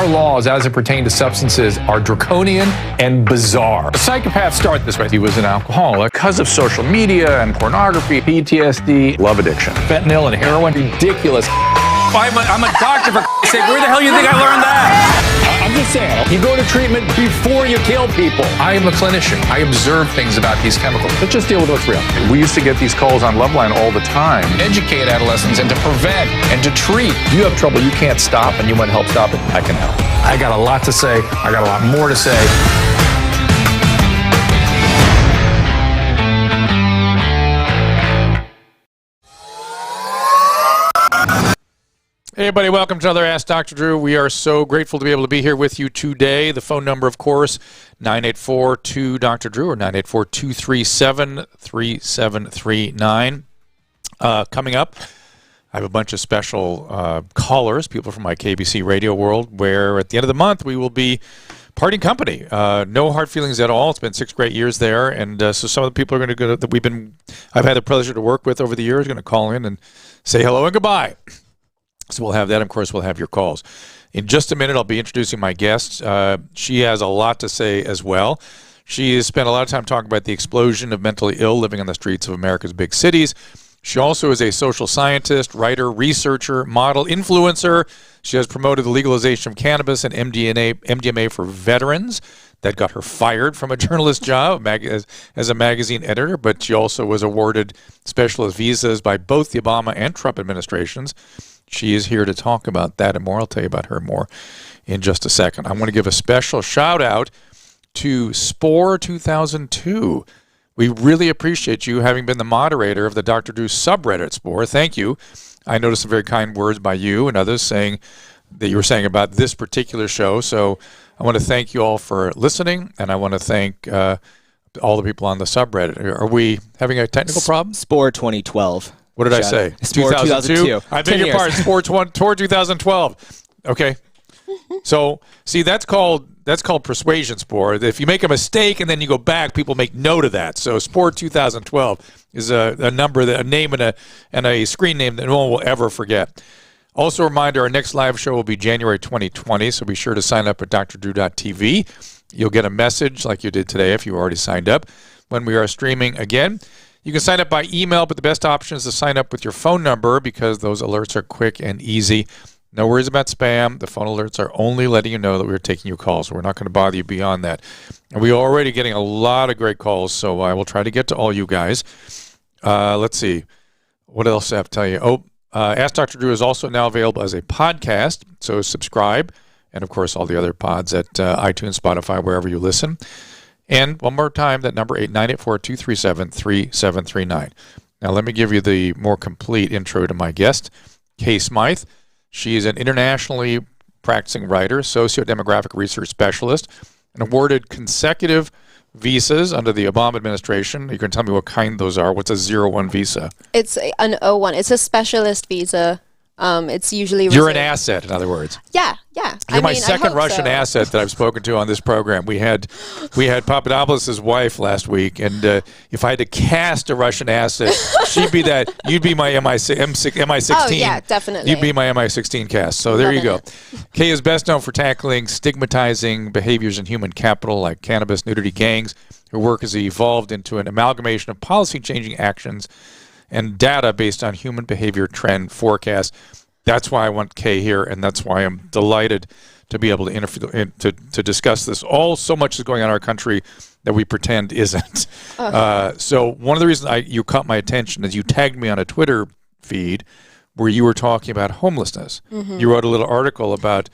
our laws as it pertains to substances are draconian and bizarre. Psychopaths start this way. He was an alcoholic because of social media and pornography, PTSD, love addiction, fentanyl and heroin. Ridiculous. I'm a doctor, for sake. Where the hell do you think I learned that? I'm just saying, you go to treatment before you kill people. I am a clinician. I observe things about these chemicals. Let's just deal with what's real. We used to get these calls on Loveline all the time. Educate adolescents and to prevent and to treat. If you have trouble you can't stop and you want help stop it, I can help. I got a lot to say. I got a lot more to say. Hey, everybody, welcome to another Ask Dr. Drew. We are so grateful to be able to be here with you today. The phone number, of course, 984-2-Dr. Drew or 984-237-3739. Coming up, I have a bunch of special callers, people from my KBC radio world, where at the end of the month we will be parting company. No hard feelings at all. It's been 6 great years there, and so some of the people are going to go that I've had the pleasure to work with over the years, going to call in and say hello and goodbye. So we'll have that. Of course, we'll have your calls. In just a minute, I'll be introducing my guest. She has a lot to say as well. She has spent a lot of time talking about the explosion of mentally ill living on the streets of America's big cities. She also is a social scientist, writer, researcher, model, influencer. She has promoted the legalization of cannabis and MDMA for veterans. That got her fired from a journalist job as a magazine editor, but she also was awarded specialist visas by both the Obama and Trump administrations. She is here to talk about that and more. I'll tell you about her more in just a second. I want to give a special shout out to Spore 2002. We really appreciate you having been the moderator of the Dr. Drew subreddit Spore. Thank you. I noticed some very kind words by you and others saying that you were saying about this particular show. So I want to thank you all for listening, and I want to thank all the people on the subreddit. Are we having a technical problem? Spore 2012. What did I say? 2002? I beg your pardon. Spore 2012. Okay. So, see, that's called persuasion, Spore. If you make a mistake and then you go back, people make note of that. So, Spore 2012 is a number, a name, and a screen name that no one will ever forget. Also, a reminder: our next live show will be January 2020. So, be sure to sign up at drdrew.tv. You'll get a message like you did today if you already signed up when we are streaming again. You can sign up by email, but the best option is to sign up with your phone number because those alerts are quick and easy. No worries about spam. The phone alerts are only letting you know that we're taking your calls. We're not going to bother you beyond that. And we are already getting a lot of great calls, so I will try to get to all you guys. Let's see. What else do I have to tell you? Ask Dr. Drew is also now available as a podcast, so subscribe. And, of course, all the other pods at iTunes, Spotify, wherever you listen. And one more time, that number, 984-237-3739. Now, let me give you the more complete intro to my guest, Kay Smythe. She is an internationally practicing writer, socio-demographic research specialist, and awarded consecutive visas under the Obama administration. You can tell me what kind those are. What's a 01 visa? It's an 01. It's a specialist visa. It's usually You're an asset, in other words. Yeah. You're my second Russian asset that I've spoken to on this program. We had Papadopoulos' wife last week, and if I had to cast a Russian asset, she'd be that. You'd be my MI16. Oh, yeah, definitely. You'd be my MI16 cast. So there you go. Kay is best known for tackling stigmatizing behaviors in human capital like cannabis, nudity, gangs. Her work has evolved into an amalgamation of policy-changing actions and data based on human behavior trend forecasts. That's why I want Kay here, and that's why I'm delighted to be able to to discuss this. So much is going on in our country that we pretend isn't. So one of the reasons you caught my attention is you tagged me on a Twitter feed where you were talking about homelessness. Mm-hmm. You wrote a little article about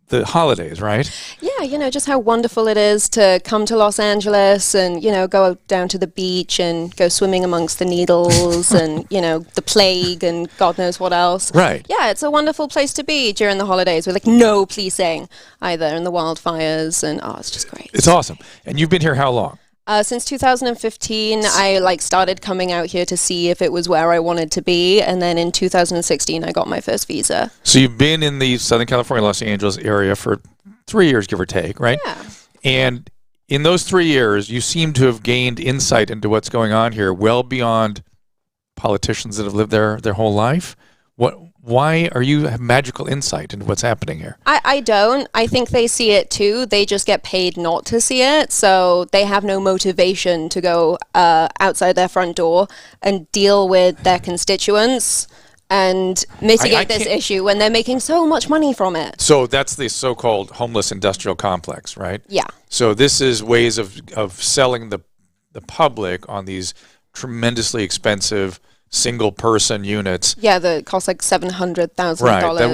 the holidays, right? Yeah, just how wonderful it is to come to Los Angeles and, go down to the beach and go swimming amongst the needles and, the plague and God knows what else. Right. Yeah, it's a wonderful place to be during the holidays with no policing either and the wildfires and it's just great. It's awesome. And you've been here how long? Since 2015, I started coming out here to see if it was where I wanted to be, and then in 2016, I got my first visa. So you've been in the Southern California, Los Angeles area for 3 years, give or take, right? Yeah. And in those 3 years, you seem to have gained insight into what's going on here well beyond politicians that have lived there their whole life. Why are you have magical insight into what's happening here? I don't. I think they see it too. They just get paid not to see it. So they have no motivation to go outside their front door and deal with their constituents and mitigate this issue when they're making so much money from it. So that's the so-called homeless industrial complex, right? Yeah. So this is ways of selling the public on these tremendously expensive single-person units. Yeah, that cost like $700,000. Right. That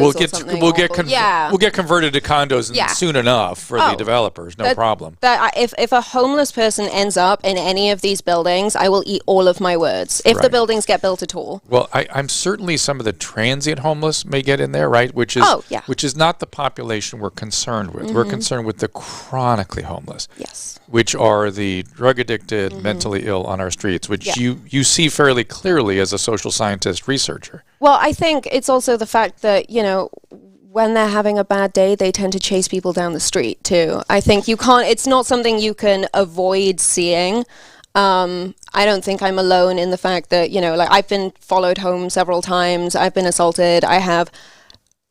we'll get converted to condos soon enough for the developers. No problem. If a homeless person ends up in any of these buildings, I will eat all of my words. If the buildings get built at all. Well, I'm certainly some of the transient homeless may get in there, right? Which is not the population we're concerned with. We're concerned with the chronically homeless. Yes. Which are the drug addicted, mentally ill on our streets, which you see fairly clearly as a social scientist researcher. Well, I think it's also the fact that, when they're having a bad day, they tend to chase people down the street too. I think it's not something you can avoid seeing. I don't think I'm alone in the fact that, I've been followed home several times. I've been assaulted. I have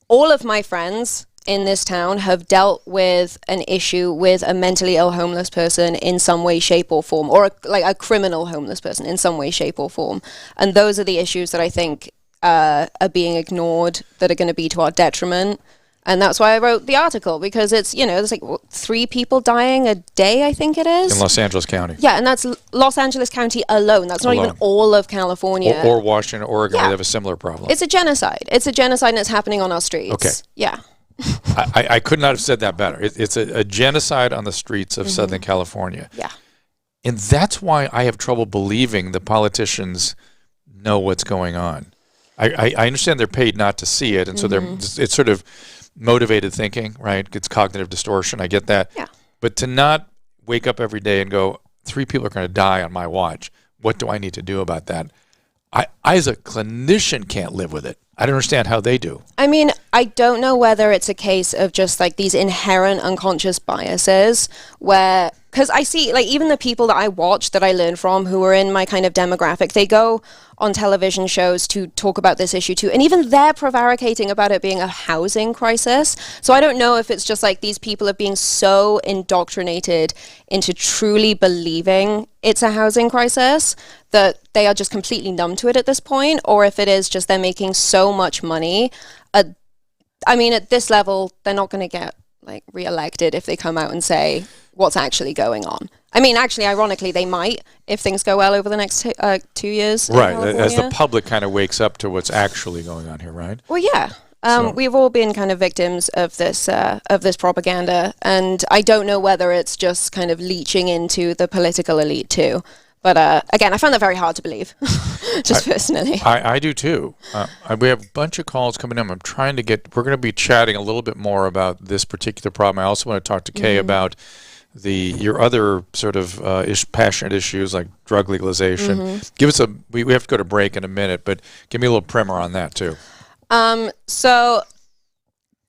all of my friends in this town have dealt with an issue with a mentally ill homeless person in some way, shape or form, or a criminal homeless person in some way, shape or form. And those are the issues that I think are being ignored, that are going to be to our detriment. And that's why I wrote the article, because it's, there's like 3 people dying a day, I think it is. In Los Angeles County. Yeah, and that's Los Angeles County alone. That's not even all of California. Or Washington, Oregon, they have a similar problem. It's a genocide. It's a genocide and it's happening on our streets. Okay. Yeah. I could not have said that better. It's a genocide on the streets of Southern California. Yeah. And that's why I have trouble believing the politicians know what's going on. I understand they're paid not to see it, and so it's sort of motivated thinking, right? It's cognitive distortion. I get that. Yeah. But to not wake up every day and go, 3 people are going to die on my watch. What do I need to do about that? I as a clinician can't live with it. I don't understand how they do. I mean, I don't know whether it's a case of just like these inherent unconscious biases where, because I see like even the people that I watch that I learn from who are in my kind of demographic, they go on television shows to talk about this issue too. And even they're prevaricating about it being a housing crisis. So I don't know if it's just like these people are being so indoctrinated into truly believing it's a housing crisis that they are just completely numb to it at this point, or if it is just they're making so much money. At this level, they're not going to get like reelected if they come out and say what's actually going on. I mean, actually, ironically, they might if things go well over the next 2 years. Right, as the public kind of wakes up to what's actually going on here, right? Well, yeah. We've all been kind of victims of this propaganda, and I don't know whether it's just kind of leaching into the political elite too. But again, I found that very hard to believe, just personally. I do too. We have a bunch of calls coming in. We're going to be chatting a little bit more about this particular problem. I also want to talk to Kay about your other sort of passionate issues like drug legalization. Give us we have to go to break in a minute, but give me a little primer on that too. So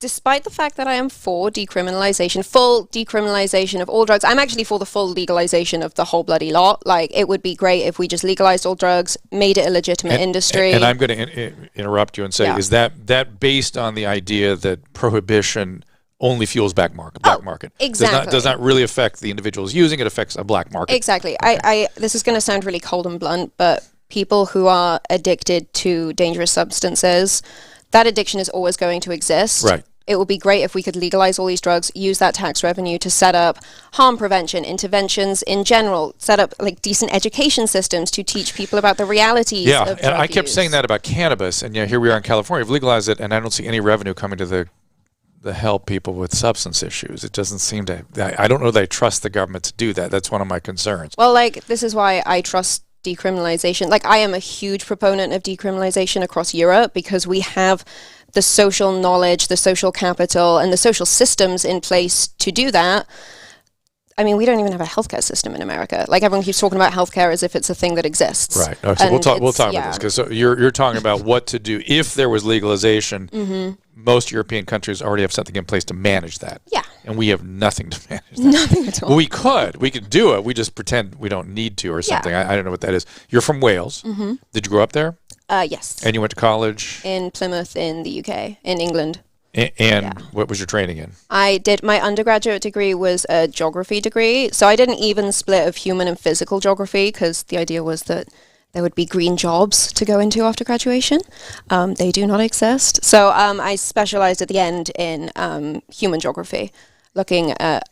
despite the fact that I am for decriminalization, full decriminalization of all drugs, I'm actually for the full legalization of the whole bloody lot. Like, it would be great if we just legalized all drugs, made it a legitimate industry. And I'm going to interrupt you and say, is that based on the idea that prohibition only fuels black market? Exactly. Does not really affect the individuals using it, affects a black market. Exactly. Okay. This is going to sound really cold and blunt, but people who are addicted to dangerous substances, that addiction is always going to exist. Right. It would be great if we could legalize all these drugs, use that tax revenue to set up harm prevention, interventions in general, set up like decent education systems to teach people about the realities of drug and I kept use. saying that about cannabis, and here we are in California. We've legalized it, and I don't see any revenue coming to the help people with substance issues. It doesn't seem to. I don't know that I trust the government to do that. That's one of my concerns. Well, this is why I trust decriminalization. I am a huge proponent of decriminalization across Europe because we have the social knowledge, the social capital, and the social systems in place to do that. I mean, we don't even have a healthcare system in America. Everyone keeps talking about healthcare as if it's a thing that exists. Right. So we'll talk about this because you're talking about what to do if there was legalization. Most European countries already have something in place to manage that. Yeah. And we have nothing to manage that. Nothing at all. Well, we could do it. We just pretend we don't need to or something. I don't know what that is. You're from Wales. Did you grow up there? Yes. And you went to college? In Plymouth in the UK, in England. And what was your training in? I did, my undergraduate degree was a geography degree, so I did an even split of human and physical geography because the idea was that there would be green jobs to go into after graduation. They do not exist. So I specialized at the end in human geography, looking at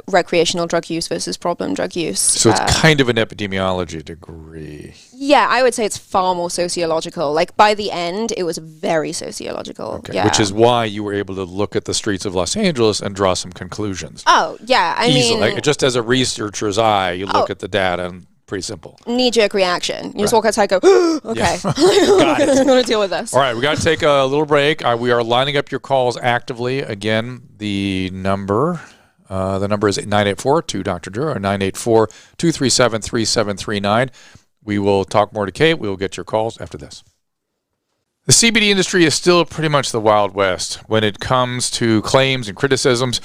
recreational drug use versus problem drug use. So it's kind of an epidemiology degree. Yeah, I would say it's far more sociological. Like by the end, it was very sociological. Okay. Yeah. Which is why you were able to look at the streets of Los Angeles and draw some conclusions. Oh, yeah. I Easily. mean, Like, just as a researcher's eye, you look at the data and pretty simple. knee-jerk reaction. You just walk outside and go, okay, Got it. I'm going to deal with this. All right, we got to take a little break. We are lining up your calls actively. Again, the number is 984-2-Dr. Drew, or 984-237-3739. We will talk more to Kate. We will get your calls after this. The CBD industry is still pretty much the Wild West when it comes to claims and criticisms.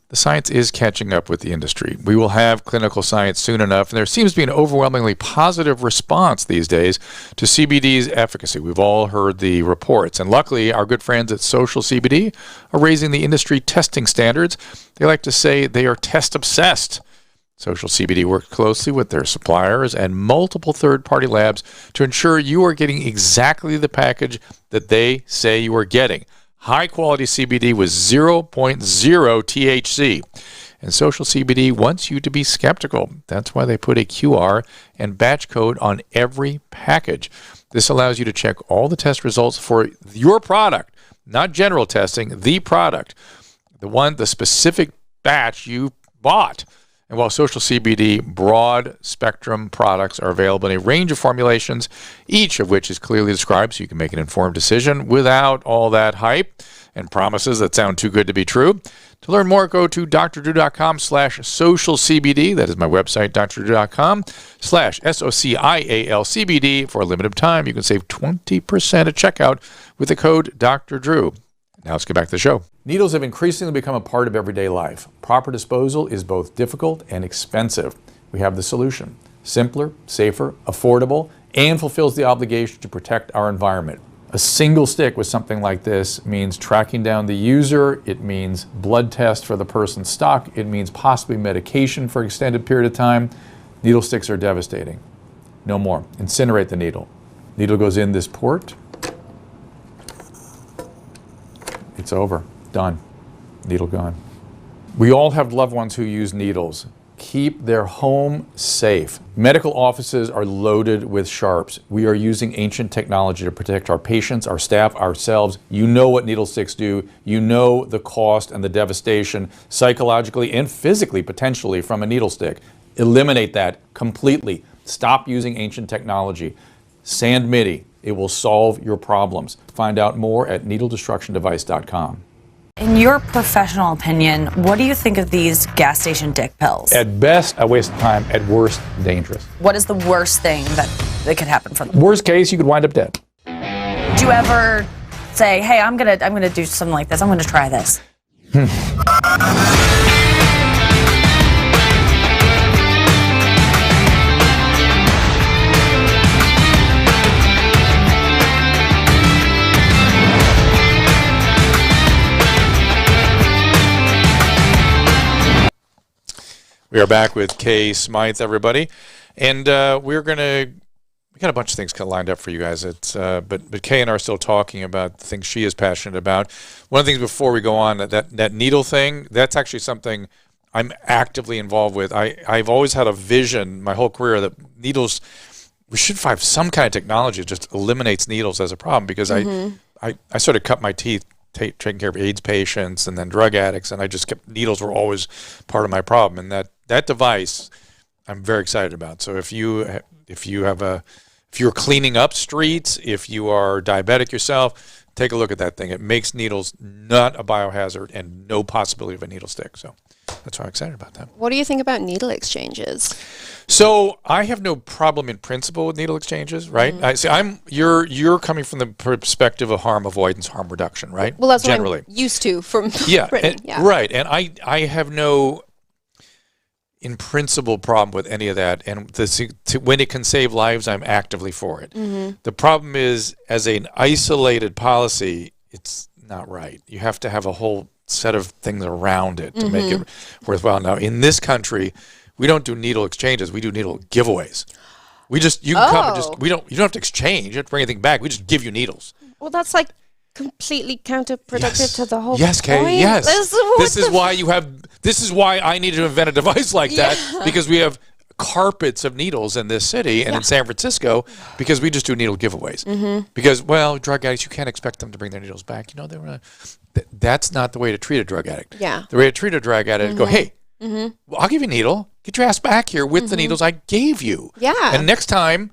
The science is catching up with the industry. We will have clinical science soon enough, and there seems to be an overwhelmingly positive response these days to CBD's efficacy. We've all heard the reports, and luckily, our good friends at Social CBD are raising the industry testing standards. They like to say they are test-obsessed. Social CBD works closely with their suppliers and multiple third-party labs to ensure you are getting exactly the package that they say you are getting. High-quality CBD with 0.0 THC. And Social CBD wants you to be skeptical. That's why they put a QR and batch code on every package. This allows you to check all the test results for your product, not general testing, the product, the specific batch you bought. And while Social CBD broad-spectrum products are available in a range of formulations, each of which is clearly described so you can make an informed decision without all that hype and promises that sound too good to be true. To learn more, go to drdrew.com/socialcbd. That is my website, drdrew.com/SOCIALCBD. For a limited time, you can save 20% at checkout with the code Dr. Drew. Now let's get back to the show. Needles have increasingly become a part of everyday life. Proper disposal is both difficult and expensive. We have the solution. Simpler, safer, affordable, and fulfills the obligation to protect our environment. A single stick with something like this means tracking down the user. It means blood test for the person's stock. It means possibly medication for an extended period of time. Needle sticks are devastating. No more. Incinerate the needle. Needle goes in this port. It's over. Done. Needle gone. We all have loved ones who use needles. Keep their home safe. Medical offices are loaded with sharps. We are using ancient technology to protect our patients, our staff, ourselves. You know what needle sticks do. You know the cost and the devastation psychologically and physically, potentially, from a needle stick. Eliminate that completely. Stop using ancient technology. Sand MIDI. It will solve your problems. Find out more at needledestructiondevice.com. In your professional opinion, what do you think of these gas station dick pills? At best, a waste of time. At worst, dangerous. What is the worst thing that could happen for them? Worst case, you could wind up dead. Do you ever say, hey, I'm gonna do something like this. I'm gonna try this. We are back with Kay Smythe, everybody, and we got a bunch of things kind of lined up for you guys. But Kay and I are still talking about the things she is passionate about. One of the things before we go on, that needle thing, that's actually something I'm actively involved with. I've always had a vision my whole career that needles, we should find some kind of technology that just eliminates needles as a problem, because I sort of cut my teeth taking care of AIDS patients and then drug addicts, and I just kept, needles were always part of my problem. And that device I'm very excited about. So if you're cleaning up streets, if you are diabetic yourself, take a look at that thing. It makes needles not a biohazard and no possibility of a needle stick. So that's why I'm excited about that. What do you think about needle exchanges? So I have no problem in principle with needle exchanges, right? You're coming from the perspective of harm avoidance, harm reduction, right? Well, that's generally what I'm used to from yeah, Britain. right. And I have no. in principle problem with any of that. And when it can save lives, I'm actively for it. The problem is, as an isolated policy, it's not right. You have to have a whole set of things around it to make it worthwhile. Now, in this country, we don't do needle exchanges. We do needle giveaways. We just, you can come and just, you don't have to exchange. You don't have to bring anything back. We just give you needles. Well, that's like completely counterproductive to the whole Yes, Kay, point. yes. This is why I needed to invent a device like that, because we have carpets of needles in this city and in San Francisco, because we just do needle giveaways. Because, well, drug addicts, you can't expect them to bring their needles back. You know, that's not the way to treat a drug addict. Yeah. The way to treat a drug addict is go, hey, well, I'll give you a needle. Get your ass back here with the needles I gave you. Yeah. And next time,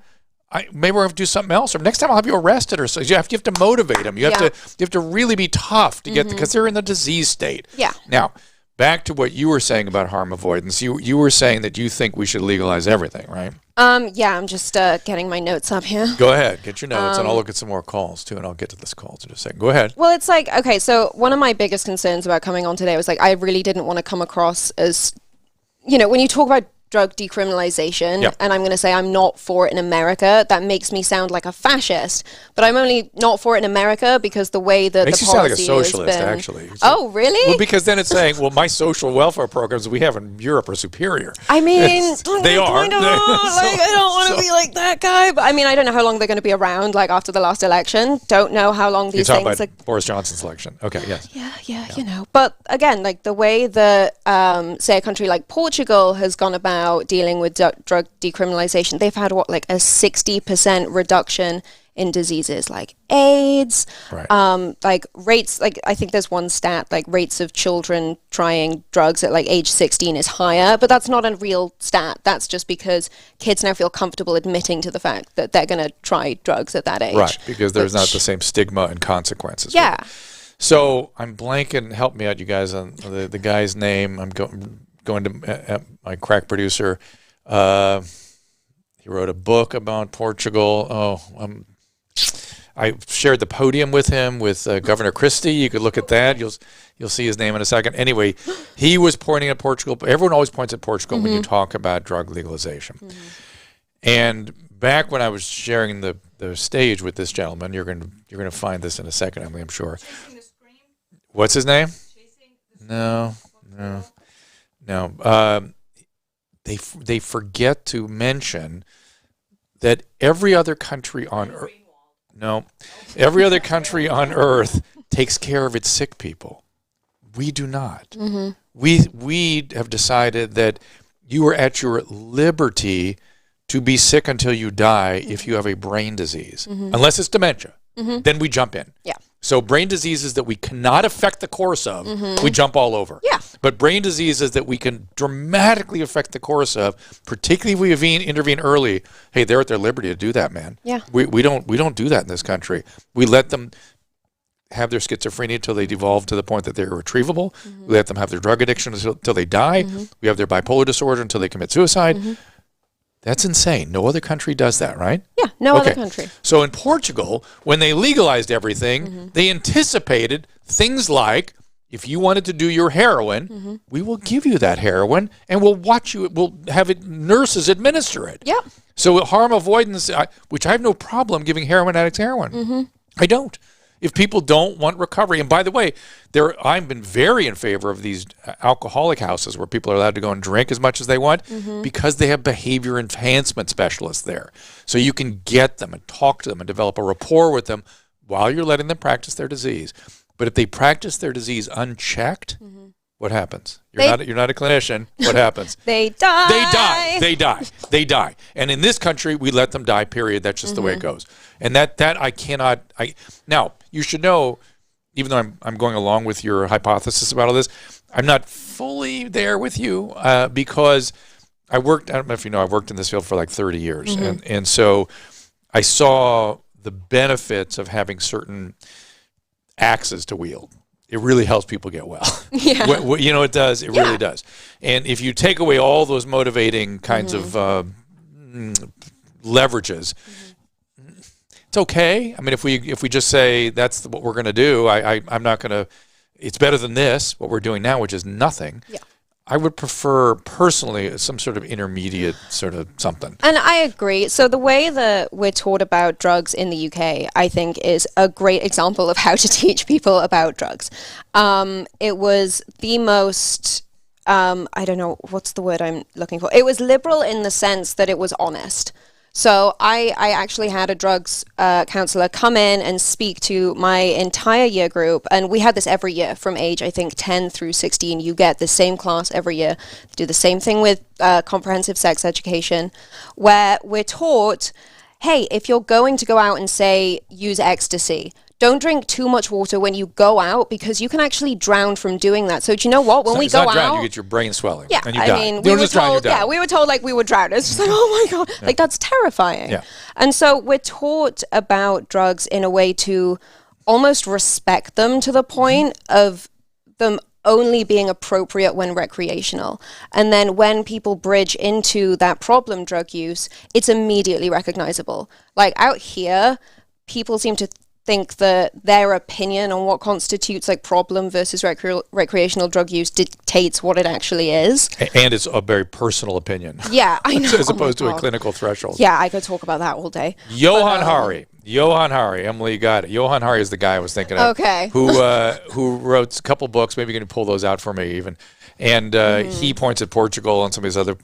maybe we'll have to do something else, or next time I'll have you arrested, or so. You have to motivate them. You have to really be tough to get, because they're in the disease state. Yeah. Now, back to what you were saying about harm avoidance. You were saying that you think we should legalize everything, right? Yeah, I'm just getting my notes up here. Go ahead, get your notes, and I'll look at some more calls too, and I'll get to this call in just a second. Go ahead. Well, it's like, okay, so one of my biggest concerns about coming on today was like, I really didn't want to come across as, you know, when you talk about drug decriminalization, and I'm going to say I'm not for it in America, that makes me sound like a fascist. But I'm only not for it in America because the way that makes the you sound like a policy socialist, has been. actually. Oh, really? Well, because then it's saying, well, my social welfare programs we have in Europe are superior. I mean, they are. I don't want to be like that guy. But I mean, I don't know how long they're going to be around. Like after the last election, don't know how long these You're things. Talking about Boris Johnson's election. Okay, yes. Yeah, you know. But again, like the way that, say, a country like Portugal has gone about dealing with drug decriminalization, they've had like a 60% reduction in diseases like AIDS, like rates, like I think there's one stat, like rates of children trying drugs at like age 16 is higher, but that's not a real stat. That's just because kids now feel comfortable admitting to the fact that they're going to try drugs at that age. Right, because there's not the same stigma and consequences. Yeah. So I'm blanking, help me out, you guys, on the guy's name. I'm going to my crack producer. He wrote a book about Portugal. I shared the podium with him with Governor Christie. You could look at that. You'll see his name in a second. Anyway, he was pointing at Portugal. Everyone always points at Portugal when you talk about drug legalization. And back when I was sharing the stage with this gentleman, you're going to find this in a second, Emily, I'm sure. What's his name? No. They forget to mention that every other country on Earth, every other country on Earth takes care of its sick people. We do not. We have decided that you are at your liberty to be sick until you die if you have a brain disease, unless it's dementia. Then we jump in. Yeah. So brain diseases that we cannot affect the course of, we jump all over. Yeah. But brain diseases that we can dramatically affect the course of, particularly if we intervene early, hey, they're at their liberty to do that, man. Yeah. We don't do that in this country. We let them have their schizophrenia until they devolve to the point that they're irretrievable. We let them have their drug addiction until they die. We have their bipolar disorder until they commit suicide. That's insane. No other country does that, right? Yeah, no other country. So in Portugal, when they legalized everything, they anticipated things like, if you wanted to do your heroin, we will give you that heroin and we'll watch you. We'll have nurses administer it. Yeah. So harm avoidance, which I have no problem giving heroin addicts heroin. I don't. If people don't want recovery, and by the way, I've been very in favor of these alcoholic houses where people are allowed to go and drink as much as they want because they have behavior enhancement specialists there. So you can get them and talk to them and develop a rapport with them while you're letting them practice their disease. But if they practice their disease unchecked, what happens? You're not a clinician. What happens? They die. They die. And in this country, we let them die, period. That's just the way it goes. And that I cannot. Now, you should know, even though I'm going along with your hypothesis about all this, I'm not fully there with you because I don't know if you know, I've worked in this field for like 30 years. And so I saw the benefits of having certain axes to wield. It really helps people get well. Yeah. You know, it does. It really does. And if you take away all those motivating kinds of leverages, it's okay. I mean, if we just say that's what we're going to do, I'm not going to. It's better than this, what we're doing now, which is nothing. Yeah. I would prefer personally some sort of intermediate sort of something. And I agree. So the way that we're taught about drugs in the UK, I think, is a great example of how to teach people about drugs. It was the most, I don't know, what's the word I'm looking for? It was liberal in the sense that it was honest. So I actually had a drugs counselor come in and speak to my entire year group. And we had this every year from age, I think, 10 through 16. You get the same class every year. Do the same thing with comprehensive sex education, where we're taught, hey, if you're going to go out and say, use ecstasy, don't drink too much water when you go out because you can actually drown from doing that. So do you know what? When we go out, you get your brain swelling. Yeah, and you I die. mean, You we don't were just drown, you told. die. Yeah, we were told like we would drown. It's just like, oh my god, like that's terrifying. Yeah. And so we're taught about drugs in a way to almost respect them to the point of them only being appropriate when recreational. And then when people bridge into that problem drug use, it's immediately recognizable. Like out here, people seem to think that their opinion on what constitutes like problem versus recreational drug use dictates what it actually is. And it's a very personal opinion. Yeah, I know. As opposed to a clinical threshold. Yeah, I could talk about that all day. Johan Hari. Emily, you got it. Johan Hari is the guy I was thinking of. Okay. Who wrote a couple books. Maybe you can pull those out for me even. And he points at Portugal and some of his other.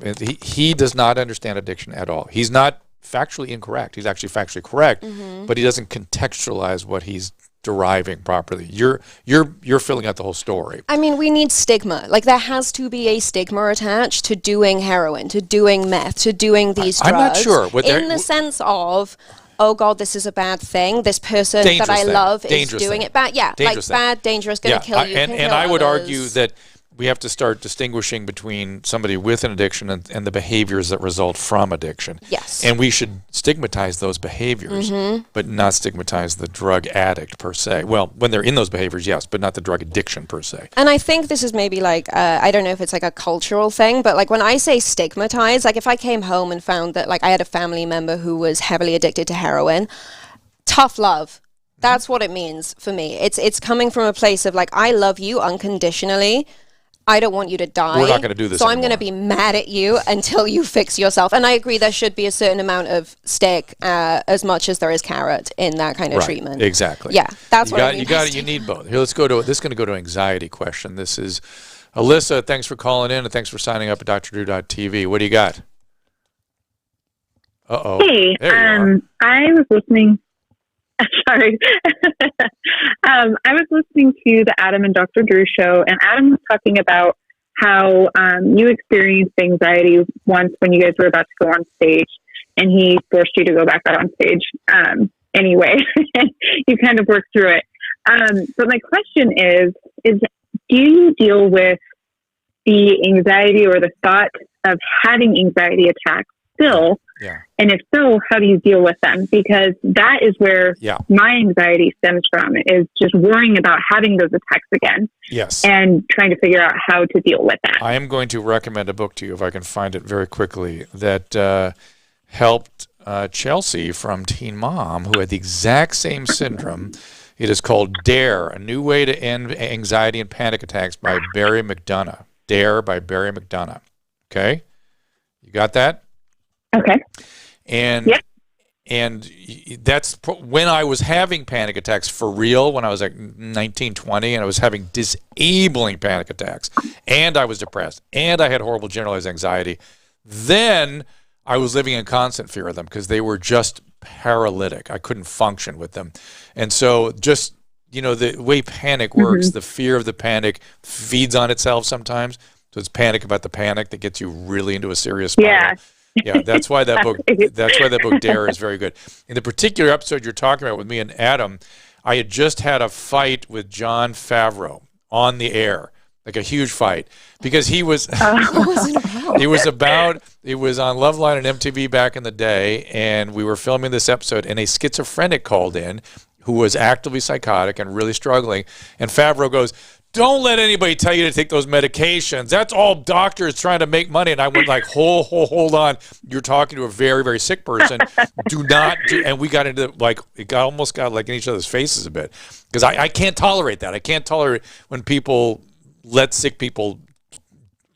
He does not understand addiction at all. He's not factually incorrect. He's actually factually correct, but he doesn't contextualize what he's deriving properly. You're filling out the whole story. I mean, we need stigma. Like there has to be a stigma attached to doing heroin, to doing meth, to doing these drugs. I'm not sure. In the sense of, oh God, this is a bad thing. This person that I love is doing it bad. Yeah, like bad, dangerous, going to kill you. And I would argue that we have to start distinguishing between somebody with an addiction and the behaviors that result from addiction. Yes. And we should stigmatize those behaviors, but not stigmatize the drug addict per se. Well, when they're in those behaviors, yes, but not the drug addiction per se. And I think this is maybe like, I don't know if it's like a cultural thing, but like when I say stigmatize, like if I came home and found that like I had a family member who was heavily addicted to heroin, tough love. That's what it means for me. It's coming from a place of like, I love you unconditionally. I don't want you to die. We're not going to do this So anymore. I'm going to be mad at you until you fix yourself. And I agree there should be a certain amount of stick as much as there is carrot in that kind of treatment. Exactly. Yeah, that's what I mean. You need both. Here, let's go to, this is going to go to anxiety question. This is Alyssa. Thanks for calling in and thanks for signing up at drdrew.tv. What do you got? Uh-oh. Hey, I was listening. Sorry. I was listening to the Adam and Dr. Drew show, and Adam was talking about how you experienced anxiety once when you guys were about to go on stage, and he forced you to go back out on stage anyway. You kind of worked through it. But my question is do you deal with the anxiety or the thought of having anxiety attacks still? Yeah. And if so, how do you deal with them? Because that is where my anxiety stems from, is just worrying about having those attacks again. Yes. And trying to figure out how to deal with that. I am going to recommend a book to you, if I can find it very quickly, that helped Chelsea from Teen Mom, who had the exact same syndrome. It is called Dare, A New Way to End Anxiety and Panic Attacks by Barry McDonough. Dare by Barry McDonough. Okay? You got that? Okay. And that's when I was having panic attacks for real, when I was like 19, 20, and I was having disabling panic attacks, and I was depressed, and I had horrible generalized anxiety. Then I was living in constant fear of them because they were just paralytic. I couldn't function with them. And so just, the way panic works, the fear of the panic feeds on itself sometimes. So it's panic about the panic that gets you really into a serious spiral. Yeah. Yeah, that's why that book. That's why that book Dare is very good. In the particular episode you're talking about with me and Adam, I had just had a fight with Jon Favreau on the air, like a huge fight, because he was. It was on Loveline and MTV back in the day, and we were filming this episode, and a schizophrenic called in who was actively psychotic and really struggling, and Favreau goes, "Don't let anybody tell you to take those medications. That's all doctors trying to make money." And I went like, hold on. You're talking to a very, very sick person. Do not do. And we got into almost got like in each other's faces a bit, because I can't tolerate that. I can't tolerate when people let sick people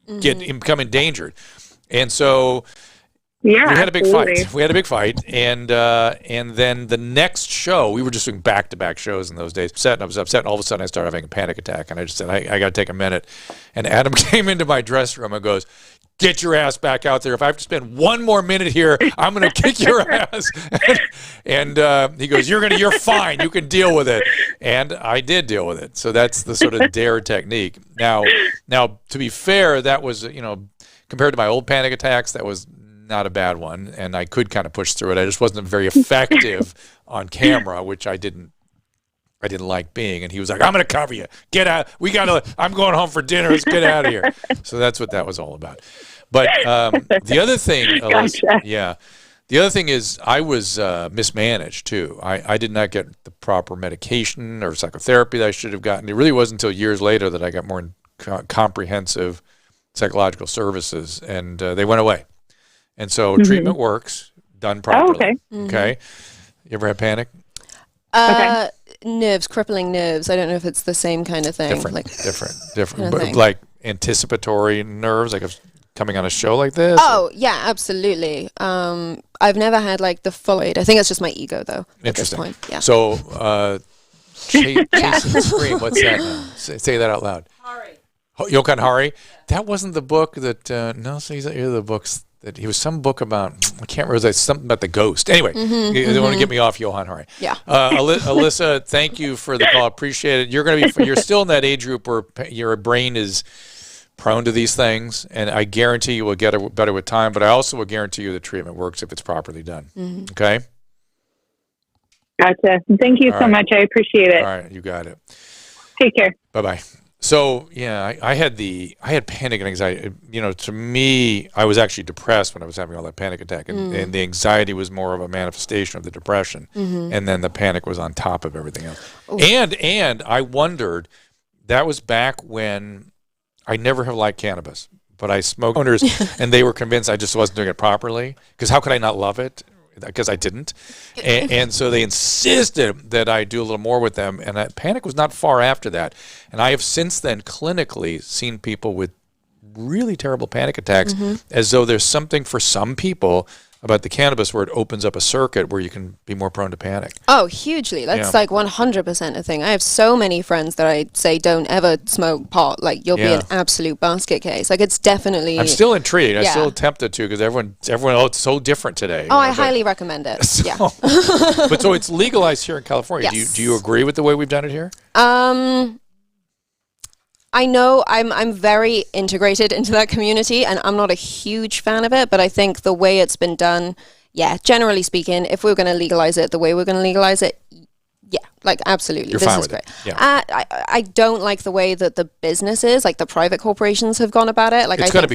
become endangered. And so Yeah, we had a big absolutely. fight. We had a big fight, and then the next show, we were just doing back-to-back shows in those days. I was upset, and all of a sudden I started having a panic attack, and I just said, I got to take a minute. And Adam came into my dressing room and goes, "Get your ass back out there. If I have to spend one more minute here, I'm going to kick your ass." And he goes, "You're fine. You can deal with it." And I did deal with it. So that's the sort of dare technique. Now, to be fair, that was, compared to my old panic attacks, that was not a bad one, and I could kind of push through it. I just wasn't very effective on camera, which I didn't like being. And he was like, "I'm going to cover you. Get out. I'm going home for dinner. Let's get out of here." So that's what that was all about. But the other thing, Alyssa, the other thing is I was mismanaged too. I did not get the proper medication or psychotherapy that I should have gotten. It really wasn't until years later that I got more comprehensive psychological services, and they went away. And so treatment works, done properly. okay. Okay. You ever had panic? Nerves, crippling nerves. I don't know if it's the same kind of thing. Different. Kind of But thing. like anticipatory nerves, like coming on a show like this? Oh, yeah, absolutely. I've never had like the full aid. I think it's just my ego though at this Interesting. point. Yeah. So, Chasing the Scream, what's that now? Say that out loud. Hari. Jokan Hari? That wasn't the book that, no, so these are the books that he was some book about, I can't remember, something about the ghost. Anyway, they want to get me off Johan Hari. Yeah. Alyssa, thank you for the call. Appreciate it. You're still in that age group where your brain is prone to these things, and I guarantee you will get better with time, but I also will guarantee you the treatment works if it's properly done. Okay? Gotcha. Thank you so much. I appreciate it. All right, you got it. Take care. Bye-bye. So, yeah, I had panic and anxiety. To me, I was actually depressed when I was having all that panic attack, and the anxiety was more of a manifestation of the depression, and then the panic was on top of everything else. Ooh. And I wondered, that was back when I never have liked cannabis, but I smoked owners, and they were convinced I just wasn't doing it properly, because how could I not love it? Because I didn't. And so they insisted that I do a little more with them. And panic was not far after that. And I have since then clinically seen people with really terrible panic attacks, as though there's something for some people about the cannabis where it opens up a circuit where you can be more prone to panic. Oh, hugely. That's like 100% a thing. I have so many friends that I say don't ever smoke pot. Like, you'll be an absolute basket case. Like, it's definitely... I'm still intrigued. I'm still tempted to, because everyone, it's so different today. Oh, I highly recommend it. So, but so it's legalized here in California. Yes. Do you agree with the way we've done it here? I know I'm very integrated into that community, and I'm not a huge fan of it, but I think the way it's been done, generally speaking, if we're going to legalize it the way we're going to legalize it, like, absolutely. You're this fine is with great. it. Yeah. I don't like the way that the businesses, like the private corporations, have gone about it. Like, it's going to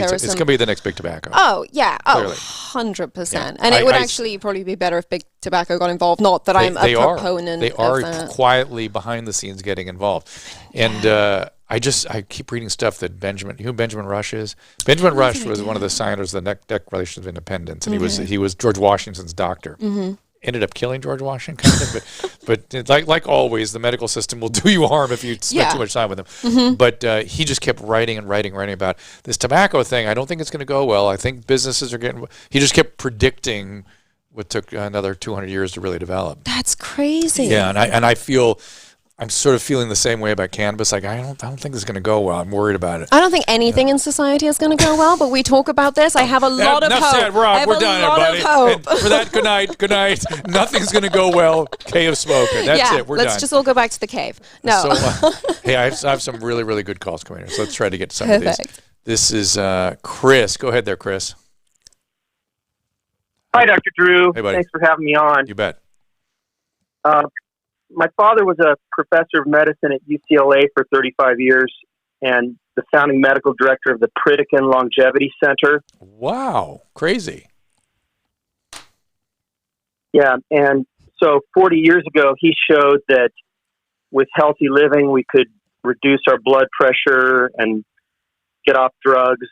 be the next big tobacco. Oh, yeah. Clearly. 100%. Yeah. And it would actually probably be better if big tobacco got involved. Not that I'm a proponent They of are that. quietly behind the scenes getting involved. And I keep reading stuff that who Benjamin Rush is? Benjamin Rush was one of the signers of the Declaration of Independence, and he was George Washington's doctor. Ended up killing George Washington, but like always, the medical system will do you harm if you spend too much time with him. But he just kept writing about this tobacco thing. I don't think it's going to go well. I think businesses are getting. He just kept predicting what took another 200 years to really develop. That's crazy. Yeah, and I feel. I'm sort of feeling the same way about cannabis. Like, I don't think this is going to go well. I'm worried about it. I don't think anything in society is going to go well, but we talk about this. I have a lot of hope. Said, we're done, everybody. And for that, good night. Nothing's going to go well. K of smoking. That's it. We're done. Let's just all go back to the cave. No. So, hey, I have some really, really good calls coming in. So let's try to get to some of these. This is Chris. Go ahead there, Chris. Hi, Dr. Drew. Hey, buddy. Thanks for having me on. You bet. My father was a professor of medicine at UCLA for 35 years and the founding medical director of the Pritikin Longevity Center. Wow. Crazy. Yeah. And so 40 years ago, he showed that with healthy living, we could reduce our blood pressure and get off drugs.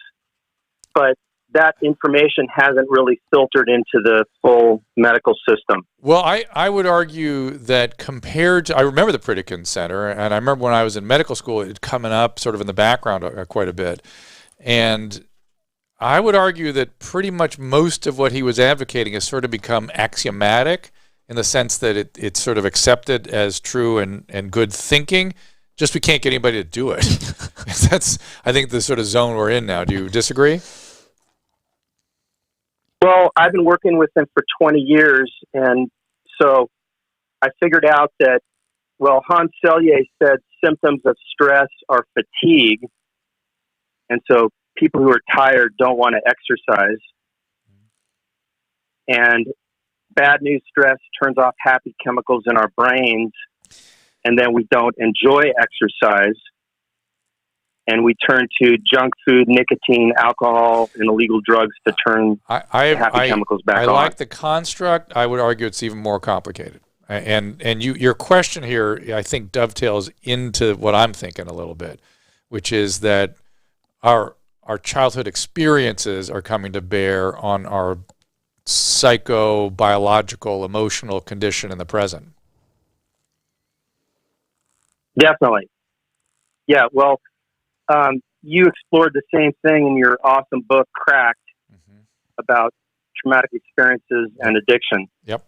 But that information hasn't really filtered into the full medical system. Well, I would argue that compared to, I remember the Pritikin Center, and I remember when I was in medical school, it coming up sort of in the background quite a bit. And I would argue that pretty much most of what he was advocating has sort of become axiomatic in the sense that it's sort of accepted as true and good thinking. Just we can't get anybody to do it. That's, I think, the sort of zone we're in now. Do you disagree? Well, I've been working with him for 20 years, and so I figured out that, well, Hans Selye said symptoms of stress are fatigue, and so people who are tired don't want to exercise. And bad news stress turns off happy chemicals in our brains, and then we don't enjoy exercise, and we turn to junk food, nicotine, alcohol, and illegal drugs to turn happy chemicals back on. I like the construct. I would argue it's even more complicated. And your question here, I think, dovetails into what I'm thinking a little bit, which is that our childhood experiences are coming to bear on our psycho-biological, emotional condition in the present. Definitely. Yeah, well, you explored the same thing in your awesome book, Cracked, about traumatic experiences and addiction. Yep.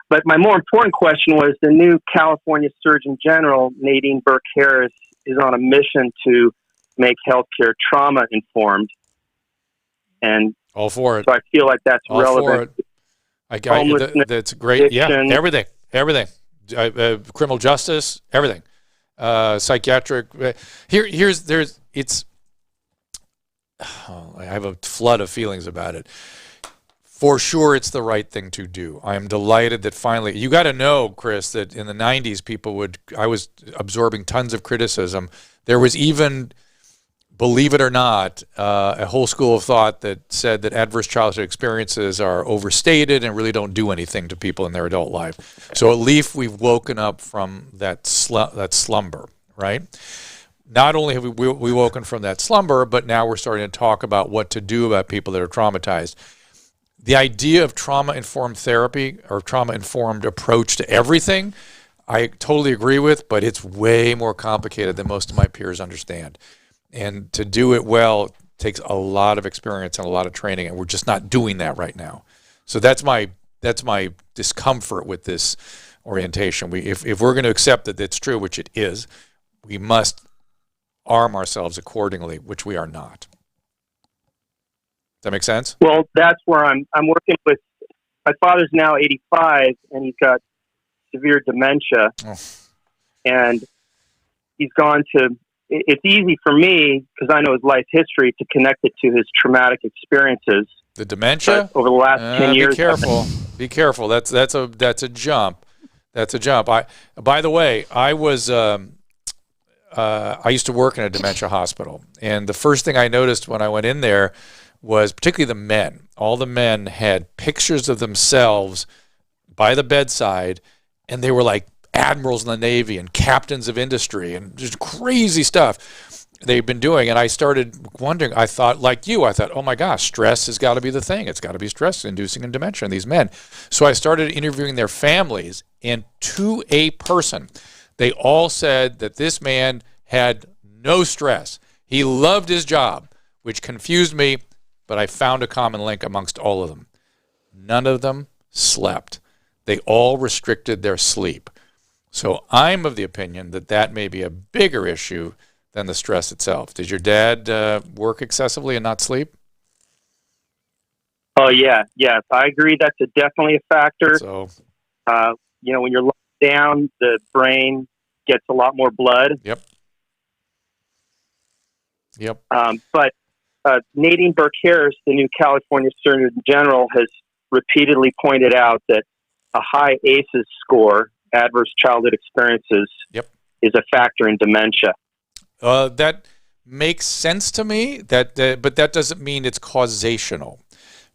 But my more important question was the new California Surgeon General, Nadine Burke-Harris, is on a mission to make healthcare trauma-informed. And all for it. So I feel like that's all relevant. For it. That's great. Addiction. Yeah, everything. Criminal justice, everything. Psychiatric. I have a flood of feelings about it. For sure, it's the right thing to do. I am delighted that finally, you got to know, Chris, that in the 90s, I was absorbing tons of criticism. There was even, believe it or not, a whole school of thought that said that adverse childhood experiences are overstated and really don't do anything to people in their adult life. So at least we've woken up from that slumber, right? Not only have we woken from that slumber, but now we're starting to talk about what to do about people that are traumatized. The idea of trauma-informed therapy or trauma-informed approach to everything, I totally agree with, but it's way more complicated than most of my peers understand. And to do it well takes a lot of experience and a lot of training, and we're just not doing that right now. So that's my discomfort with this orientation. If we're going to accept that it's true, which it is, we must arm ourselves accordingly, which we are not. Does that make sense? Well, that's where I'm working with. My father's now 85, and he's got severe dementia, and he's gone to. It's easy for me because I know his life history to connect it to his traumatic experiences. The dementia over the last 10 years. Be careful. Be careful. That's a jump. That's a jump. By the way, I used to work in a dementia hospital, and the first thing I noticed when I went in there was particularly the men. All the men had pictures of themselves by the bedside, and they were like admirals in the Navy and captains of industry and just crazy stuff they've been doing. And I started wondering, I thought, oh my gosh, stress has got to be the thing. It's got to be stress-inducing in dementia in these men. So I started interviewing their families, and to a person, they all said that this man had no stress. He loved his job, which confused me, but I found a common link amongst all of them. None of them slept. They all restricted their sleep. So I'm of the opinion that may be a bigger issue than the stress itself. Did your dad work excessively and not sleep? Oh, yeah. I agree. That's definitely a factor. So, when you're locked down, the brain gets a lot more blood. Yep. But Nadine Burke-Harris, the new California Surgeon General, has repeatedly pointed out that a high ACEs score, adverse childhood experiences, is a factor in dementia. That makes sense to me, but that doesn't mean it's causational,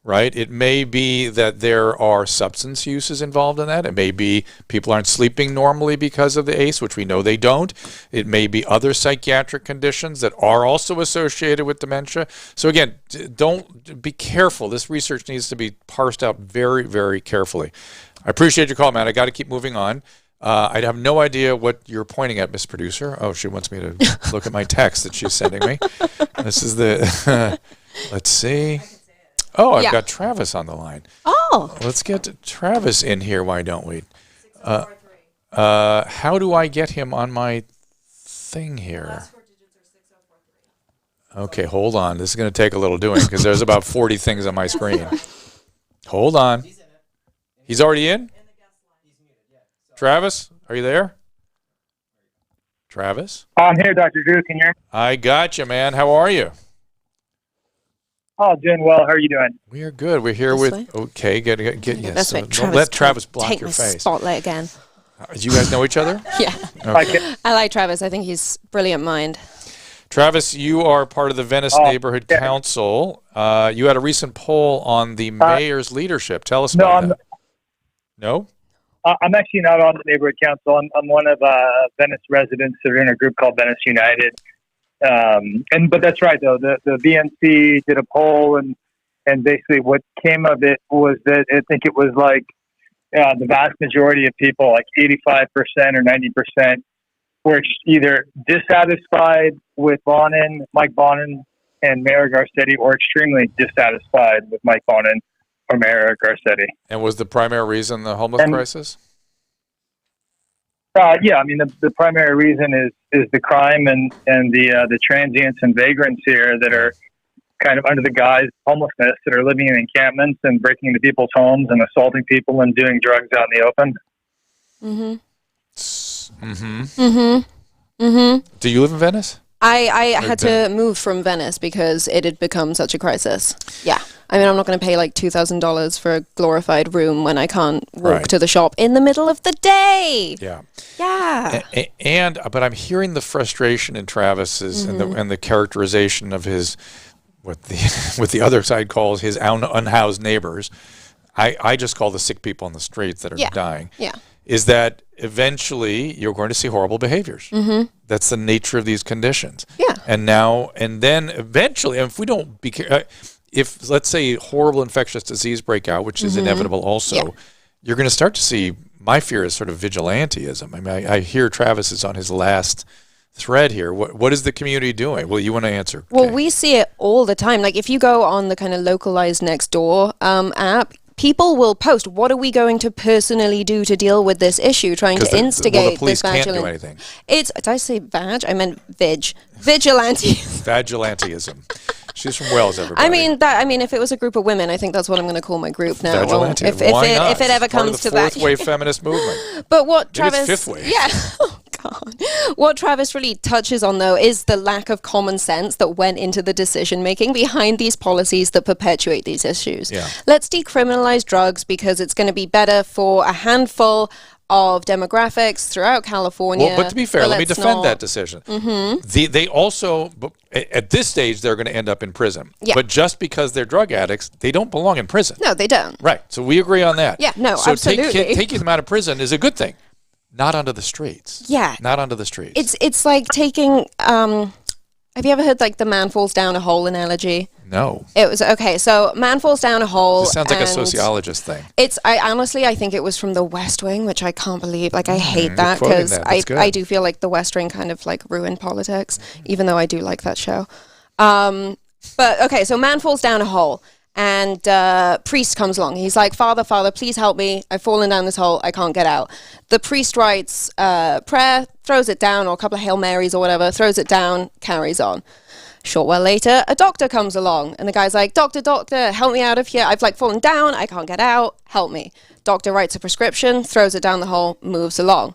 right? It may be that there are substance uses involved in that. It may be people aren't sleeping normally because of the ACE, which we know they don't. It may be other psychiatric conditions that are also associated with dementia. So again, be careful. This research needs to be parsed out very, very carefully. I appreciate your call, man. I got to keep moving on. I have no idea what you're pointing at, Miss Producer. Oh, she wants me to look at my text that she's sending me. This is the, let's see. Oh, I've got Travis on the line. Oh. Let's get Travis in here, why don't we? How do I get him on my thing here? Okay, hold on. This is going to take a little doing because there's about 40 things on my screen. Hold on. He's already in? Travis, are you there? Travis? I'm here, Dr. Drew. Can you hear me? I got you, man. How are you? Oh, doing well. How are you doing? We are good. We're here This with... Okay, get yes. That's right. Don't let Travis block take your my face. spotlight again. Do you guys know each other? Yeah. Okay. I like Travis. I think he's brilliant mind. Travis, you are part of the Venice Neighborhood Council. You had a recent poll on the mayor's leadership. Tell us about that. No? I'm actually not on the neighborhood council. I'm one of Venice residents that are in a group called Venice United. But that's right, though. The VNC did a poll, and basically what came of it was that I think it was like the vast majority of people, like 85% or 90%, were either dissatisfied with Mike Bonin, and Mayor Garcetti, or extremely dissatisfied with Mike Bonin or Mayor Garcetti. And was the primary reason the homeless crisis? Yeah, I mean the primary reason is the crime and the transients and vagrants here that are kind of under the guise of homelessness, that are living in encampments and breaking into people's homes and assaulting people and doing drugs out in the open. Do you live in Venice? I had to move from Venice because it had become such a crisis. Yeah. I mean, I'm not going to pay like $2,000 for a glorified room when I can't walk to the shop in the middle of the day. Yeah. Yeah. But I'm hearing the frustration in Travis's and the characterization of his, what the other side calls his unhoused neighbors. I just call the sick people on the streets that are dying. Yeah. Is that eventually you're going to see horrible behaviors. That's the nature of these conditions. Yeah. And then eventually, if we don't be if let's say horrible infectious disease break out, which is inevitable also, you're going to start to see, my fear is sort of vigilantism. I mean, I hear Travis is on his last thread here. What is the community doing? Well, you want to answer? Well, Kay. we see it all the time. Like if you go on the kind of localized next door app, people will post, what are we going to personally do to deal with this issue, trying to instigate the police this can't vigilant. do anything. Did I say vag? I meant vigilante. Vigilantism. She's from Wales, everybody. I mean, if it was a group of women, I think that's what I'm going to call my group now. Vigilante. If it ever comes to that. Fourth wave feminist movement. But what Maybe Travis? it's fifth wave. Yeah. Oh God. What Travis really touches on, though, is the lack of common sense that went into the decision making behind these policies that perpetuate these issues. Yeah. Let's decriminalize drugs because it's going to be better for a handful of demographics throughout California. Well, but to be fair, let me defend that decision. They also, at this stage, they're going to end up in prison. Yeah. But just because they're drug addicts, they don't belong in prison. No, they don't. Right. So we agree on that. Yeah, no, so absolutely. Taking them out of prison is a good thing. Not onto the streets. Yeah. Not onto the streets. It's like taking, have you ever heard like the man falls down a hole analogy? No. It was, okay, so man falls down a hole. This sounds like a sociologist thing. I think it was from The West Wing, which I can't believe. Like, I hate that because I do feel like The West Wing kind of like ruined politics, even though I do like that show. But okay, so man falls down a hole. And priest comes along. He's like, Father, please help me. I've fallen down this hole. I can't get out. The priest writes prayer, throws it down, or a couple of Hail Marys or whatever, throws it down, carries on. Short while later, a doctor comes along. And the guy's like, Doctor, help me out of here. I've like fallen down. I can't get out. Help me. Doctor writes a prescription, throws it down the hole, moves along.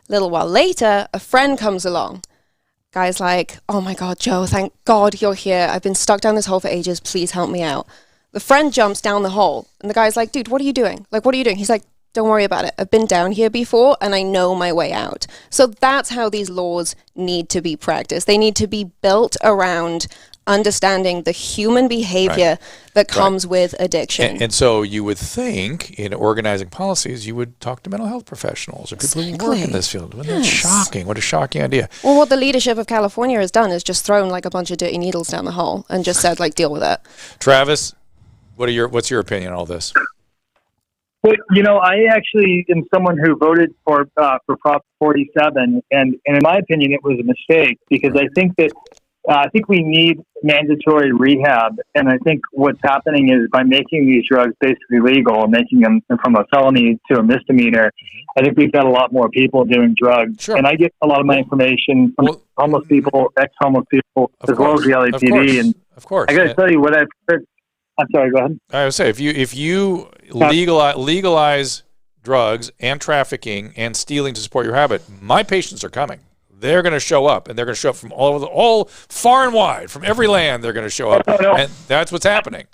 A little while later, a friend comes along. Guy's like, oh my God, Joe, thank God you're here. I've been stuck down this hole for ages. Please help me out. The friend jumps down the hole, and the guy's like, dude, what are you doing? Like, what are you doing? He's like, don't worry about it. I've been down here before, and I know my way out. So that's how these laws need to be practiced. They need to be built around understanding the human behavior that comes with addiction. And so you would think in organizing policies, you would talk to mental health professionals or people who work in this field. Well, that's shocking. What a shocking idea. Well, what the leadership of California has done is just thrown like a bunch of dirty needles down the hole and just said, like, deal with it. Travis, what's your opinion on all this? But I actually am someone who voted for Prop 47, and in my opinion, it was a mistake because I think that we need mandatory rehab, and I think what's happening is by making these drugs basically legal, making them from a felony to a misdemeanor, I think we've got a lot more people doing drugs. Sure. And I get a lot of my information from homeless people, ex-homeless people, as well as the LAPD. And of course, I got to tell you what I've heard. I'm sorry, go ahead. I would say if you legalize drugs and trafficking and stealing to support your habit, my patients are coming. They're going to show up, and they're going to show up from all far and wide, from every land. They're going to show up, and that's what's happening.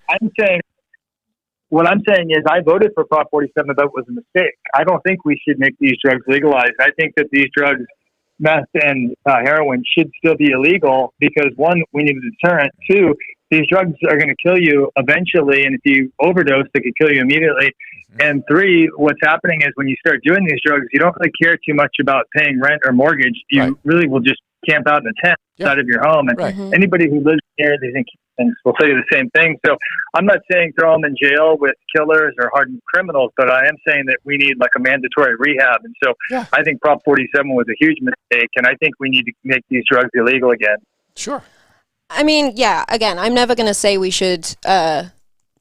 What I'm saying is, I voted for Prop 47, but it was a mistake. I don't think we should make these drugs legalized. I think that these drugs, meth and heroin, should still be illegal because one, we need a deterrent. Two, these drugs are going to kill you eventually, and if you overdose, they could kill you immediately. And three, what's happening is when you start doing these drugs, you don't really care too much about paying rent or mortgage. You really will just camp out in a tent outside of your home. And anybody who lives near these things will tell you the same thing. So I'm not saying throw them in jail with killers or hardened criminals, but I am saying that we need like a mandatory rehab. And so I think Prop 47 was a huge mistake, and I think we need to make these drugs illegal again. Sure. I mean, again, I'm never going to say we should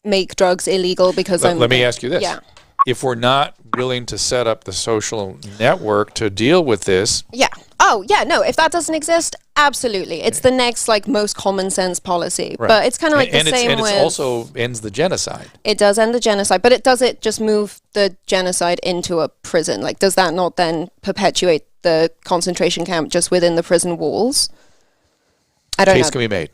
make drugs illegal because Let me ask you this. Yeah. If we're not willing to set up the social network to deal with this. Yeah. Oh, yeah, no, if that doesn't exist, absolutely. It's the next, most common sense policy. Right. But it's kind of like the same and with... it also ends the genocide. It does end the genocide, but does it just move the genocide into a prison? Does that not then perpetuate the concentration camp just within the prison walls? I don't know. Case can be made.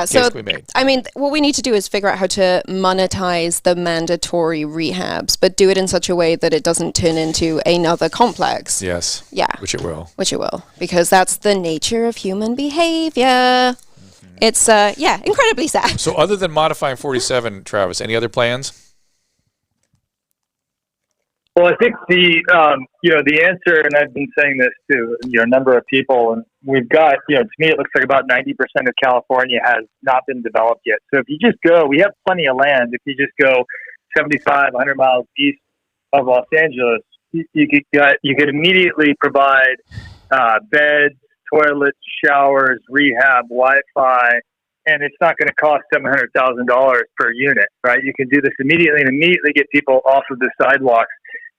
So, I mean, what we need to do is figure out how to monetize the mandatory rehabs, but do it in such a way that it doesn't turn into another complex. Yes. Yeah. Which it will. Because that's the nature of human behavior. It's, incredibly sad. So other than modifying 47, Travis, any other plans? Well, I think the answer, and I've been saying this to a number of people, and we've got, to me, it looks like about 90% of California has not been developed yet. So if you just go, we have plenty of land. If you just go 75, 100 miles east of Los Angeles, you could immediately provide beds, toilets, showers, rehab, Wi-Fi, and it's not going to cost $700,000 per unit, right? You can do this immediately and immediately get people off of the sidewalks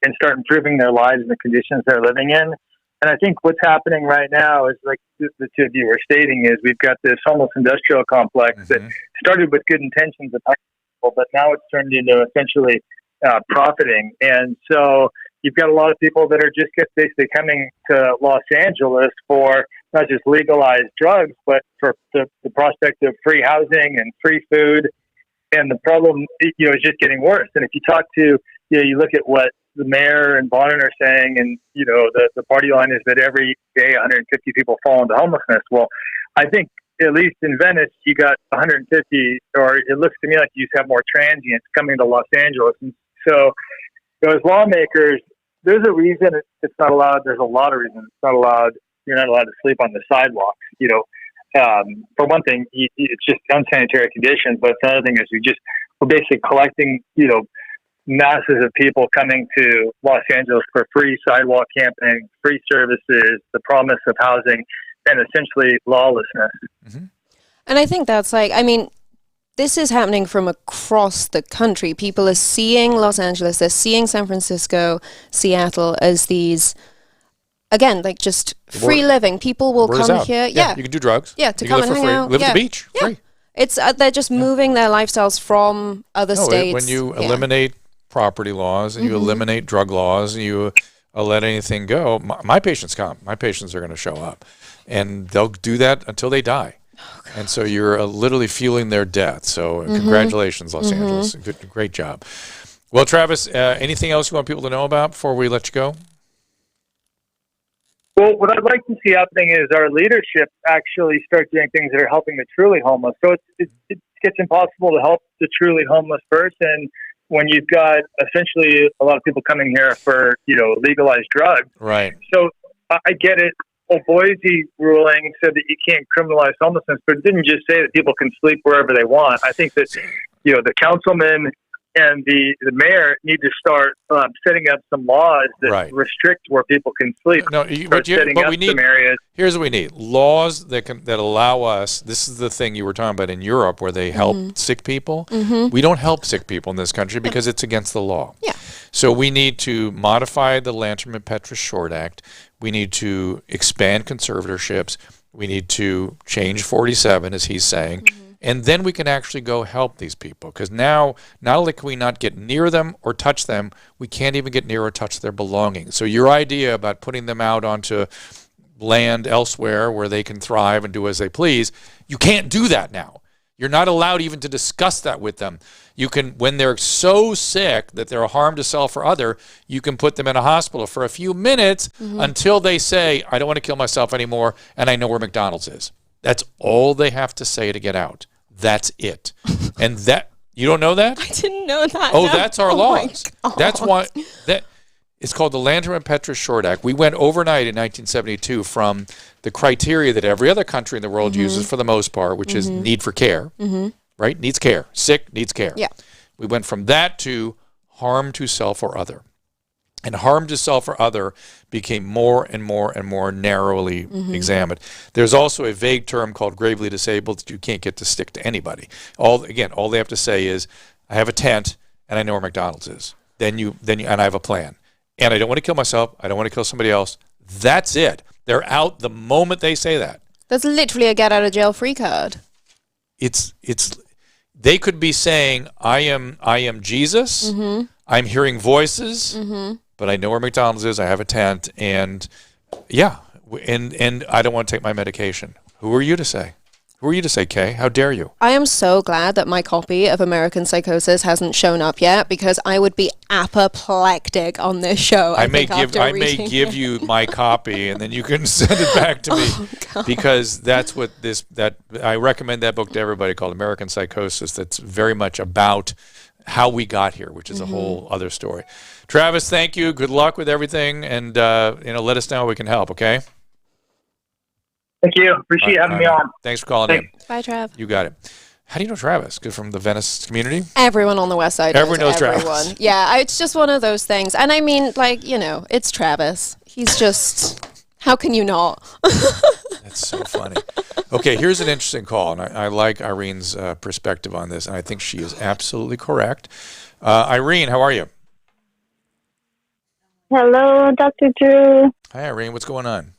and start improving their lives and the conditions they're living in. And I think what's happening right now is, like the two of you were stating, is we've got this homeless industrial complex that started with good intentions of people, but now it's turned into essentially profiting. And so you've got a lot of people that are just basically coming to Los Angeles for not just legalized drugs, but for the prospect of free housing and free food. And the problem, is just getting worse. And if you talk to, you look at what the mayor and Bonnet are saying, and the party line is that every day 150 people fall into homelessness. Well, I think at least in Venice you got 150, or it looks to me like you have more transients coming to Los Angeles. And so, as lawmakers, there's a reason it's not allowed. There's a lot of reasons it's not allowed. You're not allowed to sleep on the sidewalks. For one thing, it's just unsanitary conditions. But the other thing is we're basically collecting, masses of people coming to Los Angeles for free sidewalk camping, free services, the promise of housing, and essentially lawlessness. Mm-hmm. And I think that's this is happening from across the country. People are seeing Los Angeles, they're seeing San Francisco, Seattle as these, again, just free living. People will come here. Yeah. You can do drugs. Yeah, to come and hang out. Live at the beach. Free. It's they're just moving their lifestyles from other states. When you eliminate property laws and you eliminate drug laws and you let anything go, my patients come. My patients are going to show up. And they'll do that until they die. Oh, and so you're literally fueling their death. So congratulations, Los Angeles. Great job. Well, Travis, anything else you want people to know about before we let you go? Well, what I'd like to see happening is our leadership actually start doing things that are helping the truly homeless. So it gets impossible to help the truly homeless person when you've got essentially a lot of people coming here for, legalized drugs. Right. So I get it. Well, Boise ruling said that you can't criminalize homelessness, but it didn't just say that people can sleep wherever they want. I think that, the councilman and the mayor need to start setting up some laws that restrict where people can sleep. No, but we need some areas. Here's what we need: laws that allow us. This is the thing you were talking about in Europe, where they help sick people. We don't help sick people in this country because it's against the law. Yeah. So we need to modify the Lanterman and Petrus Short Act. We need to expand conservatorships. We need to change 47, as he's saying. And then we can actually go help these people. Because now, not only can we not get near them or touch them, we can't even get near or touch their belongings. So your idea about putting them out onto land elsewhere where they can thrive and do as they please, you can't do that now. You're not allowed even to discuss that with them. You can, when they're so sick that they're a harm to self or other, you can put them in a hospital for a few minutes until they say, I don't want to kill myself anymore, and I know where McDonald's is. That's all they have to say to get out. That's it. And that, you don't know that? I didn't know that. Oh, that's our laws. That's why, it's called the Lanterman and Petrus Short Act. We went overnight in 1972 from the criteria that every other country in the world uses for the most part, which is need for care, right? Needs care. Sick, needs care. Yeah. We went from that to harm to self or other. And harm to self or other became more and more and more narrowly examined. There's also a vague term called gravely disabled that you can't get to stick to anybody. All they have to say is, I have a tent and I know where McDonald's is. Then you and I have a plan. And I don't want to kill myself. I don't want to kill somebody else. That's it. They're out the moment they say that. That's literally a get out of jail free card. They could be saying, I am Jesus. I'm hearing voices. But I know where McDonald's is. I have a tent, and and I don't want to take my medication. Who are you to say? Who are you to say, Kay? How dare you? I am so glad that my copy of American Psychosis hasn't shown up yet, because I would be apoplectic on this show. I may give you my copy, and then you can send it back to me, because that's what I recommend that book to everybody, called American Psychosis. That's very much about how we got here, which is a whole other story. Travis, thank you. Good luck with everything, and let us know how we can help. Okay. Thank you. Appreciate having me on. Thanks for calling in. Bye, Trav. You got it. How do you know Travis? Good, from the Venice community? Everyone on the West Side. Everyone knows Travis. Yeah, it's just one of those things. And I mean, it's Travis. He's just, how can you not? That's so funny. Okay, here's an interesting call, and I like Irene's perspective on this, and I think she is absolutely correct. Irene, how are you? Hello, Dr. Drew. Hi, Irene. What's going on?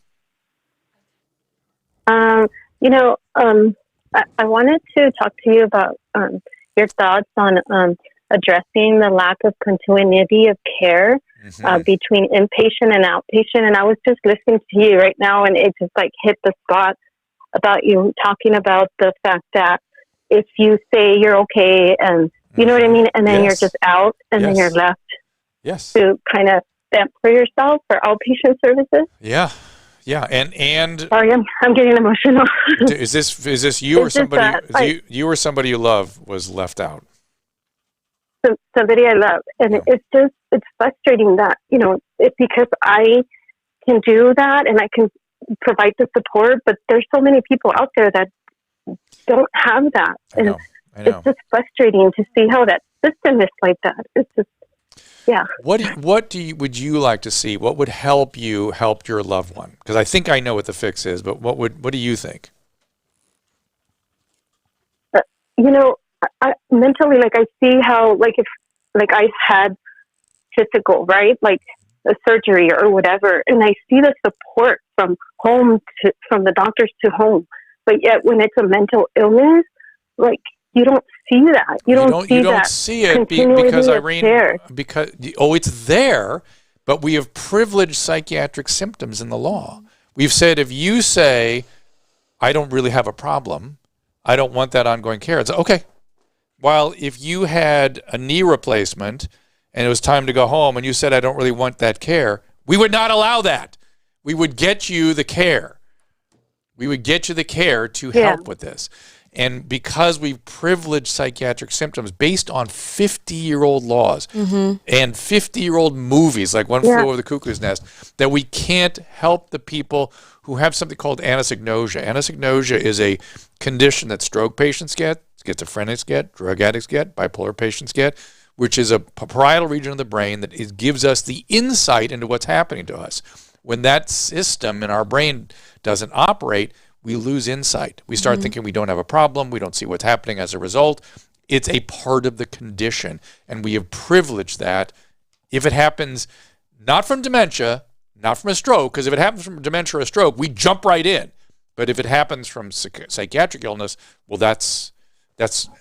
I wanted to talk to you about your thoughts on addressing the lack of continuity of care between inpatient and outpatient. And I was just listening to you right now, and it just hit the spot about you talking about the fact that if you say you're okay, and you know what I mean, and then you're just out, and then you're left to kind of fend for yourself for outpatient services. Yeah, and sorry, I'm getting emotional. Is this you or somebody you or somebody you love was left out? Somebody I love, and it's frustrating that it's because I can do that and I can provide the support, but there's so many people out there that don't have that, and I know. It's just frustrating to see how that system is like that. It's just. Yeah. What would you like to see? What would help your loved one? Because I think I know what the fix is, but what do you think? I mentally, I see how, if I had physical, right, a surgery or whatever, and I see the support from the doctors to home, but yet when it's a mental illness, you don't see that. You don't see it because Irene, it's there, but we have privileged psychiatric symptoms in the law. We've said if you say, I don't really have a problem, I don't want that ongoing care, it's okay. While if you had a knee replacement and it was time to go home and you said, I don't really want that care, we would not allow that. We would get you the care. We would get you the care to help with this. And because we've privileged psychiatric symptoms based on 50-year-old laws and 50-year-old movies, like One Flew Over the Cuckoo's Nest, that we can't help the people who have something called anosognosia. Anosognosia is a condition that stroke patients get, schizophrenics get, drug addicts get, bipolar patients get, which is a parietal region of the brain that gives us the insight into what's happening to us. When that system in our brain doesn't operate, we lose insight. We start thinking we don't have a problem. We don't see what's happening as a result. It's a part of the condition, and we have privileged that. If it happens not from dementia, not from a stroke, because if it happens from dementia or a stroke, we jump right in. But if it happens from psychiatric illness, well, that's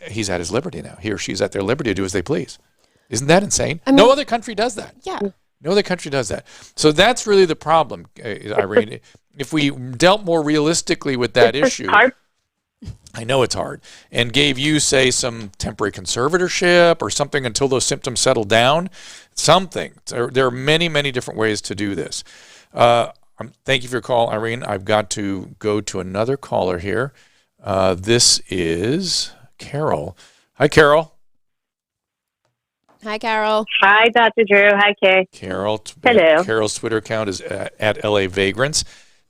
he's at his liberty now. He or she's at their liberty to do as they please. Isn't that insane? I mean, no other country does that. Yeah. No other country does that. So that's really the problem, Irene. If we dealt more realistically with that issue, I know it's hard, and gave you, say, some temporary conservatorship or something until those symptoms settle down, something. There are many, many different ways to do this. Thank you for your call, Irene. I've got to go to another caller here. This is Carol. Hi, Carol. Hi, Carol. Hi, Dr. Drew. Hi, Kay. Hello. Carol's Twitter account is at LA Vagrants,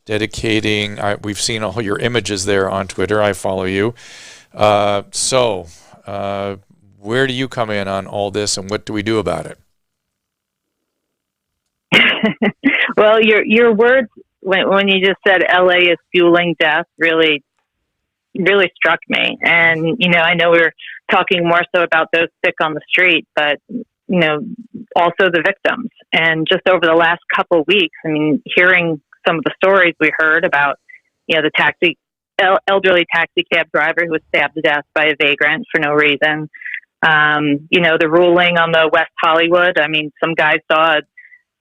dedicating, we've seen all your images there on Twitter. I follow you. So where do you come in on all this, and what do we do about it? Well, your words when you just said LA is fueling death really struck me. And, I know we were talking more so about those sick on the street, but, also the victims. And just over the last couple of weeks, hearing some of the stories we heard about, the elderly taxi cab driver who was stabbed to death by a vagrant for no reason. The ruling on the West Hollywood. Some guy saw a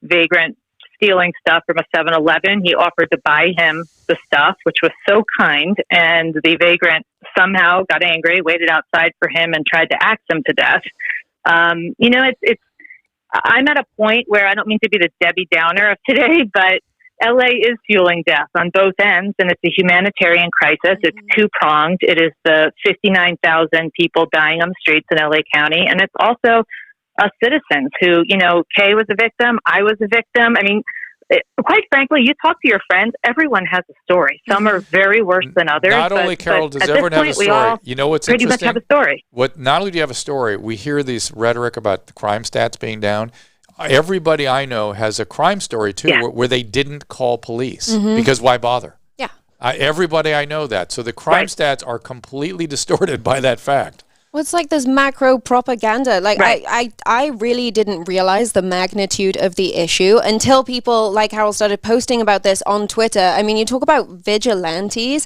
vagrant stealing stuff from a 7-Eleven. He offered to buy him the stuff, which was so kind, and the vagrant somehow got angry, waited outside for him, and tried to axe him to death. It's I'm at a point where I don't mean to be the Debbie Downer of today, but LA is fueling death on both ends, and it's a humanitarian crisis. It's two-pronged. It is the 59,000 people dying on the streets in LA County, and it's also us citizens who, Kay was a victim, I was a victim. Quite frankly, you talk to your friends, everyone has a story. Some are very worse than others. Not only, Carol, does everyone have a story. You know what's pretty interesting? Much have a story. Not only do you have a story, we hear this rhetoric about the crime stats being down. Everybody I know has a crime story, too, where they didn't call police. Because why bother? Yeah. Everybody I know that. So the crime stats are completely distorted by that fact. Well, it's like this macro propaganda. I really didn't realize the magnitude of the issue until people like Harold started posting about this on Twitter. You talk about vigilantes.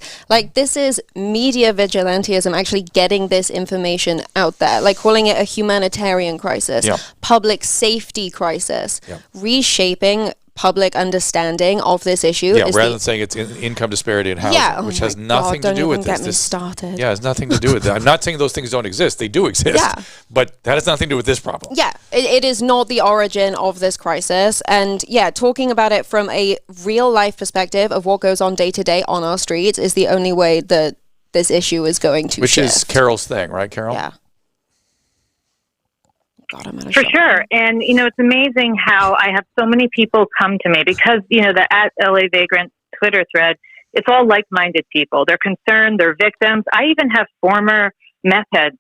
This is media vigilantism, actually getting this information out there, calling it a humanitarian crisis, public safety crisis, reshaping public understanding of this issue. Rather than saying it's income disparity in housing, which has nothing to do with this. Get me started. Yeah, it has nothing to do with that. I'm not saying those things don't exist. They do exist. But that has nothing to do with this problem. Yeah, it is not the origin of this crisis. And talking about it from a real life perspective of what goes on day to day on our streets is the only way that this issue is going to shift. Which is Carol's thing, right, Carol? Yeah. God, I'm For sure. And, it's amazing how I have so many people come to me because, the at LA Vagrant Twitter thread, it's all like-minded people. They're concerned, they're victims. I even have former meth heads,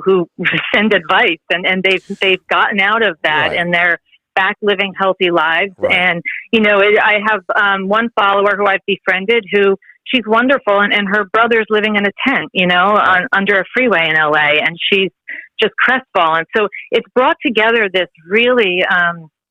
who send advice and they've gotten out of that and they're back living healthy lives. And, I have one follower who I've befriended who she's wonderful and her brother's living in a tent, under a freeway in LA, and she's just crestfallen. So it's brought together this really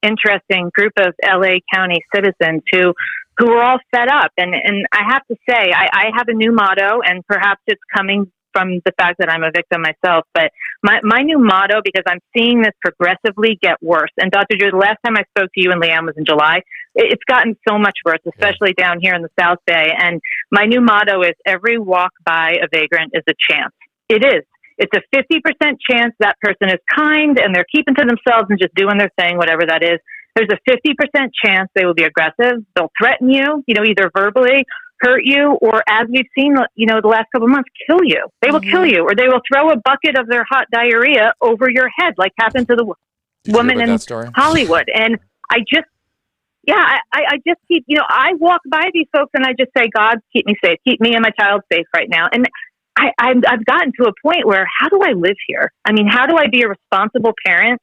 interesting group of LA County citizens who are all fed up. And I have to say, I have a new motto, and perhaps it's coming from the fact that I'm a victim myself, but my new motto, because I'm seeing this progressively get worse. And Dr. Drew, the last time I spoke to you and Leanne was in July. It's gotten so much worse, especially down here in the South Bay. And my new motto is every walk by a vagrant is a chance. It is. It's a 50% chance that person is kind and they're keeping to themselves and just doing their thing, whatever that is. There's a 50% chance they will be aggressive. They'll threaten you, either verbally, hurt you, or as we've seen, the last couple of months, kill you. They will kill you, or they will throw a bucket of their hot diarrhea over your head, like happened to the woman in Hollywood. And I just keep, I walk by these folks and I just say, God, keep me safe. Keep me and my child safe right now. And I've gotten to a point where how do I live here? I mean, how do I be a responsible parent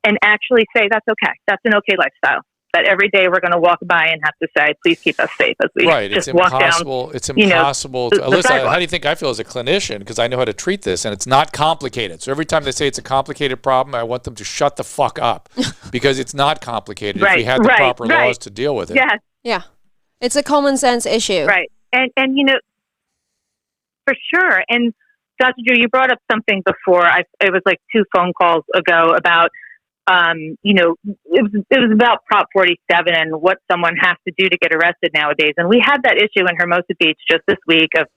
and actually say that's okay? That's an okay lifestyle. That every day we're going to walk by and have to say, please keep us safe as we just walk down. It's impossible. Alyssa, how do you think I feel as a clinician? Because I know how to treat this, and it's not complicated. So every time they say it's a complicated problem, I want them to shut the fuck up because it's not complicated if we had the proper laws to deal with it. Yes. Yeah. It's a common sense issue. Right. And for sure. And Dr. Drew, you brought up something before. It was like 2 phone calls ago about, it was about Prop 47 and what someone has to do to get arrested nowadays. And we had that issue in Hermosa Beach just this week of,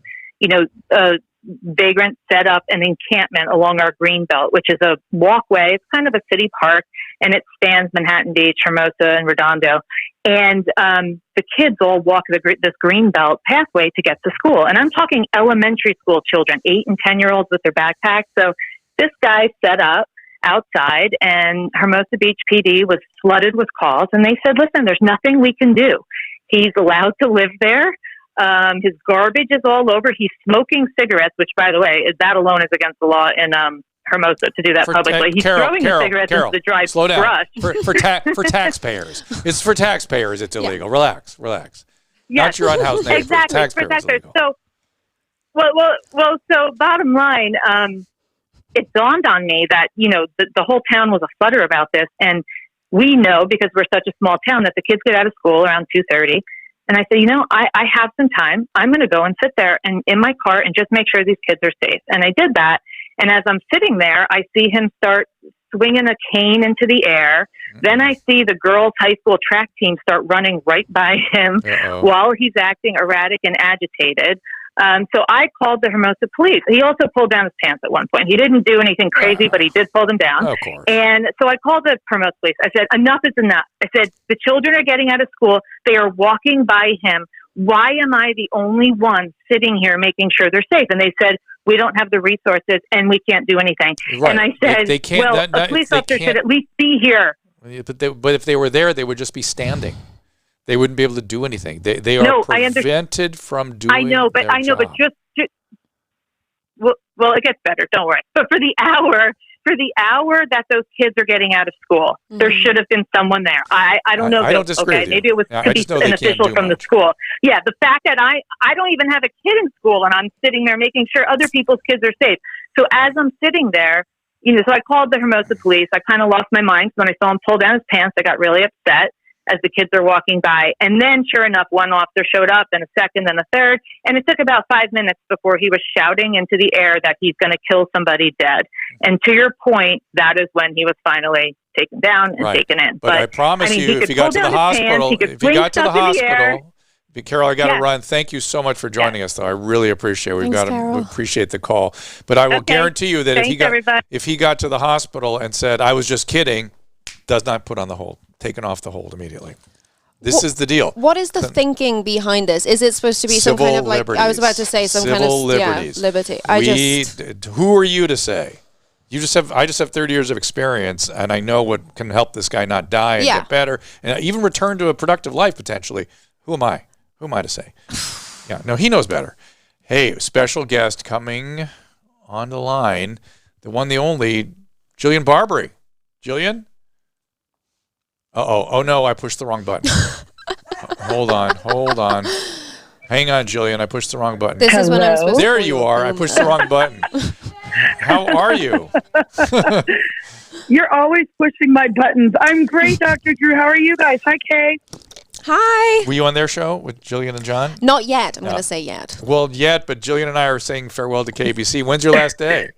vagrants set up an encampment along our green belt, which is a walkway. It's kind of a city park, and it spans Manhattan Beach, Hermosa, and Redondo. And the kids all walk this green belt pathway to get to school. And I'm talking elementary school children, 8 and 10-year-olds with their backpacks. So this guy set up outside, and Hermosa Beach PD was flooded with calls, and they said, listen, there's nothing we can do. He's allowed to live there. His garbage is all over. He's smoking cigarettes, which, by the way, that alone is against the law in Hermosa to do that publicly. He's throwing his cigarettes into the dry slow down. brush. For taxpayers. It's for taxpayers. It's illegal. Relax. Yes. Not your unhoused neighbor. Exactly. For taxpayers. So, so bottom line, it dawned on me that, the whole town was aflutter about this. And we know, because we're such a small town, that the kids get out of school around 2:30. And I said, I have some time. I'm going to go and sit there and in my car and just make sure these kids are safe. And I did that. And as I'm sitting there, I see him start swinging a cane into the air. Then I see the girls' high school track team start running right by him while he's acting erratic and agitated. So I called the Hermosa police. He also pulled down his pants at one point. He didn't do anything crazy, but he did pull them down. Of course. And so I called the Hermosa police. I said, enough is enough. I said, the children are getting out of school. They are walking by him. Why am I the only one sitting here making sure they're safe? And they said, we don't have the resources and we can't do anything. Right. And I said, a police officer should at least be here. But if they were there, they would just be standing. They wouldn't be able to do anything. They are prevented from doing. I know, but just well, it gets better. Don't worry. But for the hour that those kids are getting out of school, there should have been someone there. I don't know. I don't disagree with you. Maybe it was an official from the school. Yeah, the fact that I don't even have a kid in school, and I'm sitting there making sure other people's kids are safe. So as I'm sitting there, so I called the Hermosa police. I kind of lost my mind when I saw him pull down his pants. I got really upset as the kids are walking by. And then, sure enough, one officer showed up, and a second, and a third. And it took about 5 minutes before he was shouting into the air that he's going to kill somebody dead. And to your point, that is when he was finally taken down and taken in. But I promise you, if you got to the hospital, Carol, I got to run. Thank you so much for joining us, though. I really appreciate it. We appreciate the call. But I will guarantee you that if he got to the hospital and said, I was just kidding, does not put on the hold. Taken off the hold immediately. This is the deal. What is the thinking behind this? Is it supposed to be some kind of liberties. I was about to say some kind of liberty. Who are you to say? I just have 30 years of experience, and I know what can help this guy not die and get better, and even return to a productive life potentially. Who am I? Who am I to say? No, he knows better. Hey, special guest coming on the line, the one, the only, Jillian Barbary. Jillian? Oh no, I pushed the wrong button. Hold on. Hang on, Jillian, I pushed the wrong button. This is when I'm supposed There you are, I pushed the wrong button. How are you? You're always pushing my buttons. I'm great, Dr. Drew. How are you guys? Hi, Kay. Hi. Were you on their show with Jillian and John? Not yet. I'm going to say yet. Well, but Jillian and I are saying farewell to KBC. When's your last day?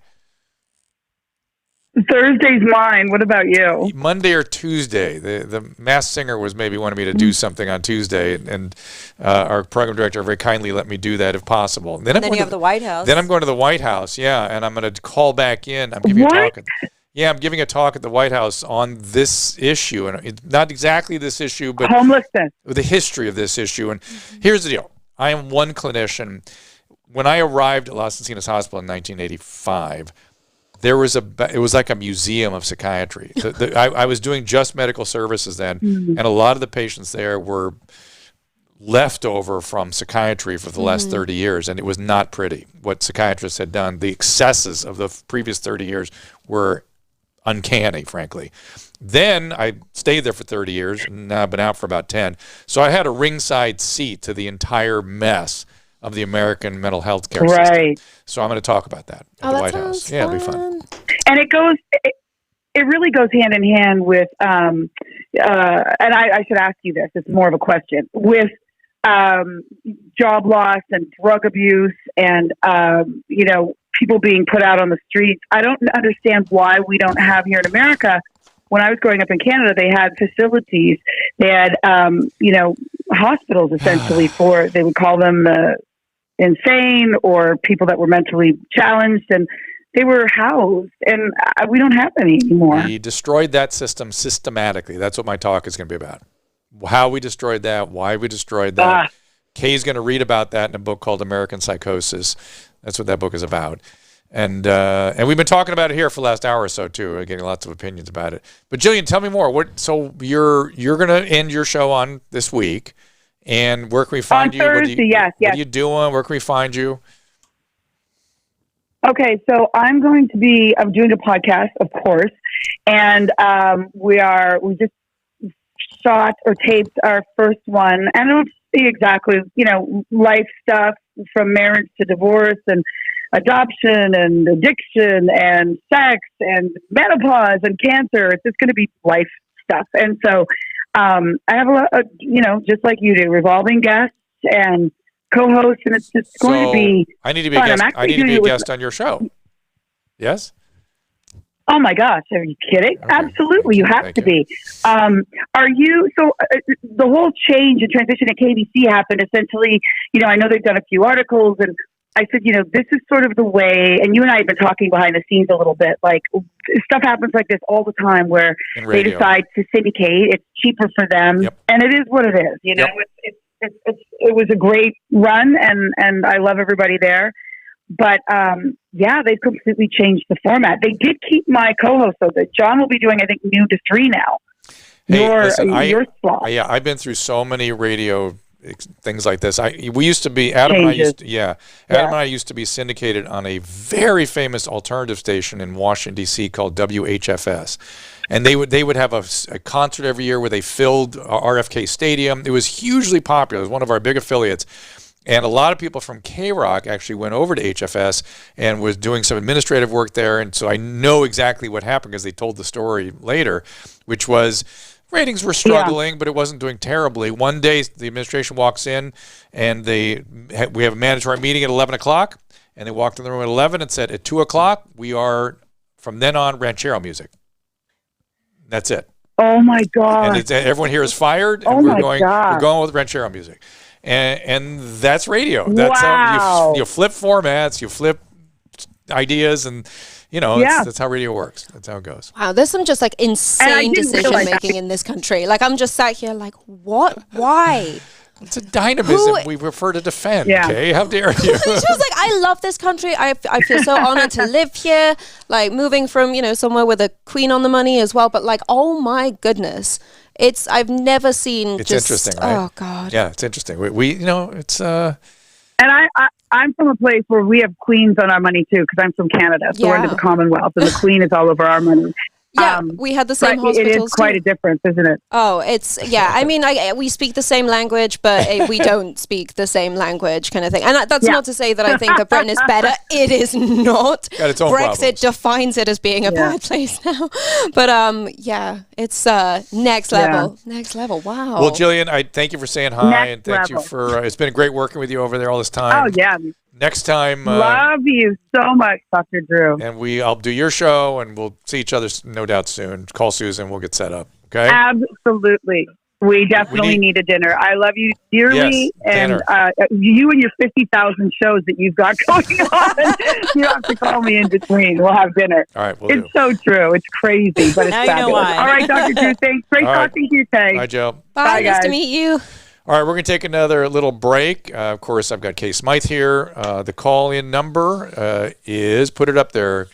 Thursday's mine. What about you? Monday or Tuesday. The Masked Singer was maybe wanting me to do something on Tuesday, and our program director very kindly let me do that if possible. And then you have the White House. Then I'm going to the White House, and I'm going to call back in. I'm giving a talk. I'm giving a talk at the White House on this issue, and not exactly this issue, but homelessness. The history of this issue. And here's the deal: I am one clinician. When I arrived at Los Encinas Hospital in 1985. It was like a museum of psychiatry. I was doing just medical services then, and a lot of the patients there were leftover from psychiatry for the last 30 years, and it was not pretty. What psychiatrists had done, the excesses of the previous 30 years were uncanny, frankly. Then I stayed there for 30 years, and now I've been out for about 10. So I had a ringside seat to the entire mess of the American mental health care system. So I'm going to talk about that at the White House. Yeah, it'll be fun. And it really goes hand in hand with, and I should ask you this, it's more of a question, with job loss and drug abuse and, people being put out on the streets. I don't understand why we don't have here in America. When I was growing up in Canada, they had facilities. They had, hospitals essentially for, they would call them insane or people that were mentally challenged, and they were housed. And we don't have any anymore. We destroyed that system systematically. That's what my talk is going to be about. How we destroyed that, why we destroyed that. Kay's going to read about that in a book called American Psychosis. That's what that book is about. And we've been talking about it here for the last hour or so, too. We're getting lots of opinions about it. But, Jillian, tell me more. So you're going to end your show on this week. And where can we find you? Thursday, yes. What are you doing? Where can we find you? Okay, so I'm doing a podcast, of course. And we just shot or taped our first one. And it'll be exactly, life stuff from marriage to divorce and adoption and addiction and sex and menopause and cancer. It's just going to be life stuff. And so I have a lot of, just like you do, revolving guests and co-hosts, and it's just going to be I need to be a guest. I need to be a guest on your show. Yes? Oh my gosh, are you kidding? Okay. Absolutely, you have to be. Are you, the whole change and transition at KBC happened essentially, I know they've done a few articles, and I said, this is sort of the way, and you and I have been talking behind the scenes a little bit, like stuff happens like this all the time where they decide to syndicate, it's cheaper for them, and it is what it is, it was a great run, and I love everybody there. But, they've completely changed the format. They did keep my co-host, so that John will be doing, I think, noon to 3 now. Hey, your slot. Yeah, I've been through so many radio things like this. We used to be, Adam and I used to be syndicated on a very famous alternative station in Washington, D.C. called WHFS. And they would have a concert every year where they filled RFK Stadium. It was hugely popular. It was one of our big affiliates. And a lot of people from K-Rock actually went over to HFS and was doing some administrative work there. And so I know exactly what happened because they told the story later, which was ratings were struggling, but it wasn't doing terribly. One day the administration walks in and we have a mandatory meeting at 11 o'clock. And they walked in the room at 11 and said, at 2 o'clock, we are, from then on, ranchero music. That's it. Oh, my God. And everyone here is fired. And we're going with ranchero music. And that's radio. That's how you flip formats, you flip ideas, and that's how radio works. That's how it goes. Wow, there's some just like insane decision making in this country. Like I'm just sat here like, what? Why? It's a dynamism we prefer to defend. Okay, how dare you? She was like, I love this country. I feel so honored to live here. Like moving from somewhere with a queen on the money as well. But like, oh my goodness. I've never seen. It's interesting, right? Oh God. Yeah, it's interesting. We it's. And I'm from a place where we have queens on our money too, because I'm from Canada, so we're into the Commonwealth, and the queen is all over our money. Yeah, we had the same hospitals. It is quite a difference, isn't it? Oh, it's I mean, we speak the same language, but we don't speak the same language, kind of thing. And that's not to say that I think that Britain is better. It is not. Got its own Brexit defines it as being a bad place now. But it's next level. Yeah. Next level. Wow. Well, Jillian, I thank you for saying hi, and thank you for. It's been great working with you over there all this time. Oh yeah. Next time, love you so much, Dr. Drew. And I'll do your show, and we'll see each other no doubt soon. Call Susan, we'll get set up. Okay? Absolutely. We definitely need a dinner. I love you dearly, and you and your 50,000 shows that you've got going on. You have to call me in between. We'll have dinner. All right, it's so true. It's crazy, but it's fabulous. All right, Dr. Drew. Thanks. Great talking to you, Kay. Bye, Joe. Bye. Nice to meet you. All right, we're going to take another little break. Of course, I've got Kay Smythe here. The call-in number is, put it up there,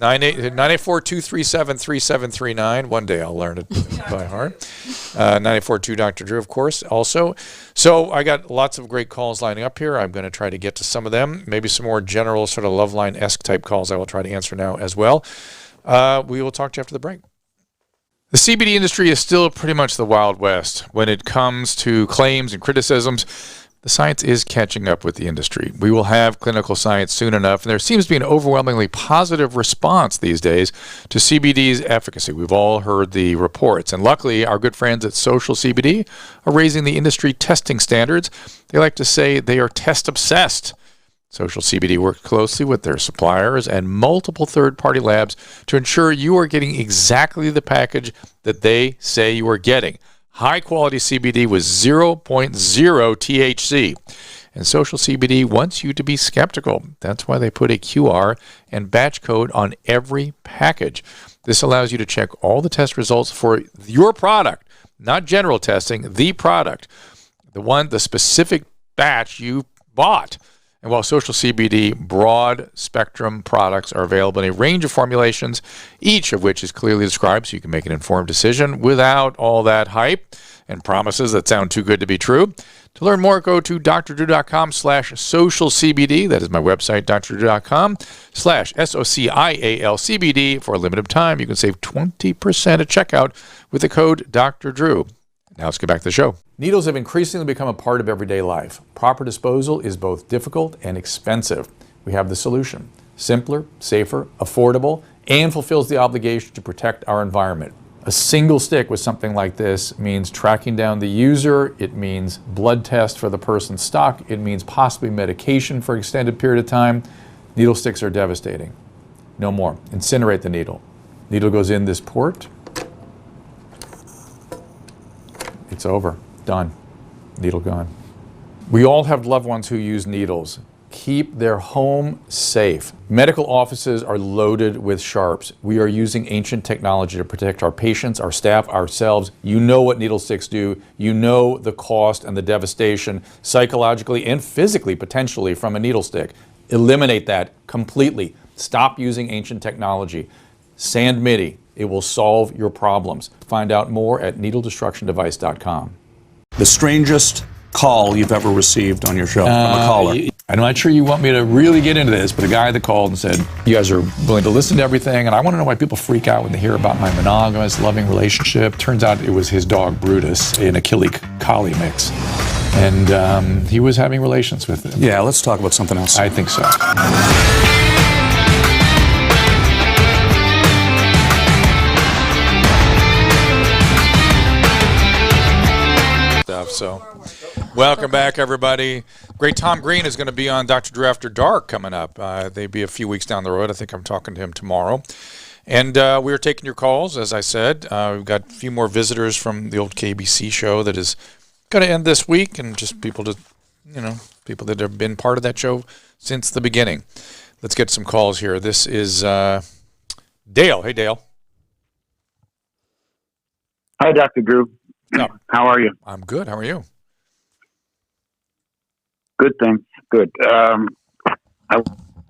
984-237-3739. One day I'll learn it by heart. 984-2 Dr. Drew, of course, also. So I got lots of great calls lining up here. I'm going to try to get to some of them. Maybe some more general sort of Loveline-esque type calls I will try to answer now as well. We will talk to you after the break. The CBD industry is still pretty much the Wild West when it comes to claims and criticisms. The science is catching up with the industry. We will have clinical science soon enough, and there seems to be an overwhelmingly positive response these days to CBD's efficacy. We've all heard the reports, and luckily our good friends at Social CBD are raising the industry testing standards. They like to say they are test-obsessed. Social CBD works closely with their suppliers and multiple third-party labs to ensure you are getting exactly the package that they say you are getting. High-quality CBD with 0.0 THC. And Social CBD wants you to be skeptical. That's why they put a QR and batch code on every package. This allows you to check all the test results for your product, not general testing, the product, the specific batch you bought. And while Social CBD broad-spectrum products are available in a range of formulations, each of which is clearly described so you can make an informed decision without all that hype and promises that sound too good to be true. To learn more, go to drdrew.com/socialcbd. That is my website, drdrew.com/SOCIALCBD. For a limited time, you can save 20% at checkout with the code Dr. Drew. Now let's get back to the show. Needles have increasingly become a part of everyday life. Proper disposal is both difficult and expensive. We have the solution. Simpler, safer, affordable, and fulfills the obligation to protect our environment. A single stick with something like this means tracking down the user. It means blood test for the person's stock. It means possibly medication for an extended period of time. Needle sticks are devastating. No more. Incinerate the needle. Needle goes in this port. It's over. Done. Needle gone. We all have loved ones who use needles. Keep their home safe. Medical offices are loaded with sharps. We are using ancient technology to protect our patients, our staff, ourselves. You know what needle sticks do. You know the cost and the devastation psychologically and physically, potentially, from a needle stick. Eliminate that completely. Stop using ancient technology. Sand MIDI. It will solve your problems. Find out more at needledestructiondevice.com. The strangest call you've ever received on your show from a caller? I'm not sure you want me to really get into this, but a guy that called and said, you guys are willing to listen to everything, and I want to know why people freak out when they hear about my monogamous, loving relationship. Turns out it was his dog, Brutus, an Achille-Collie mix. And he was having relations with him. Yeah, let's talk about something else. I think so. So, welcome back, everybody. Great Tom Green is going to be on Dr. Drew After Dark coming up. They'll be a few weeks down the road. I think I'm talking to him tomorrow. And we are taking your calls, as I said. We've got a few more visitors from the old KBC show that is going to end this week, and just people that have been part of that show since the beginning. Let's get some calls here. This is Dale. Hey, Dale. Hi, Dr. Drew. No. How are you? I'm good. How are you? Good, thanks. Good. I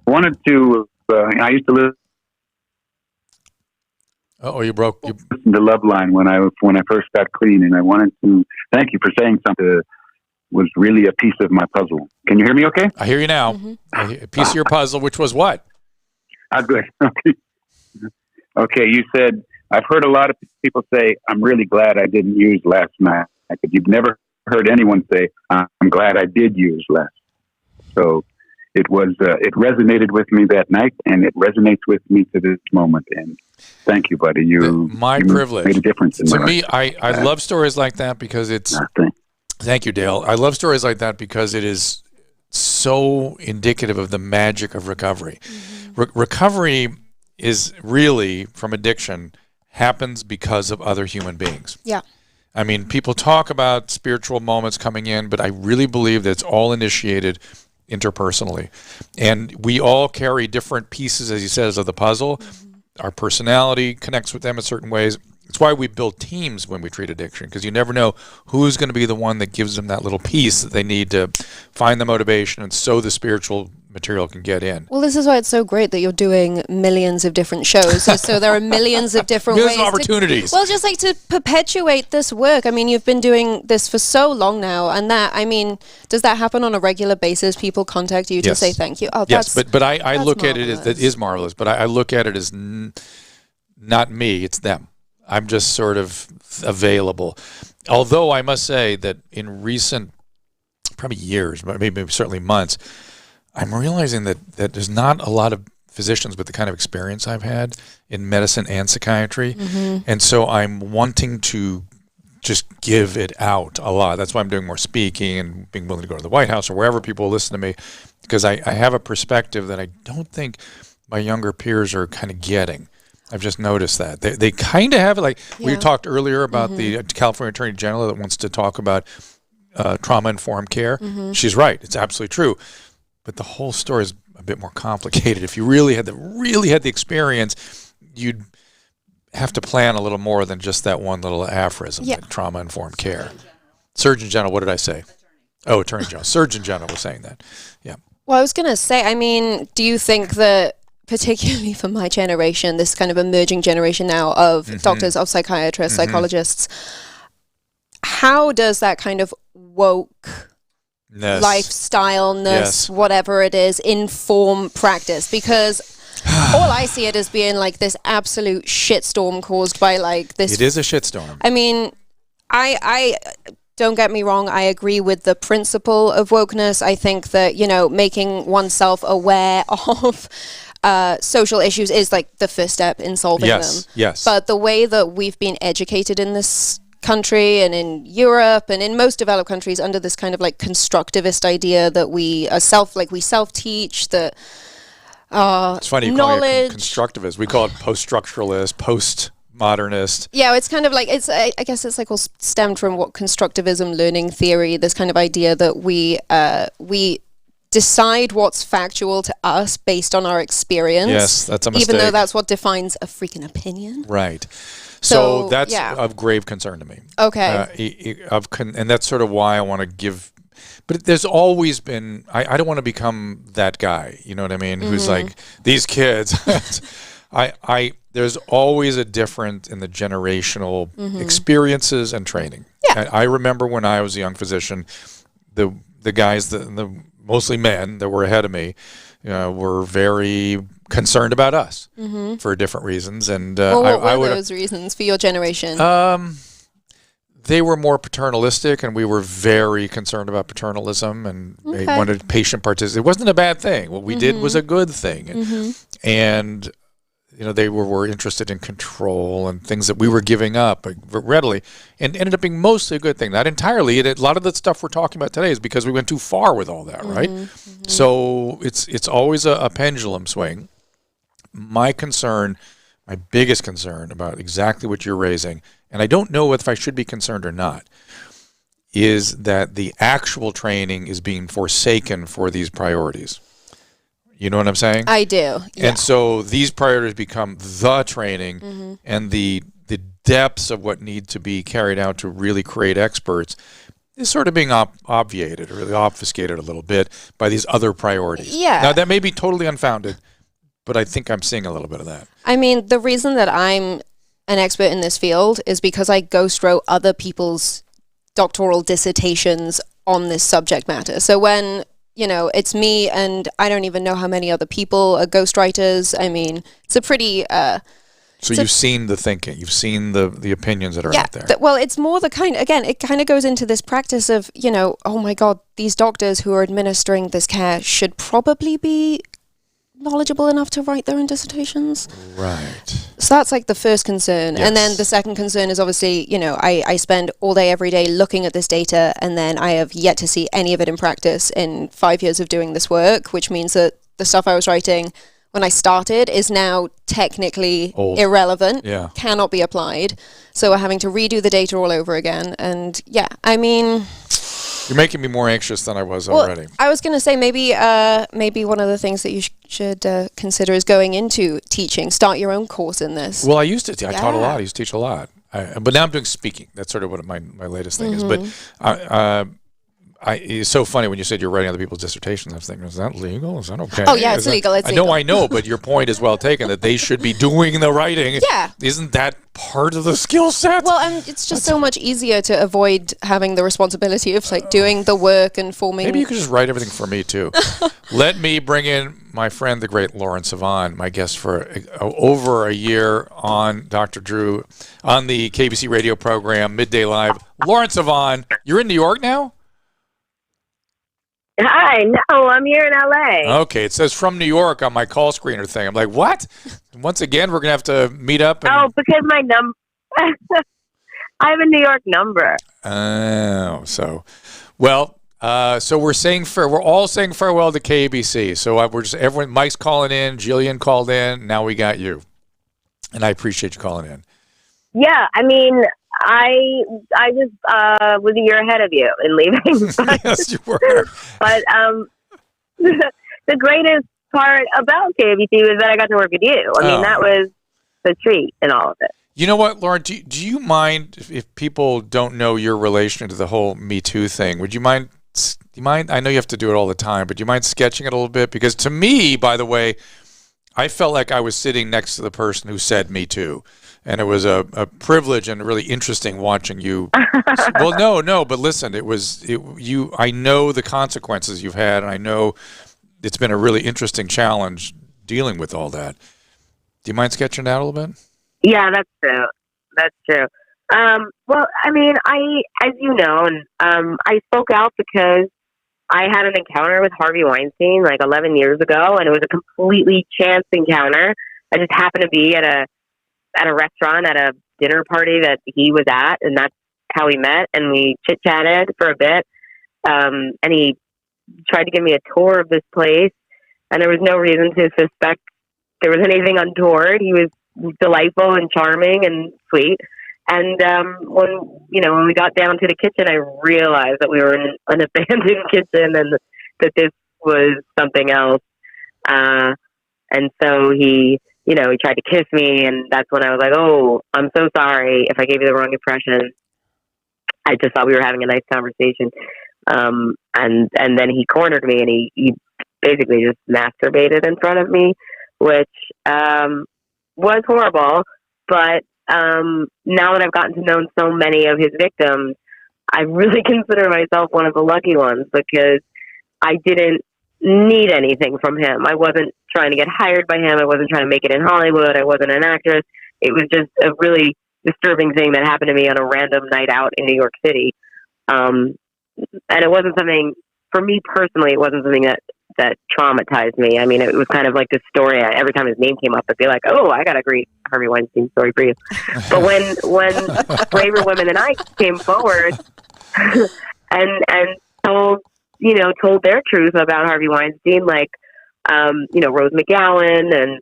wanted to. I used to you broke. Listen to Loveline when I first got clean, and I wanted to thank you for saying something that was really a piece of my puzzle. Can you hear me? Okay. I hear you now. Mm-hmm. A piece of your puzzle, which was what? Good. Okay. You said. I've heard a lot of people say, I'm really glad I didn't use last night. But you've never heard anyone say, I'm glad I did use less. So it resonated with me that night, and it resonates with me to this moment. And thank you, buddy. You privilege. Made a difference in to my me. life. I love stories like that because it's. Thank you, Dale. I love stories like that because it is so indicative of the magic of recovery. Mm-hmm. Recovery is really, from addiction, happens because of other human beings. Yeah. I mean, people talk about spiritual moments coming in, but I really believe that it's all initiated interpersonally. And we all carry different pieces, as you said, of the puzzle. Mm-hmm. Our personality connects with them in certain ways. It's why we build teams when we treat addiction, because you never know who's going to be the one that gives them that little piece that they need to find the motivation and sow the spiritual material can get in. Well, this is why it's so great that you're doing millions of different shows. So there are millions of different Millions ways. of opportunities. Well, just like to perpetuate this work. I mean, you've been doing this for so long now, and does that happen on a regular basis? People contact you to say thank you. Oh, yes, but I that's look at it marvelous. as that is marvelous. But I look at it as not me; it's them. I'm just sort of available. Although I must say that in recent, probably years, but maybe certainly months, I'm realizing that there's not a lot of physicians with the kind of experience I've had in medicine and psychiatry. And so I'm wanting to just give it out a lot. That's why I'm doing more speaking and being willing to go to the White House or wherever people listen to me, because I have a perspective that I don't think my younger peers are kind of getting. I've just noticed that. They kind of have it. Like we talked earlier about the California Attorney General that wants to talk about trauma-informed care. She's right. It's absolutely true. But the whole story is a bit more complicated. If you really had the experience, you'd have to plan a little more than just that one little aphorism, that trauma-informed care. Surgeon General, what did I say? Attorney General. Surgeon General was saying that. Yeah. Well, I was going to say, I mean, do you think that, particularly for my generation, this kind of emerging generation now of doctors, of psychiatrists, psychologists, how does that kind of woke lifestyle-ness, whatever it is, inform practice? Because all I see it as being like this absolute shitstorm caused by like this. It is a shitstorm. I mean, I don't get me wrong, I agree with the principle of wokeness. I think that, making oneself aware of social issues is like the first step in solving them. Yes. But the way that we've been educated in this country and in Europe and in most developed countries under this kind of like constructivist idea that we self-teach, that it's funny you call it constructivist. We call it post-structuralist, post-modernist. Yeah, it's kind of like I guess it's like all stemmed from what constructivism learning theory, this kind of idea that we decide what's factual to us based on our experience. Yes, that's a mistake. Even though that's what defines a freaking opinion. Right. So that's of grave concern to me. Okay. And that's sort of why I want to give. But there's always been. I don't want to become that guy. You know what I mean? Who's like these kids. There's always a difference in the generational experiences and training. Yeah. I remember when I was a young physician, the guys, the mostly men that were ahead of me, were very concerned about us for different reasons. And what were those reasons for your generation? They were more paternalistic, and we were very concerned about paternalism, and they wanted patient participation. It wasn't a bad thing. What we did was a good thing. And they were interested in control and things that we were giving up readily, and ended up being mostly a good thing. Not entirely. A lot of the stuff we're talking about today is because we went too far with all that, right? So it's always a pendulum swing. My biggest concern about exactly what you're raising, and I don't know if I should be concerned or not, is that the actual training is being forsaken for these priorities. You know what I'm saying? I do. Yeah. And so these priorities become the training, and the depths of what need to be carried out to really create experts is sort of being obviated or really obfuscated a little bit by these other priorities. Yeah. Now, that may be totally unfounded, but I think I'm seeing a little bit of that. I mean, the reason that I'm an expert in this field is because I ghost wrote other people's doctoral dissertations on this subject matter. So when it's me and I don't even know how many other people are ghostwriters. I mean, it's a pretty... So you've seen the thinking. You've seen the opinions that are out there. Well, it's more the kind... Again, it kind of goes into this practice of, oh my God, these doctors who are administering this care should probably be knowledgeable enough to write their own dissertations. Right. So that's like the first concern. Yes. And then the second concern is obviously, I spend all day, every day looking at this data, and then I have yet to see any of it in practice in 5 years of doing this work, which means that the stuff I was writing when I started is now technically irrelevant, cannot be applied. So we're having to redo the data all over again. And I mean... You're making me more anxious than I was already. I was going to say maybe one of the things that you should consider is going into teaching. Start your own course in this. Well, I used to. I taught a lot. I used to teach a lot. But now I'm doing speaking. That's sort of what my latest thing is. But It's so funny when you said you're writing other people's dissertations. I was thinking, is that legal? Is that okay? Oh, yeah, it's legal. It's legal. I know, but your point is well taken that they should be doing the writing. Yeah. Isn't that part of the skill set? Well, and it's just so much easier to avoid having the responsibility of like doing the work and forming. Maybe you could just write everything for me too. Let me bring in my friend, the great Lauren Sivan, my guest for over a year on Dr. Drew on the KBC radio program Midday Live. Lauren Sivan, you're in New York now? Hi, no, I'm here in LA. Okay, it says from New York on my call screener thing. I'm like, what? Once again, we're going to have to meet up. Because my number, I have a New York number. Oh, so, well, so we're all saying farewell to KBC. So everyone, Mike's calling in, Jillian called in, now we got you. And I appreciate you calling in. Yeah, I mean, I was a year ahead of you in leaving. Yes, you were. But the greatest part about KBC was that I got to work with you. I mean, that was the treat in all of it. You know what, Lauren, do you mind if people don't know your relation to the whole Me Too thing? Do you mind? I know you have to do it all the time, but do you mind sketching it a little bit? Because to me, by the way, I felt like I was sitting next to the person who said Me Too. And it was a privilege and really interesting watching you. Well, no, but listen, I know the consequences you've had, and I know it's been a really interesting challenge dealing with all that. Do you mind sketching that a little bit? Yeah, that's true. That's true. Well, I mean, as you know, I spoke out because I had an encounter with Harvey Weinstein like 11 years ago, and it was a completely chance encounter. I just happened to be at a restaurant at a dinner party that he was at, and that's how we met, and we chit-chatted for a bit, and he tried to give me a tour of this place, and there was no reason to suspect there was anything untoward. He was delightful and charming and sweet, and when we got down to the kitchen, I realized that we were in an abandoned kitchen and that this was something else, and so he tried to kiss me, and that's when I was like, oh, I'm so sorry if I gave you the wrong impression. I just thought we were having a nice conversation. And then he cornered me, and he basically just masturbated in front of me, which was horrible. But now that I've gotten to know so many of his victims, I really consider myself one of the lucky ones because I didn't need anything from him. I wasn't trying to get hired by him. I wasn't trying to make it in Hollywood. I wasn't an actress. It was just a really disturbing thing that happened to me on a random night out in New York City. And it wasn't something, for me personally, it wasn't something that traumatized me. I mean, it was kind of like this story. Every time his name came up, I'd be like, oh, I got a great Harvey Weinstein story for you. But when Braver Women and I came forward and told their truth about Harvey Weinstein, like, Rose McGowan and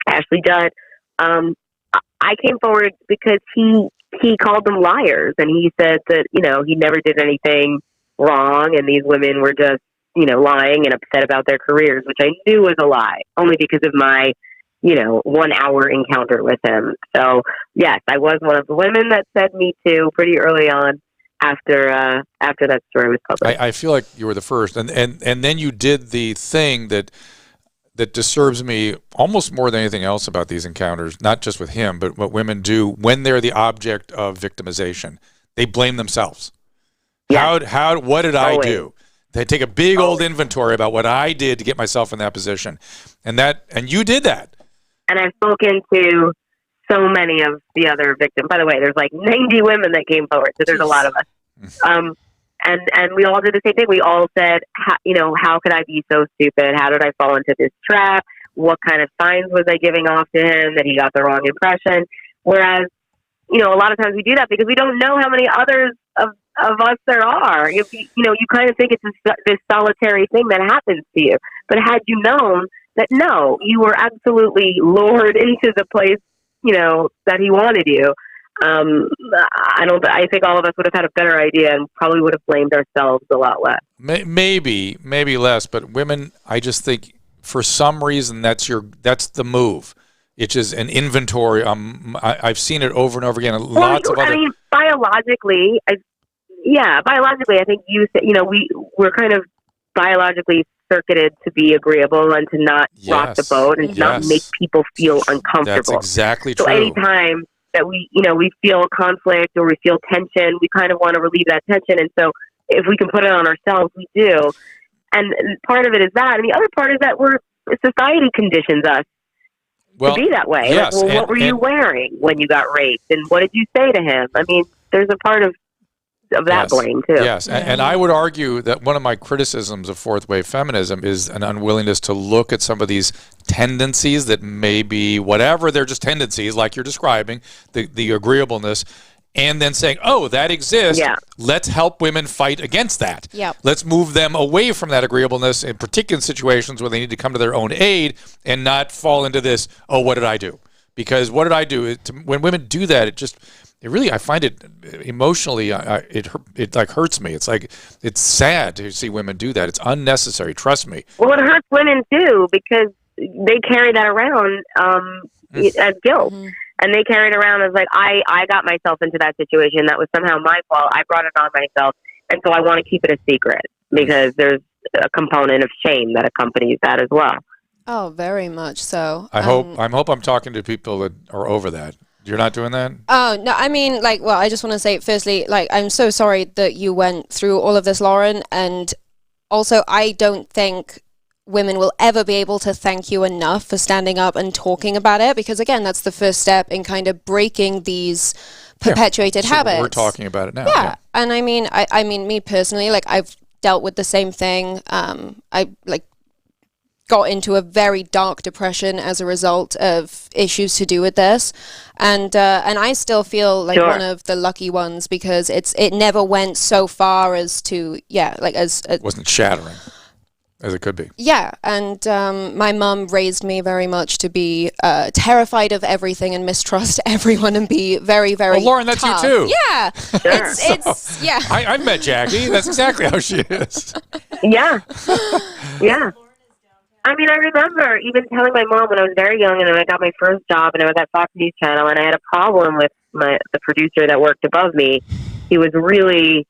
Ashley Judd, I came forward because he called them liars, and he said that, he never did anything wrong, and these women were just, lying and upset about their careers, which I knew was a lie, only because of my, 1 hour encounter with him. So, yes, I was one of the women that said Me Too pretty early on after that story was published. I feel like you were the first, and then you did the thing that disturbs me almost more than anything else about these encounters, not just with him, but what women do when they're the object of victimization. They blame themselves. Yeah. What did I do? They take a big old inventory about what I did to get myself in that position. And you did that. And I've spoken to so many of the other victims. By the way, there's like 90 women that came forward, so there's a lot of us. And we all did the same thing. We all said, how could I be so stupid? How did I fall into this trap? What kind of signs was I giving off to him that he got the wrong impression? Whereas, a lot of times we do that because we don't know how many others of us there are. You kind of think it's this solitary thing that happens to you. But had you known that, no, you were absolutely lured into the place, that he wanted you, I think all of us would have had a better idea and probably would have blamed ourselves a lot less. Maybe less, but women, I just think for some reason that's the move. It's just an inventory. I've seen it over and over again. Lots of other. I mean, biologically, biologically, I think we're kind of biologically circuited to be agreeable and to not rock the boat and to not make people feel uncomfortable. That's exactly true. So anytime that we feel conflict or we feel tension, we kind of want to relieve that tension. And so if we can put it on ourselves, we do. And part of it is that. And the other part is that society conditions us to be that way. Yes, what were you wearing when you got raped? And what did you say to him? I mean, there's a part of that blame too. Yes, and I would argue that one of my criticisms of fourth wave feminism is an unwillingness to look at some of these tendencies that may be whatever, they're just tendencies like you're describing, the agreeableness, and then saying, oh, that exists. Yeah. Let's help women fight against that. Yep. Let's move them away from that agreeableness in particular situations where they need to come to their own aid and not fall into this, oh, what did I do? Because what did I do? When women do that, I find it emotionally, it like hurts me. It's like, it's sad to see women do that. It's unnecessary. Trust me. Well, it hurts women too because they carry that around as guilt. Mm-hmm. And they carry it around as like, I got myself into that situation. That was somehow my fault. I brought it on myself. And so I want to keep it a secret because there's a component of shame that accompanies that as well. Oh, very much so. I hope I'm talking to people that are over that. You're not doing that? Oh, no, I mean, I just want to say, firstly, I'm so sorry that you went through all of this, Lauren. And also, I don't think women will ever be able to thank you enough for standing up and talking about it. Because, again, that's the first step in kind of breaking these perpetuated habits. We're talking about it now. Yeah. And I mean, me personally, I've dealt with the same thing. I got into a very dark depression as a result of issues to do with this, and I still feel like one of the lucky ones because it never went so far as to it wasn't shattering as it could be. Yeah, and my mum raised me very much to be terrified of everything and mistrust everyone and be very, very. Oh, Lauren, that's tough. you too. Yeah, it's yeah. I've met Jackie. That's exactly how she is. Yeah, yeah. I mean, I remember even telling my mom when I was very young and I got my first job and I was at Fox News Channel and I had a problem with the producer that worked above me. He was really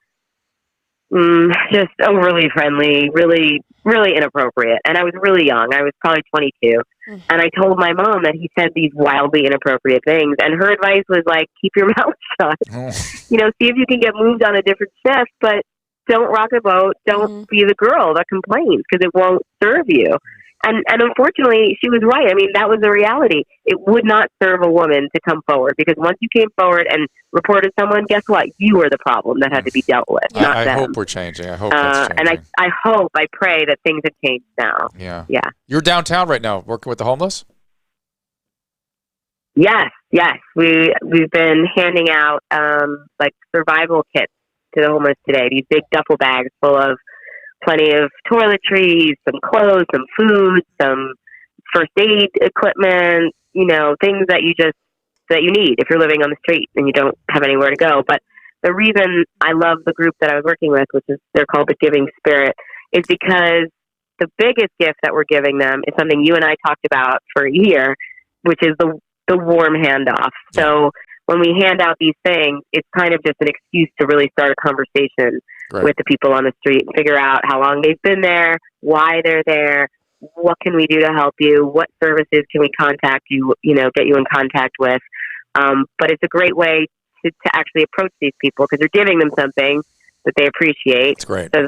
just overly friendly, really, really inappropriate. And I was really young. I was probably 22. And I told my mom that he said these wildly inappropriate things. And her advice was like, keep your mouth shut. See if you can get moved on a different shift, but don't rock the boat. Don't be the girl that complains because it won't serve you. And unfortunately, she was right. I mean, that was the reality. It would not serve a woman to come forward because once you came forward and reported someone, guess what? You were the problem that had to be dealt with, not them. I hope we're changing. I hope that's changing. And I pray that things have changed now. Yeah. Yeah. You're downtown right now working with the homeless? Yes. We've been handing out survival kits to the homeless today. These big duffel bags full of plenty of toiletries, some clothes, some food, some first aid equipment, things that you need if you're living on the street and you don't have anywhere to go. But the reason I love the group that I was working with, they're called the Giving Spirit, is because the biggest gift that we're giving them is something you and I talked about for a year, which is the warm handoff. So when we hand out these things, it's kind of just an excuse to really start a conversation with the people on the street and figure out how long they've been there, why they're there, what can we do to help you, what services can we contact you, get you in contact with. But it's a great way to actually approach these people because you're giving them something that they appreciate. That's great. So,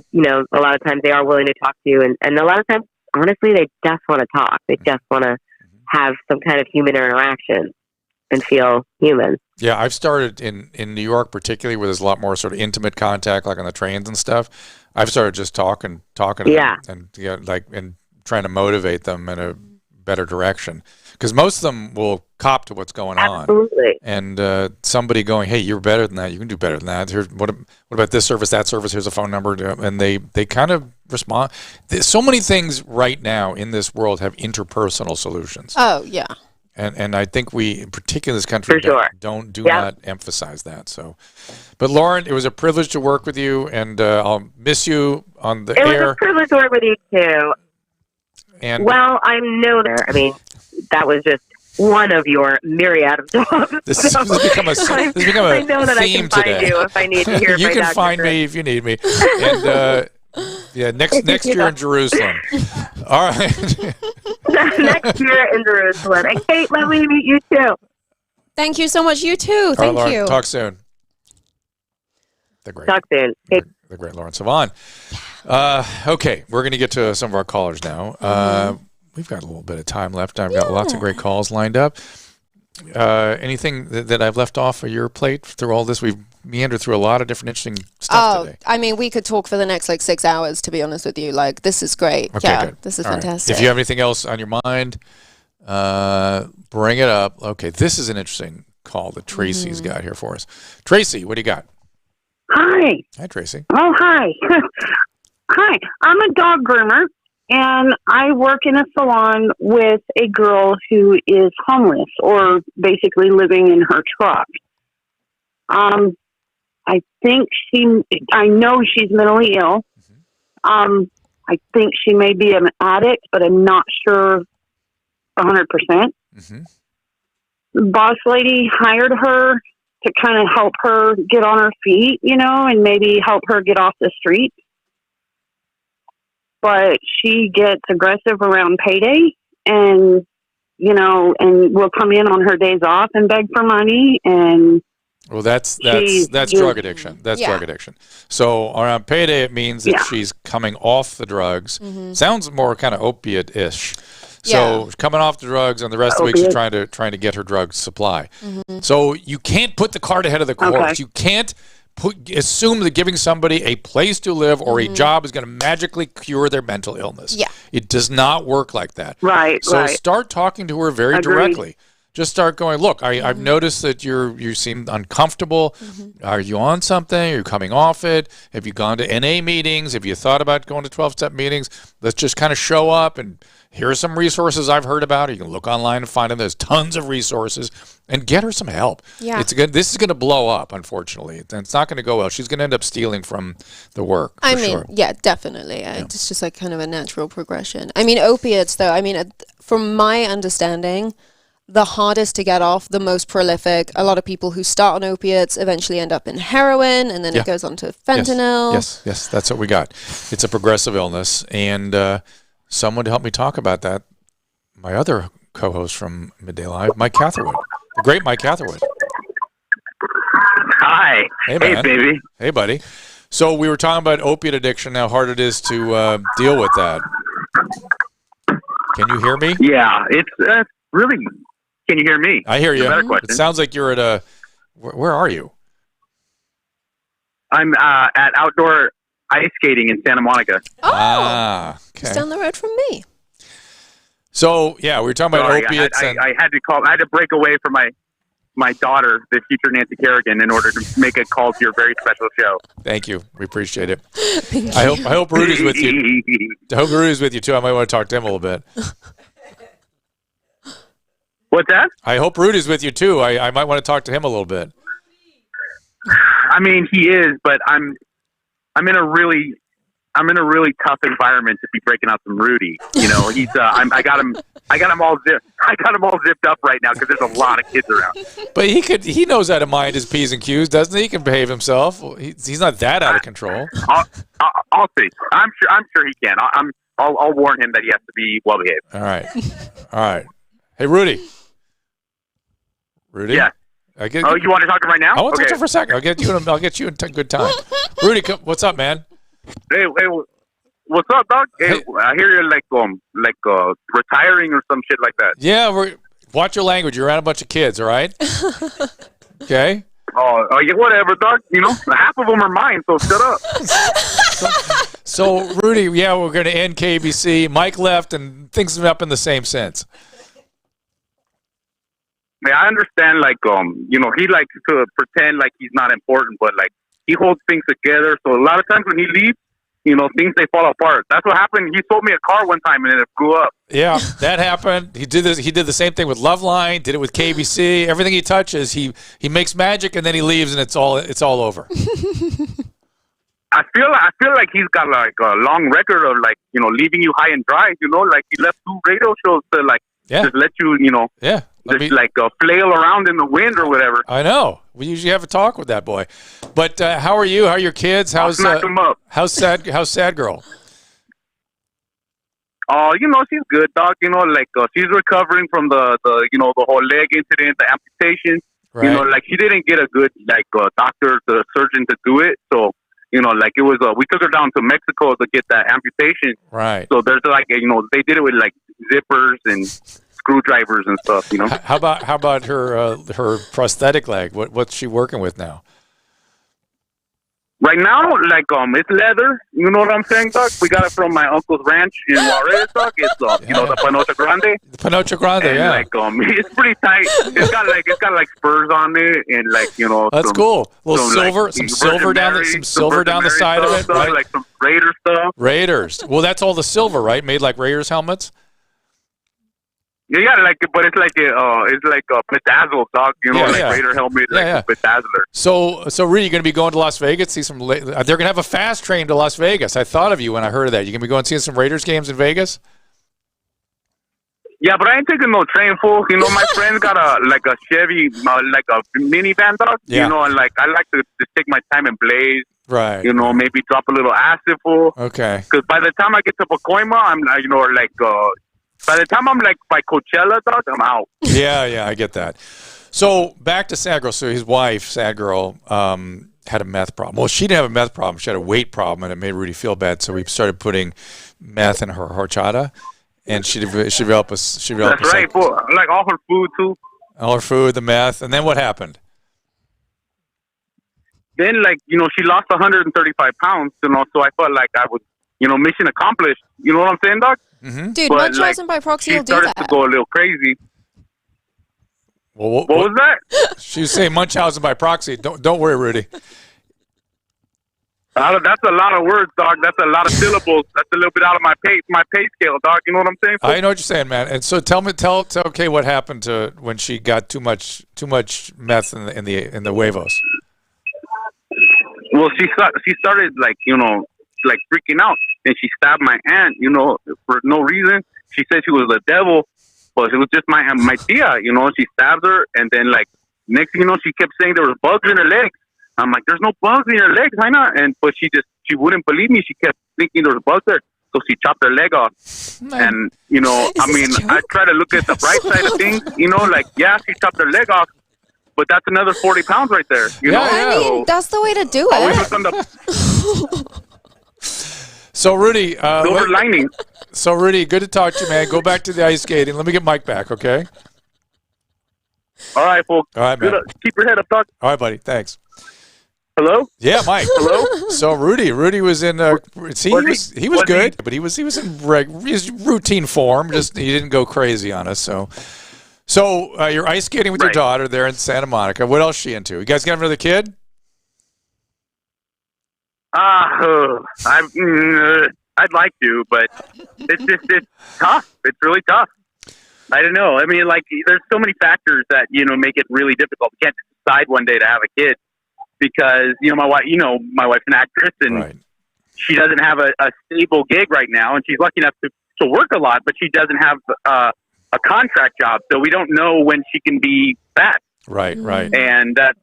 a lot of times they are willing to talk to you. And a lot of times, honestly, they just want to talk. They just want to have some kind of human interaction and feel human. Yeah, I've started in New York particularly where there's a lot more sort of intimate contact, like on the trains and stuff. I've started just talking to them and trying to motivate them in a better direction. Because most of them will cop to what's going on. Absolutely. And somebody going, hey, you're better than that. You can do better than that. Here's, what about this service, that service? Here's a phone number. And they kind of respond. There's so many things right now in this world have interpersonal solutions. Oh, yeah. And I think we, in particular in this country, do not emphasize that. So, but Lauren, it was a privilege to work with you, and I'll miss you on the air. It was a privilege to work with you too. And I mean, that was just one of your myriad of dogs. This has become a I know that I theme can find today. you if I need to hear You my can doctor. find me if you need me. And next year in Jerusalem. All right. Next year in Jerusalem. And Kate, lovely to meet you too. Thank you so much. You too. All right, Thank Lauren, you. talk soon. Talk soon. Kate. The great Lauren Savon. Okay, we're going to get to some of our callers now. We've got a little bit of time left. I've got lots of great calls lined up. Anything that I've left off of your plate through all this? We've meandered through a lot of different interesting stuff today. I mean, we could talk for the next 6 hours, to be honest with you. This is great. Okay, yeah, good. this is All right. fantastic. If you have anything else on your mind, bring it up. Okay, this is an interesting call that Tracy's got here for us. Tracy, what do you got? Hi. Hi, Tracy. Oh, hi. Hi. I'm a dog groomer, and I work in a salon with a girl who is homeless or basically living in her truck. I know she's mentally ill. I think she may be an addict, but I'm not sure 100%. The boss lady hired her to kind of help her get on her feet, and maybe help her get off the street. But she gets aggressive around payday and will come in on her days off and beg for money. And well, that's drug addiction. That's drug addiction. So around payday, it means that she's coming off the drugs. Sounds more kind of opiate-ish. So coming off the drugs, and the rest of the week she's trying to get her drug supply. So you can't put the cart ahead of the horse. Okay. You can't assume that giving somebody a place to live or a job is going to magically cure their mental illness. Yeah. It does not work like that. Right. So start talking to her very Agreed. directly. Just start going, look, I've noticed that you seem uncomfortable. Are you on something? Are you coming off it? Have you gone to NA meetings? Have you thought about going to 12-step meetings? Let's just kind of show up, and here are some resources I've heard about. You can look online and find them. There's tons of resources, and get her some help. Yeah. This is going to blow up, unfortunately. It's not going to go well. She's going to end up stealing from the work. I mean, yeah, definitely. It's just kind of a natural progression. I mean, opiates, though, from my understanding, the hardest to get off, the most prolific. A lot of people who start on opiates eventually end up in heroin, and then it goes on to fentanyl. Yes, that's what we got. It's a progressive illness, and someone to help me talk about that, my other co-host from Midday Live, Mike Catherwood, the great Mike Catherwood. Hi. Hey, man. Hey, baby. Hey, buddy. So we were talking about opiate addiction, how hard it is to deal with that. Can you hear me? Yeah, it's really... Can you hear me? I hear you. Better question. It sounds like you're at a... Where are you? I'm at outdoor ice skating in Santa Monica. Okay. It's down the road from me. So, yeah, we were talking about opiates. I had to call. I had to break away from my daughter, the future Nancy Kerrigan, in order to make a call to your very special show. Thank you. We appreciate it. I hope Rudy's with you. I hope Rudy's with you, too. I might want to talk to him a little bit. What's that? I hope Rudy's with you, too. I might want to talk to him a little bit. I mean, he is, but I'm in a really tough environment to be breaking out some Rudy. He's I got him all zipped up right now because there's a lot of kids around. But he knows how to mind his P's and Q's, doesn't he? He can behave himself. He's not that out of control. I'll see. I'm sure he can. I'll warn him that he has to be well behaved. All right. Hey, Rudy. Yeah. You want to talk to him right now? I want to talk to him for a second. I'll get you in good time. Rudy, what's up, man? Hey, what's up, dog? Hey, I hear you're retiring or some shit like that. Yeah, watch your language. You're around a bunch of kids, all right? Okay. Oh, yeah, whatever, dog. Half of them are mine, so shut up. So, Rudy, yeah, we're going to end KBC. Mike left, and things have up in the same sense. Yeah, I understand. He likes to pretend like he's not important, but he holds things together. So a lot of times when he leaves, things they fall apart. That's what happened. He sold me a car one time and it blew up. Yeah, that happened. He did this. He did the same thing with Loveline. Did it with KBC. Everything he touches, he makes magic, and then he leaves, and it's all over. I feel like he's got a long record of leaving you high and dry. He left 2 radio shows to just let you, Yeah. just like flail around in the wind or whatever. I know. We usually have a talk with that boy. But how are you? How are your kids? I'll smack 'em up. How's sad girl? Oh, she's good, doc. She's recovering from the whole leg incident, the amputation. Right. She didn't get a good doctor, the surgeon to do it. So, it was we took her down to Mexico to get that amputation. Right. So there's they did it with zippers and screwdrivers and stuff. How about her prosthetic leg? What's she working with now? Right now, it's leather. You know what I'm saying, doc? We got it from my uncle's ranch in Juarez, doc. It's the Panocha Grande. The Panocha Grande, and, yeah. It's pretty tight. It's got spurs on it, and That's cool. A little silver, some silver down the side of it, stuff, right? Like some Raider stuff. Raiders. Well, that's all the silver, right? Made like Raiders helmets. Yeah, but it's like a bedazzled, dog. Raider helmet, a bedazzler. So really, you're going to be going to Las Vegas? See some? They're going to have a fast train to Las Vegas. I thought of you when I heard of that. You going to be going seeing some Raiders games in Vegas? Yeah, but I ain't taking no train, fool. My friend's got a Chevy, a minivan, dog. Yeah. And I like to just take my time and blaze. Right. Maybe drop a little acid, fool. Okay. Because by the time I get to Pacoima, I'm by the time I'm by Coachella, dog, I'm out. Yeah, I get that. So back to Sad Girl. So his wife, Sad Girl, had a meth problem. Well, she didn't have a meth problem. She had a weight problem, and it made Rudy feel bad. So we started putting meth in her horchata, and she developed a. That's right. Like all her food too. All her food, the meth, and then what happened? Then she lost 135 pounds. So I felt like I was mission accomplished. You know what I'm saying, doc? Mm-hmm. Dude, Munchausen by proxy will do that. She started to go a little crazy. Well, what was that? She was saying Munchausen by proxy. Don't worry, Rudy. That's a lot of words, dog. That's a lot of syllables. That's a little bit out of my pay scale, dog. You know what I'm saying? I know what you're saying, man. And so tell Kay what happened to when she got too much meth in the huevos. Well, she started freaking out, and she stabbed my aunt, for no reason. She said she was the devil, but it was just my tia, she stabbed her, and then next thing you know, she kept saying there was bugs in her legs. I'm like, there's no bugs in her legs, why not? But she wouldn't believe me. She kept thinking there was bugs there, so she chopped her leg off. And I try to look at the bright side of things, she chopped her leg off, but that's another 40 pounds right there. I mean, that's the way to do it. So Rudy, silver lining. So Rudy, good to talk to you, man. Go back to the ice skating. Let me get Mike back, okay? All right, folks. All right, man. Keep your head up, Doc. All right, buddy. Thanks. Hello? Yeah, Mike. Hello? So Rudy was in he was good, but he was in his routine form. Just he didn't go crazy on us. So you're ice skating with your daughter there in Santa Monica. What else is she into? You guys got another kid? I'd like to, but it's tough. It's really tough. I don't know. I mean, there's so many factors that make it really difficult. We can't decide one day to have a kid because my wife's an actress and she doesn't have a stable gig right now, and she's lucky enough to work a lot, but she doesn't have a contract job, so we don't know when she can be back. Right. And that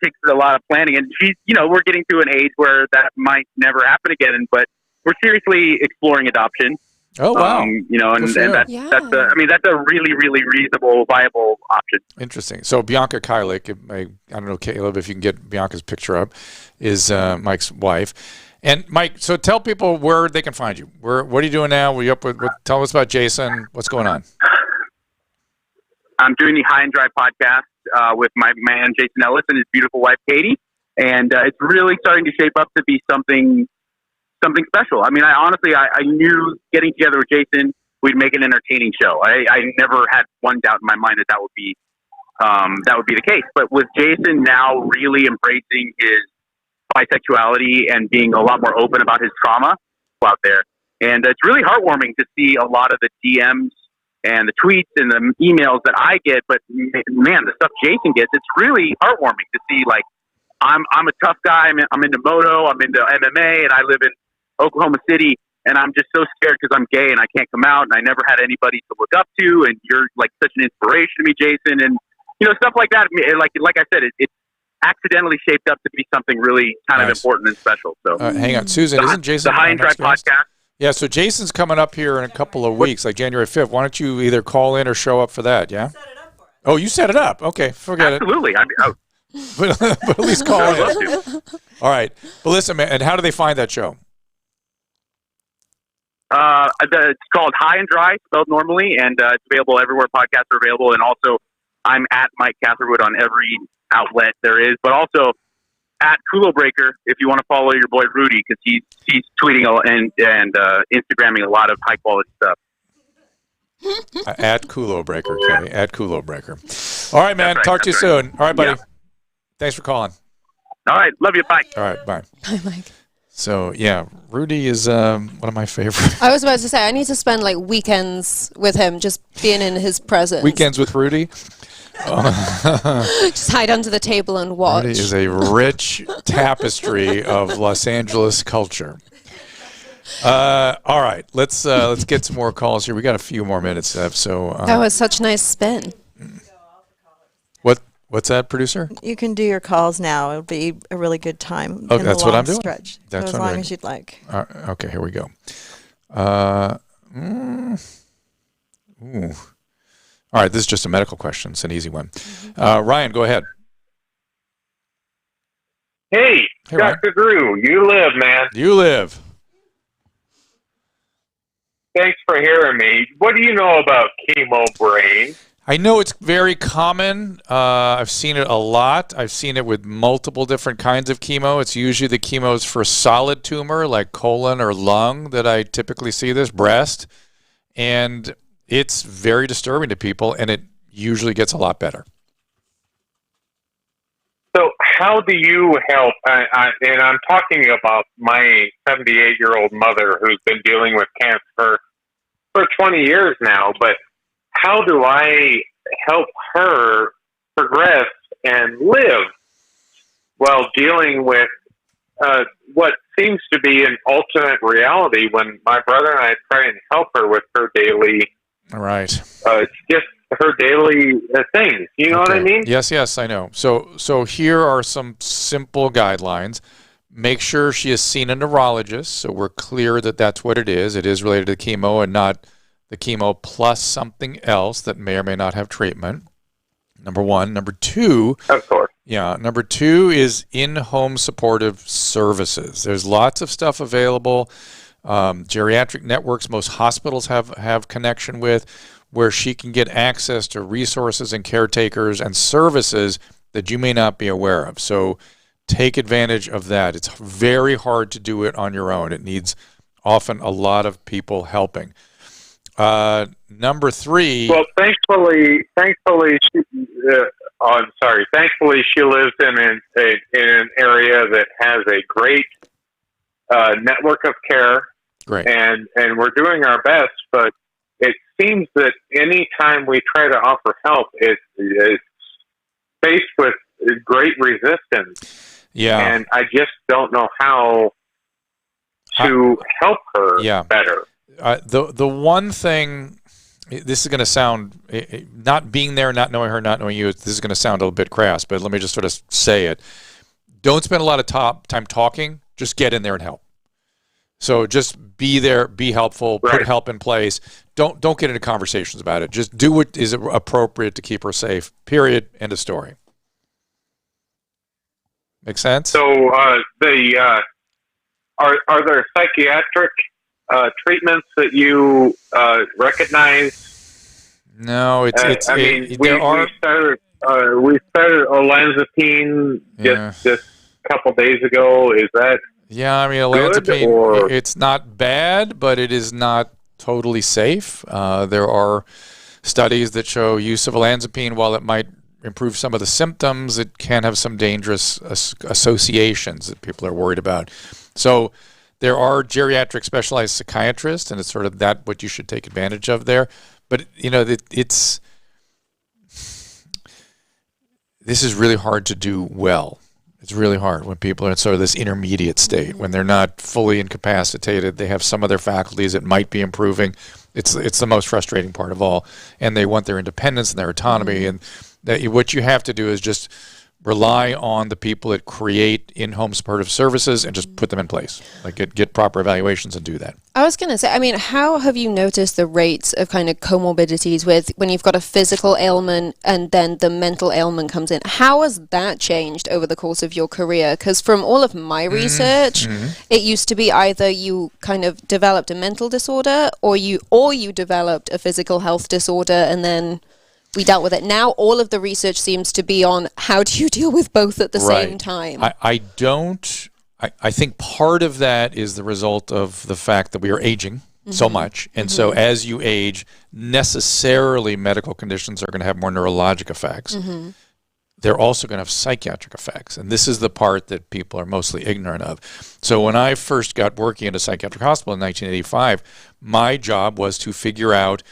takes a lot of planning. And she's, we're getting to an age where that might never happen again. But we're seriously exploring adoption. Oh wow! And that's a really, really reasonable, viable option. Interesting. So Bianca Kylik, I don't know, Caleb, if you can get Bianca's picture up, is Mike's wife. And Mike, so tell people where they can find you. What are you doing now? What are you up with? Tell us about Jason. What's going on? I'm doing the High and Dry podcast with my man Jason Ellis and his beautiful wife Katie, and it's really starting to shape up to be something special. I mean, I knew getting together with Jason, we'd make an entertaining show. I never had one doubt in my mind that would be the case. But with Jason now really embracing his bisexuality and being a lot more open about his trauma out there, and it's really heartwarming to see a lot of the DMs and the tweets and the emails that I get, but man, the stuff Jason gets, it's really heartwarming to see. I'm a tough guy. I'm into moto. I'm into MMA, and I live in Oklahoma City. and I'm just so scared because I'm gay and I can't come out, and I never had anybody to look up to, and you're like such an inspiration to me, Jason, and stuff like that. Like I said, it accidentally shaped up to be something really kind of important and special. So hang on, Susan, isn't Jason the High and Dry podcast? Yeah, so Jason's coming up here in a couple of weeks, like January 5th. Why don't you either call in or show up for that, yeah? Oh, you set it up. Okay, forget Absolutely. it. Absolutely. But at least call in. All right. But listen, man, and how do they find that show? It's called High and Dry, spelled normally, and it's available everywhere podcasts are available. And also, I'm at Mike Catherwood on every outlet there is, but also at Kulo Breaker if you want to follow your boy Rudy, because he's tweeting and Instagramming a lot of high quality stuff. At Kulo Breaker, okay. At Kulo Breaker. All right, man. Talk to you soon. All right, buddy. Yeah. Thanks for calling. All right. Love you. Bye. All right. Bye. Bye, Mike. So, yeah, Rudy is one of my favorites. I was about to say, I need to spend like weekends with him, just being in his presence. Weekends with Rudy? Just hide under the table and watch. Rudy is a rich tapestry of Los Angeles culture. All right, let's get some more calls here. We got a few more minutes, so that was such a nice spin. What's that, producer? You can do your calls now. It'll be a really good time. Oh, that's what I'm doing. Stretch. That's so as long as you'd like. Okay, here we go. Ooh. All right, this is just a medical question. It's an easy one. Ryan, go ahead. Hey Dr. Drew, you live, man. You live. Thanks for hearing me. What do you know about chemo brain? I know it's very common. I've seen it a lot. I've seen it with multiple different kinds of chemo. It's usually the chemos for solid tumor like colon or lung that I typically see this, breast. And it's very disturbing to people, and it usually gets a lot better. So how do you help? And I'm talking about my 78-year-old mother who's been dealing with cancer for 20 years now, but how do I help her progress and live while dealing with what seems to be an alternate reality when my brother and I try and help her with her daily... Right. It's just her daily things. You know what I mean? Yes, I know. So here are some simple guidelines. Make sure she has seen a neurologist, so we're clear that that's what it is. It is related to chemo and not the chemo plus something else that may or may not have treatment. Number one. Number two. Of course. Yeah. Number two is in-home supportive services. There's lots of stuff available. Geriatric networks most hospitals have connection with, where she can get access to resources and caretakers and services that you may not be aware of. So take advantage of that. It's very hard to do it on your own. It needs often a lot of people helping. Number three. Well, thankfully, Thankfully, she lives in an area that has a great network of care. Great. And we're doing our best, but it seems that any time we try to offer help, it's faced with great resistance. Yeah. And I just don't know how to help her better. The one thing, this is going to sound, not being there, not knowing her, not knowing you, this is going to sound a little bit crass, but let me just sort of say it. Don't spend a lot of time talking. Just get in there and help. So just be there, be helpful, put help in place. Don't get into conversations about it. Just do what is appropriate to keep her safe. Period. End of story. Make sense? So are there psychiatric treatments that you recognize? No, we started olanzapine just a couple days ago. Is that? Yeah, I mean, olanzapine, it's not bad, but it is not totally safe. There are studies that show use of olanzapine, while it might improve some of the symptoms, it can have some dangerous associations that people are worried about. So there are geriatric specialized psychiatrists, and it's sort of what you should take advantage of there. But, this is really hard to do well. It's really hard when people are in sort of this intermediate state, when they're not fully incapacitated. They have some of their faculties that might be improving. It's the most frustrating part of all, and they want their independence and their autonomy. And what you have to do is just rely on the people that create in-home supportive services and just put them in place. Like get proper evaluations and do that. I was going to say, I mean, how have you noticed the rates of kind of comorbidities with when you've got a physical ailment and then the mental ailment comes in? How has that changed over the course of your career? Because from all of my research, it used to be either you kind of developed a mental disorder or you developed a physical health disorder and then we dealt with it. Now all of the research seems to be on how do you deal with both at the same time. I think part of that is the result of the fact that we are aging so much. And so as you age, necessarily medical conditions are going to have more neurologic effects. They're also going to have psychiatric effects. And this is the part that people are mostly ignorant of. So when I first got working at a psychiatric hospital in 1985, my job was to figure out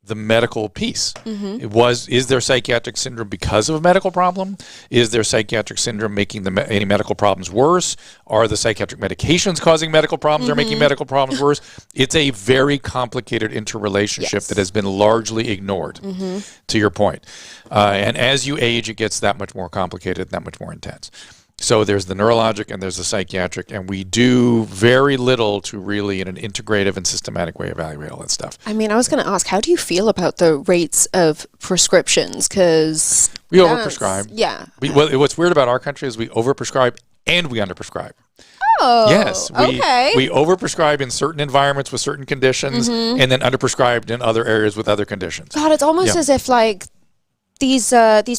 the medical piece. Is there psychiatric syndrome because of a medical problem? Is there psychiatric syndrome making any medical problems worse? Are the psychiatric medications causing medical problems or making medical problems worse? It's a very complicated interrelationship that has been largely ignored, to your point. And as you age, it gets that much more complicated, that much more intense. So there's the neurologic and there's the psychiatric, and we do very little to really, in an integrative and systematic way, evaluate all that stuff. I mean, I was going to ask, how do you feel about the rates of prescriptions? Because we overprescribe. Yeah. What's weird about our country is we overprescribe and we underprescribe. Oh, yes. Okay. We overprescribe in certain environments with certain conditions and then underprescribed in other areas with other conditions. God, it's almost as if like these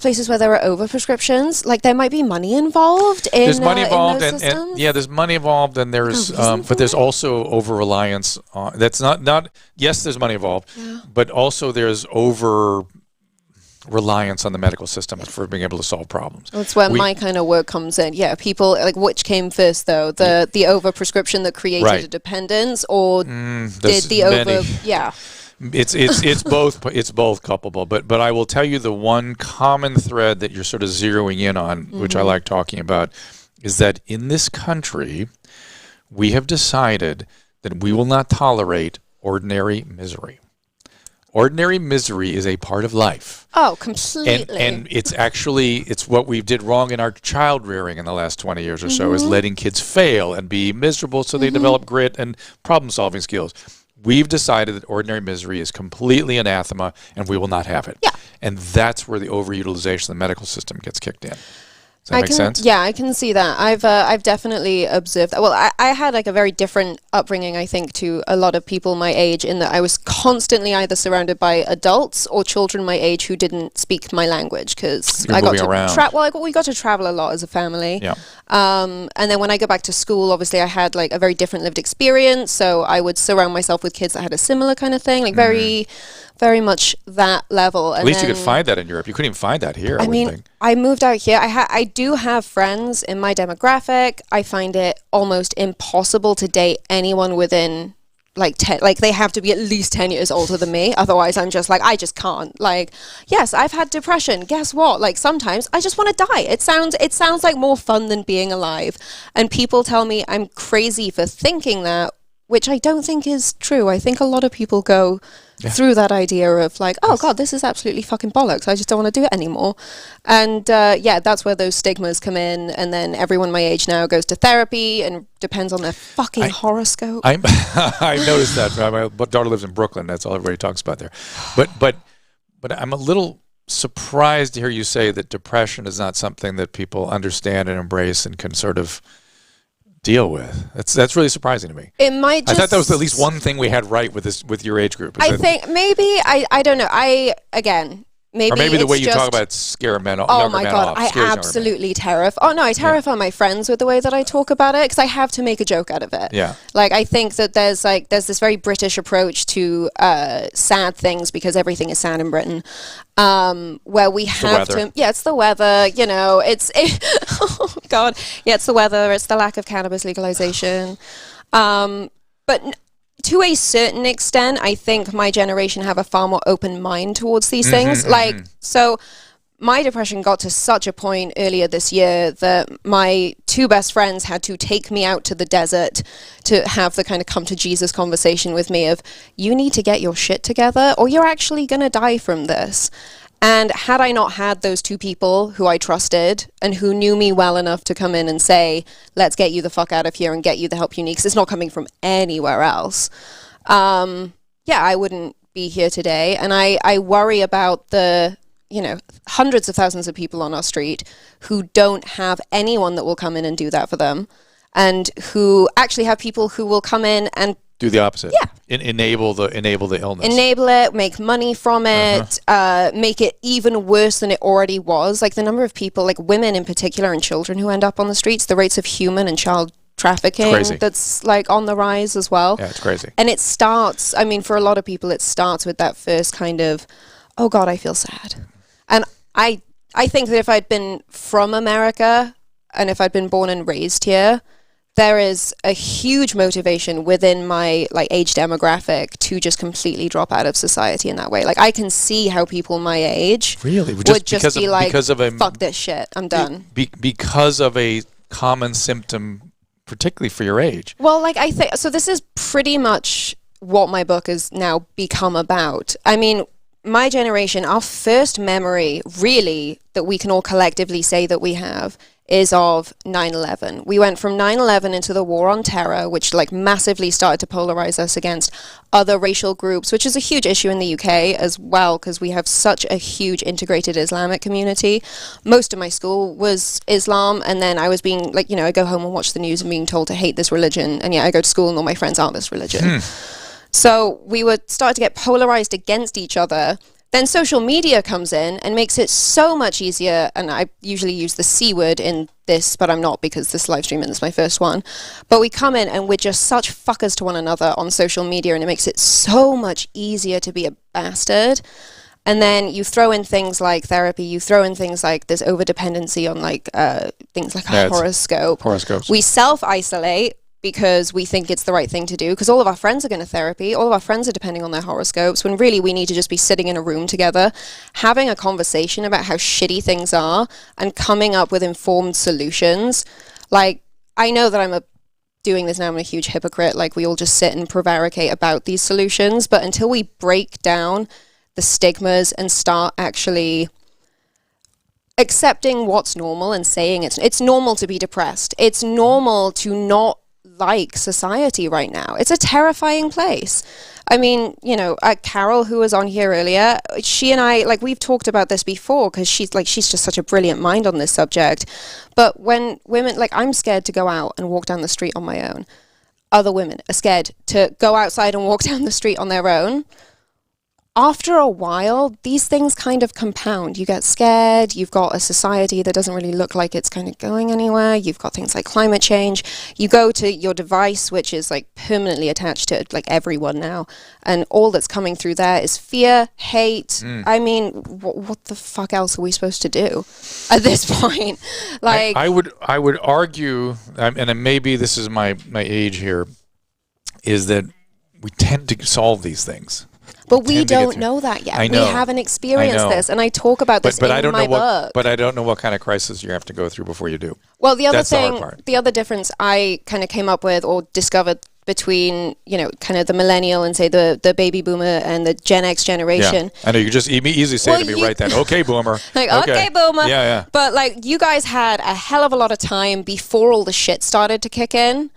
places where there are overprescriptions, like there might be money involved in there's money involved in those and there's money involved and there's but there's also over reliance on that's not yes, there's money involved, but also there's over reliance on the medical system for being able to solve problems. That's where my kind of work comes in. Yeah, people like which came first though, the overprescription that created a dependence, or did the over? Yeah. It's both culpable, but I will tell you the one common thread that you're sort of zeroing in on, which I like talking about, is that in this country we have decided that we will not tolerate ordinary misery. Ordinary misery is a part of life. Oh, completely. And it's what we did wrong in our child rearing in the last 20 years or so, is letting kids fail and be miserable so they develop grit and problem solving skills. We've decided that ordinary misery is completely anathema, and we will not have it. Yeah. And that's where the overutilization of the medical system gets kicked in. Does that make sense? Yeah, I can see that. I've definitely observed that. Well, I had like a very different upbringing, I think, to a lot of people my age, in that I was constantly either surrounded by adults or children my age who didn't speak my language, because I got to we got to travel a lot as a family. Yeah. And then when I go back to school, obviously I had like a very different lived experience, so I would surround myself with kids that had a similar kind of thing, like very much that level. At least you could find that in Europe. You couldn't even find that here. I mean, I moved out here. I do have friends in my demographic. I find it almost impossible to date anyone within like 10, like they have to be at least 10 years older than me. Otherwise I'm just like, I just can't. Like, yes, I've had depression. Guess what? Like sometimes I just want to die. It sounds like more fun than being alive. And people tell me I'm crazy for thinking that, which I don't think is true. I think a lot of people go through that idea of like, oh God, this is absolutely fucking bollocks. I just don't want to do it anymore. And that's where those stigmas come in. And then everyone my age now goes to therapy and depends on their fucking horoscope. I noticed that. My daughter lives in Brooklyn. That's all everybody talks about there. But I'm a little surprised to hear you say that depression is not something that people understand and embrace and can sort of deal with. That's really surprising to me. It might just, I thought that was at least one thing we had right with your age group. I think maybe I don't know. Maybe the way you talk about it scare men off. Oh my God, I absolutely terrify. Oh no, I terrify my friends with the way that I talk about it, because I have to make a joke out of it. Yeah. Like I think that there's this very British approach to sad things, because everything is sad in Britain. Where we have to, it's the weather, oh God, it's the weather, it's the lack of cannabis legalization, but to a certain extent, I think my generation have a far more open mind towards these things. So my depression got to such a point earlier this year that my two best friends had to take me out to the desert to have the kind of come to Jesus conversation with me of, you need to get your shit together or you're actually going to die from this. And had I not had those two people who I trusted and who knew me well enough to come in and say, let's get you the fuck out of here and get you the help you need, because it's not coming from anywhere else, I wouldn't be here today. And I worry about the, hundreds of thousands of people on our street who don't have anyone that will come in and do that for them, and who actually have people who will come in and do the opposite. Yeah. Enable the illness. Enable it, make money from it, make it even worse than it already was. Like the number of people, like women in particular and children who end up on the streets, the rates of human and child trafficking that's like on the rise as well. Yeah, it's crazy. And it starts, for a lot of people, it starts with that first kind of, oh God, I feel sad. And I think that if I'd been from America and if I'd been born and raised here, there is a huge motivation within my age demographic to just completely drop out of society in that way. Like I can see how people my age would just be like, fuck this shit, I'm done. Because of a common symptom, particularly for your age. Well, I think, so this is pretty much what my book has now become about. My generation, our first memory really that we can all collectively say that we have is of 9/11. We went from 9/11 into the war on terror, which massively started to polarize us against other racial groups, which is a huge issue in the UK as well, because we have such a huge integrated Islamic community. Most of my school was Islam, and then I was being I go home and watch the news and being told to hate this religion, and yet I go to school and all my friends aren't this religion. So we would start to get polarized against each other. Then social media comes in and makes it so much easier, and I usually use the C word in this, but I'm not because this live streaming is my first one. But we come in and we're just such fuckers to one another on social media, and it makes it so much easier to be a bastard. And then you throw in things like therapy, you throw in things like this over-dependency on things like a horoscope. Horoscopes. We self-isolate because we think it's the right thing to do, because all of our friends are going to therapy, all of our friends are depending on their horoscopes, when really we need to just be sitting in a room together, having a conversation about how shitty things are, and coming up with informed solutions. I know that I'm doing this now, I'm a huge hypocrite, we all just sit and prevaricate about these solutions, but until we break down the stigmas and start actually accepting what's normal and saying it's normal to be depressed, it's normal to not like society right now. It's a terrifying place. Carol, who was on here earlier, she and I, we've talked about this before, because she's just such a brilliant mind on this subject. But when women, I'm scared to go out and walk down the street on my own. Other women are scared to go outside and walk down the street on their own. After a while, these things kind of compound. You get scared, you've got a society that doesn't really look like it's kind of going anywhere, you've got things like climate change, you go to your device, which is permanently attached to everyone now, and all that's coming through there is fear, hate. What the fuck else are we supposed to do at this point? I would argue, and maybe this is my age here, is that we tend to solve these things. But we don't know that yet. I know. We haven't experienced this, and I talk about this in my book. But I don't know what kind of crisis you have to go through before you do. Well, the other difference I kind of came up with or discovered between, kind of the millennial and say the baby boomer and the Gen X generation. Yeah. I know you just easily say to me right then, okay, boomer. Okay, boomer. Yeah. But you guys had a hell of a lot of time before all the shit started to kick in.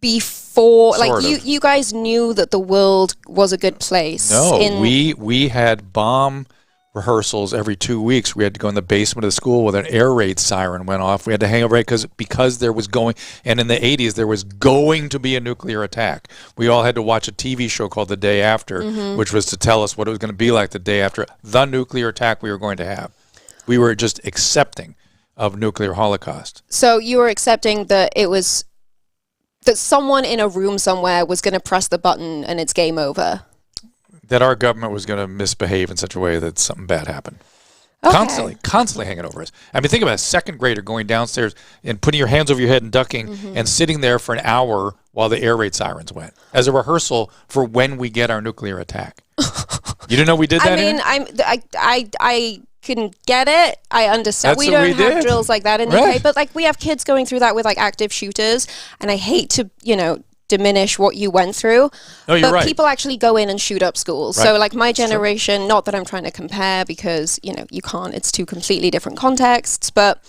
Before, you guys knew that the world was a good place. No, we had bomb rehearsals every 2 weeks. We had to go in the basement of the school with an air raid siren went off. We had to hang over because there was going, and in the 80s there was going to be a nuclear attack. We all had to watch a TV show called The Day After, which was to tell us what it was going to be like the day after the nuclear attack we were going to have. We were just accepting of nuclear holocaust. So you were accepting that it was that someone in a room somewhere was going to press the button and it's game over. That our government was going to misbehave in such a way that something bad happened. Okay. Constantly hanging over us. Think about a second grader going downstairs and putting your hands over your head and ducking and sitting there for an hour while the air raid sirens went as a rehearsal for when we get our nuclear attack. You didn't know we did that? can get it. I understand. That's We what don't we have did. drills like that in the Right. UK, but like we have kids going through that with like active shooters, and I hate to, diminish what you went through. No, you're but right. people actually go in and shoot up schools. Right. So like my generation, not that I'm trying to compare because, you can't, it's two completely different contexts, but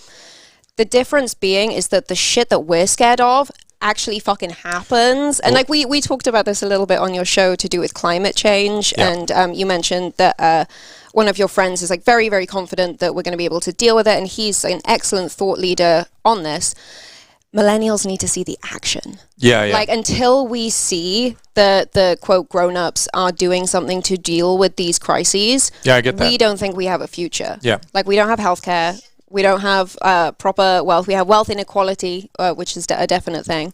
the difference being is that the shit that we're scared of actually fucking happens. And like we talked about this a little bit on your show to do with climate change. Yeah. And you mentioned that one of your friends is like very, very confident that we're going to be able to deal with it. And he's an excellent thought leader on this. Millennials need to see the action. Yeah. Like until we see the quote grown-ups are doing something to deal with these crises, Yeah, I get that. we don't think we have a future. Yeah. Like we don't have healthcare. We don't have proper wealth. We have wealth inequality, which is a definite thing.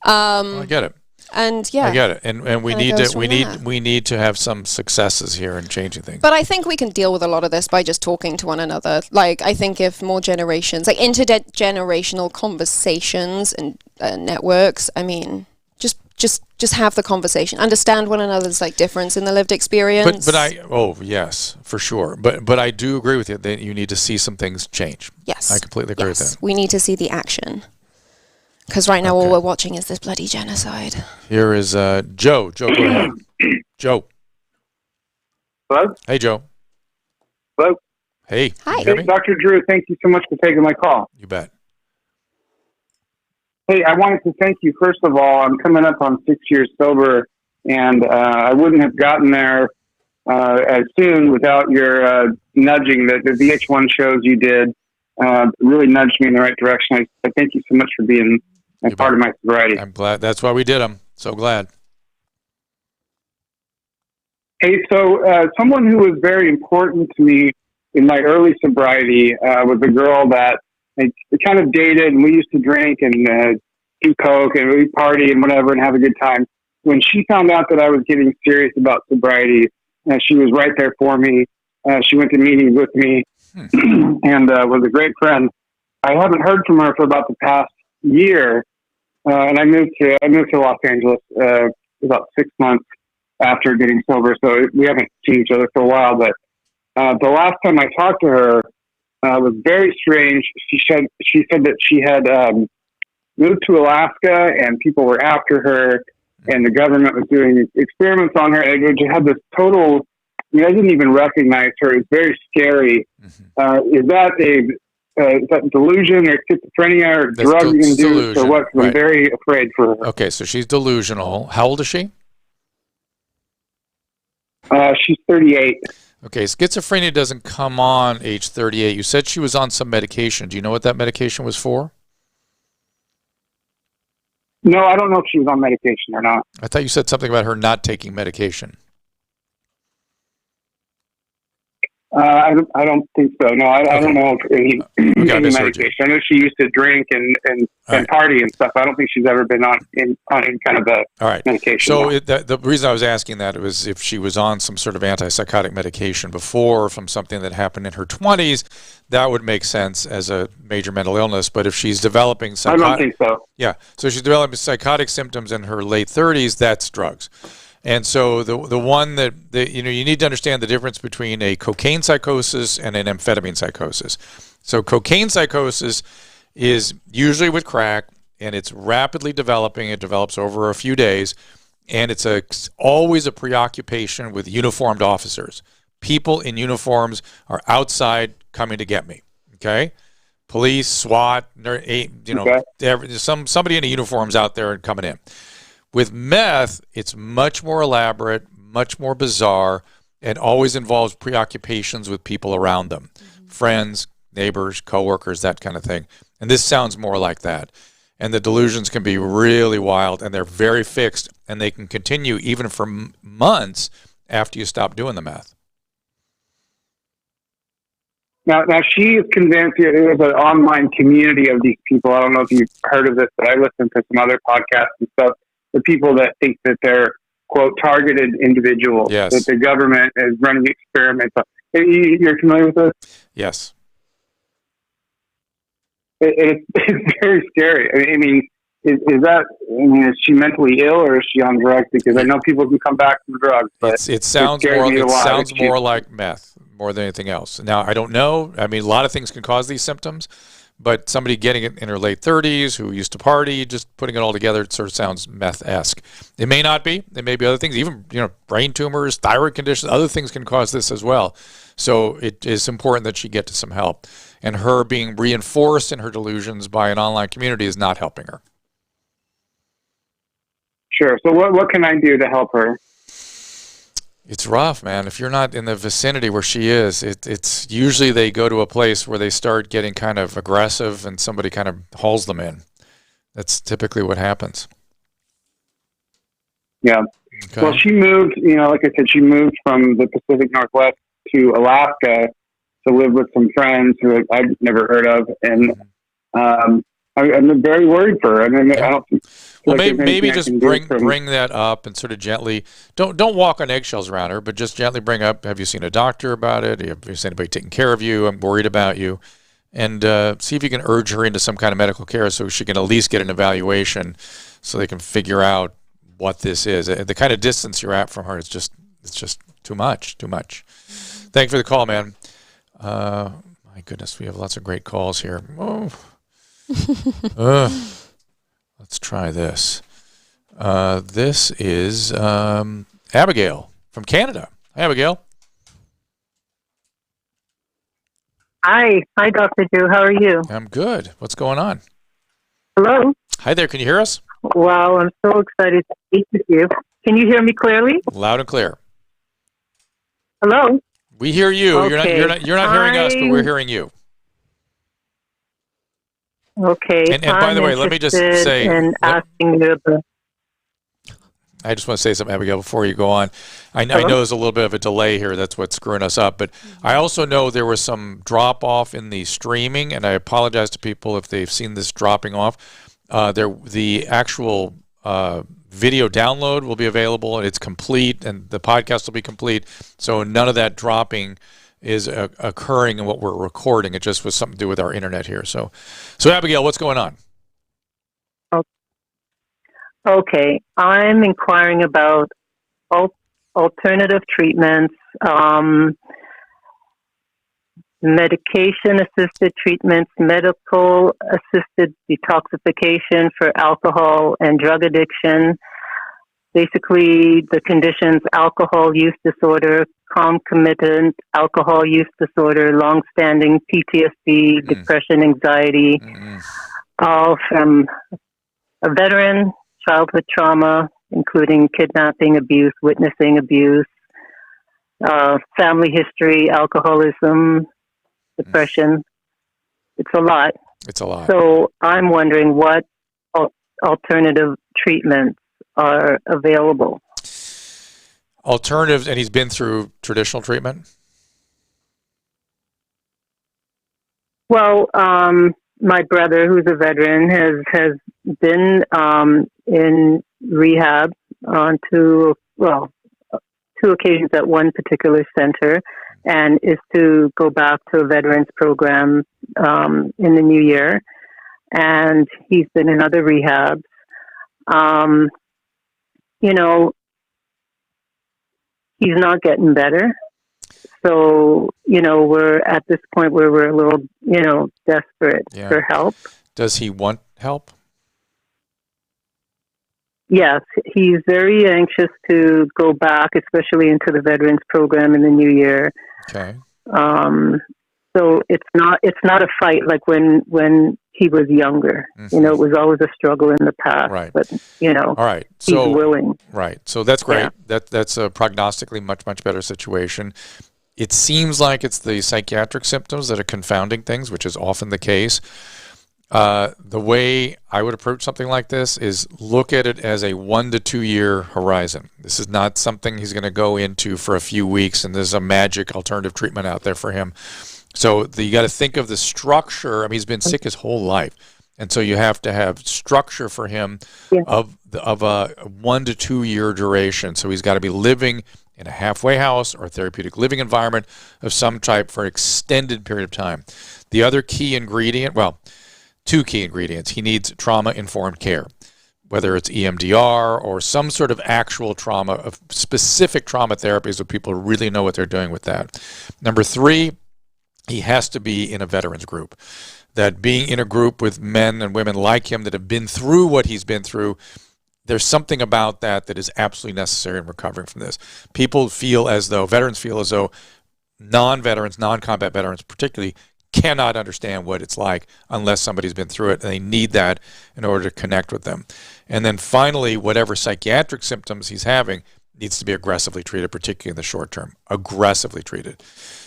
I get it. And yeah, I get it. And we And it need goes to from we need to have some successes here in changing things. but I think we can deal with a lot of this by just talking to one another. Like I think if more generations, like intergenerational conversations and networks, I mean, just have the conversation, understand one another's like difference in the lived experience. But yes, for sure. But I do agree with you that you need to see some things change. Yes, I completely agree with that. We need to see the action. Because right now all we're watching is this bloody genocide. Here is Joe. Joe, go ahead. Joe. Hello? Hey, Joe. Hello? Hey. Hi. You hear me? Dr. Drew, thank you so much for taking my call. You bet. Hey, I wanted to thank you. First of all, I'm coming up on 6 years sober, and I wouldn't have gotten there as soon without your nudging. The VH1 shows you did really nudged me in the right direction. I thank you so much for being a part of my sobriety. I'm glad. That's why we did them. So glad. Hey, so someone who was very important to me in my early sobriety was a girl that I kind of dated, and we used to drink and do coke and we party and whatever and have a good time. When she found out that I was getting serious about sobriety, she was right there for me. She went to meetings with me and was a great friend. I haven't heard from her for about the past year, and I moved to Los Angeles about 6 months after getting sober, so we haven't seen each other for a while. But the last time I talked to her was very strange. She said that she had moved to Alaska, and people were after her, and the government was doing experiments on her. And it had this total. I didn't even recognize her. It's very scary. Is that delusion or schizophrenia or drug induced or what? I'm very afraid for her. Okay, so she's delusional. How old is she? She's 38. Okay, schizophrenia doesn't come on age 38. You said she was on some medication. Do you know what that medication was for? No, I don't know if she was on medication or not. I thought you said something about her not taking medication. I don't think so. No, I don't know if any medication. I know she used to drink and party and stuff. I don't think she's ever been on any kind of a medication. So the reason I was asking that was if she was on some sort of antipsychotic medication before from something that happened in her 20s, that would make sense as a major mental illness. But if she's developing I don't think so. Yeah, so she's developing psychotic symptoms in her late 30s, that's drugs. And so the one that you need to understand the difference between a cocaine psychosis and an amphetamine psychosis. So cocaine psychosis is usually with crack, and it's rapidly developing. It develops over a few days, and it's always a preoccupation with uniformed officers. People in uniforms are outside coming to get me. Okay, police, SWAT, somebody in a uniform's out there and coming in. With meth, it's much more elaborate, much more bizarre, and always involves preoccupations with people around them. Friends, neighbors, coworkers, that kind of thing. And this sounds more like that. And the delusions can be really wild, and they're very fixed, and they can continue even for months after you stop doing the meth. Now she is convinced there's an online community of these people. I don't know if you've heard of this, but I listen to some other podcasts and stuff. The people that think that they're, quote, targeted individuals, that the government is running experiments on. You're familiar with this? Yes. It's very scary. I mean, is she mentally ill or is she on drugs? Because I know people can come back from drugs, but it sounds more like meth. more than anything else. Now, I don't know. I mean, a lot of things can cause these symptoms, but somebody getting it in her late 30s who used to party, just putting it all together, it sort of sounds meth-esque. It may not be. It may be other things, even brain tumors, thyroid conditions, other things can cause this as well. So it is important that she get to some help. And her being reinforced in her delusions by an online community is not helping her. Sure. So what can I do to help her? It's rough, man. If you're not in the vicinity where she is, it's usually they go to a place where they start getting kind of aggressive and somebody kind of hauls them in. That's typically what happens. Yeah. Okay. Well, she moved, like I said, she moved from the Pacific Northwest to Alaska to live with some friends who I'd never heard of. And I'm very worried for her. I mean, I don't Well, like maybe just bring that up and sort of gently, don't walk on eggshells around her, but just gently bring up, have you seen a doctor about it? Have you seen anybody taking care of you? I'm worried about you. And see if you can urge her into some kind of medical care so she can at least get an evaluation so they can figure out what this is. The kind of distance you're at from her is it's just too much. Thank you for the call, man. My goodness, we have lots of great calls here. Oh. Let's try this. This is Abigail from Canada. Hi, Abigail. Hi, Dr. Drew. How are you? I'm good. What's going on? Hello. Hi there. Can you hear us? Wow, I'm so excited to speak with you. Can you hear me clearly? Loud and clear. Hello. We hear you. Okay. You're not hearing us, but we're hearing you. Okay. And by the way, let me just say, asking you about. I just want to say something, Abigail, before you go on. I know there's a little bit of a delay here. That's what's screwing us up. But I also know there was some drop-off in the streaming, and I apologize to people if they've seen this dropping off. The actual video download will be available, and it's complete, and the podcast will be complete. So none of that dropping is occurring in what we're recording. It just was something to do with our internet here. So Abigail, what's going on? Okay, I'm inquiring about alternative treatments, medication-assisted treatments, medical-assisted detoxification for alcohol and drug addiction. Basically, the conditions: alcohol use disorder, concomitant alcohol use disorder, long-standing PTSD, depression, anxiety, all from a veteran, childhood trauma, including kidnapping, abuse, witnessing abuse, family history, alcoholism, depression. It's a lot. It's a lot. So I'm wondering what alternative treatments are available. Alternatives, and he's been through traditional treatment? Well, my brother, who's a veteran, has been in rehab on two occasions at one particular center, and is to go back to a veterans program in the new year. And he's been in other rehabs. He's not getting better. So, we're at this point where we're a little, desperate for help. Does he want help? Yes, he's very anxious to go back, especially into the veterans program in the new year. Okay. So it's not a fight like when he was younger. Mm-hmm. It was always a struggle in the past. Right. But all right. He's willing. Right. So that's great. Yeah. That's a prognostically much better situation. It seems like it's the psychiatric symptoms that are confounding things, which is often the case. The way I would approach something like this is look at it as a 1 to 2 year horizon. This is not something he's going to go into for a few weeks, and there's a magic alternative treatment out there for him. So you got to think of the structure. I mean, he's been sick his whole life, and so you have to have structure for him of a 1 to 2 year duration. So he's got to be living in a halfway house or therapeutic living environment of some type for an extended period of time. The other key ingredient, two key ingredients. He needs trauma-informed care. whether it's EMDR or some sort of actual trauma, of specific trauma therapies where people really know what they're doing with that. Number 3, he has to be in a veterans group. That being in a group with men and women like him that have been through what he's been through, there's something about that is absolutely necessary in recovering from this. Veterans feel as though non-veterans, non-combat veterans particularly, cannot understand what it's like unless somebody's been through it, and they need that in order to connect with them. And then finally, whatever psychiatric symptoms he's having needs to be aggressively treated, particularly in the short term. Aggressively treated.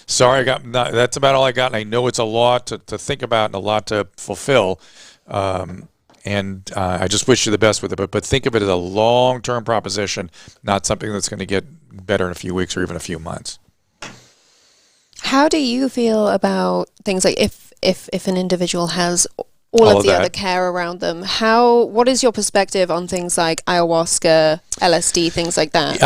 Sorry, that's about all I got, and I know it's a lot to think about and a lot to fulfill. And I just wish you the best with it, but think of it as a long-term proposition, not something that's going to get better in a few weeks or even a few months. How do you feel about things like if an individual has all of the other care around them? What is your perspective on things like ayahuasca, LSD, things like that?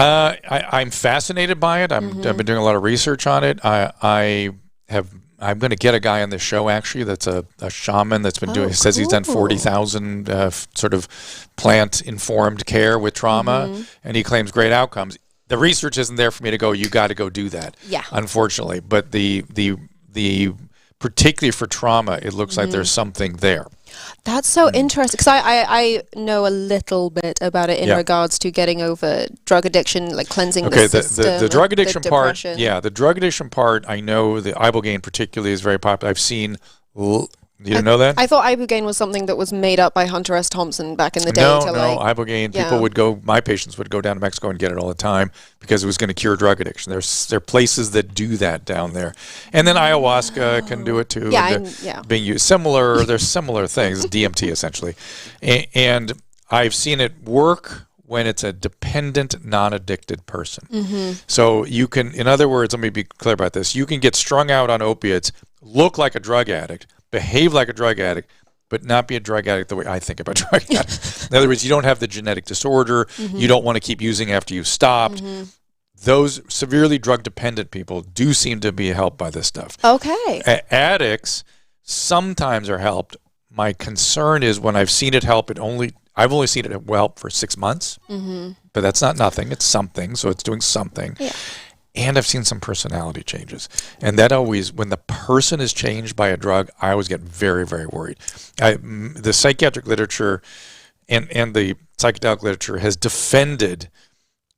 I'm fascinated by it. I've been doing a lot of research on it. I'm going to get a guy on this show actually that's a shaman that's been doing. He says he's done 40,000 sort of plant-informed care with trauma, and he claims great outcomes. The research isn't there for me to go, you got to go do that. Yeah. Unfortunately, but the particularly for trauma, it looks like there's something there. That's so interesting, because I know a little bit about it in regards to getting over drug addiction, like cleansing the system. The drug addiction part, the drug addiction part, I know the ibogaine particularly is very popular. I've seen, you didn't know that? I thought ibogaine was something that was made up by Hunter S. Thompson back in the day. No, ibogaine, people would go, my patients would go down to Mexico and get it all the time because it was going to cure drug addiction. There are places that do that down there. And then ayahuasca can do it too. Being used there's similar things, DMT essentially. And I've seen it work when it's a dependent, non-addicted person. So you can, in other words, let me be clear about this, you can get strung out on opiates, look like a drug addict, behave like a drug addict, but not be a drug addict the way I think about drug addicts. In other words, you don't have the genetic disorder. You don't want to keep using after you've stopped. Those severely drug-dependent people do seem to be helped by this stuff. Okay. Addicts sometimes are helped. My concern is when I've seen it help, I've only seen it help for 6 months, but that's not nothing. It's something, so it's doing something. Yeah. And I've seen some personality changes. And that always, when the person is changed by a drug, I always get very, very worried. The psychiatric literature and the psychedelic literature has defended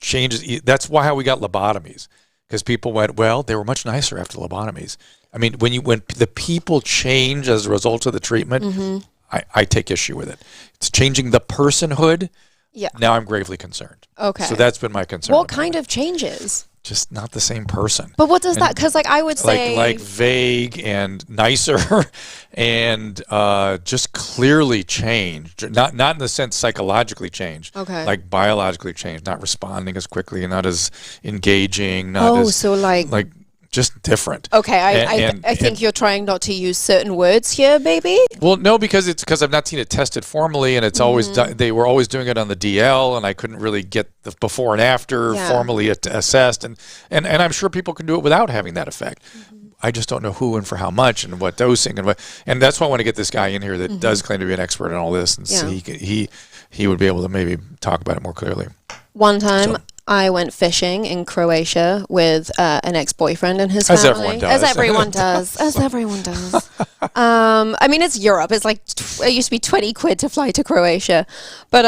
changes. That's how we got lobotomies. Because people went, well, they were much nicer after lobotomies. I mean, when the people change as a result of the treatment, I take issue with it. It's changing the personhood. Yeah. Now I'm gravely concerned. Okay. So that's been my concern. What kind of changes? Just not the same person. But what does that? Because I would say like vague and nicer, and just clearly changed. Not in the sense psychologically changed. Okay. Like biologically changed. Not responding as quickly, not as engaging. So like just different. Okay, I think you're trying not to use certain words here, maybe? Well, no, because I've not seen it tested formally, and it's always they were always doing it on the DL, and I couldn't really get the before and after formally assessed, and I'm sure people can do it without having that effect. I just don't know who and for how much and what dosing and that's why I want to get this guy in here that does claim to be an expert in all this, and see he would be able to maybe talk about it more clearly. One time, I went fishing in Croatia with an ex-boyfriend and his family. As everyone does. As everyone does. I mean, it's Europe. It's like, it used to be 20 quid to fly to Croatia. But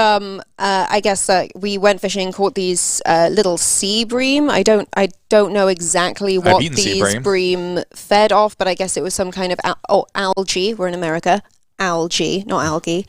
I guess we went fishing, caught these little sea bream. I don't know exactly what these bream fed off, but I guess it was some kind of algae. We're in America. Algae, not algae.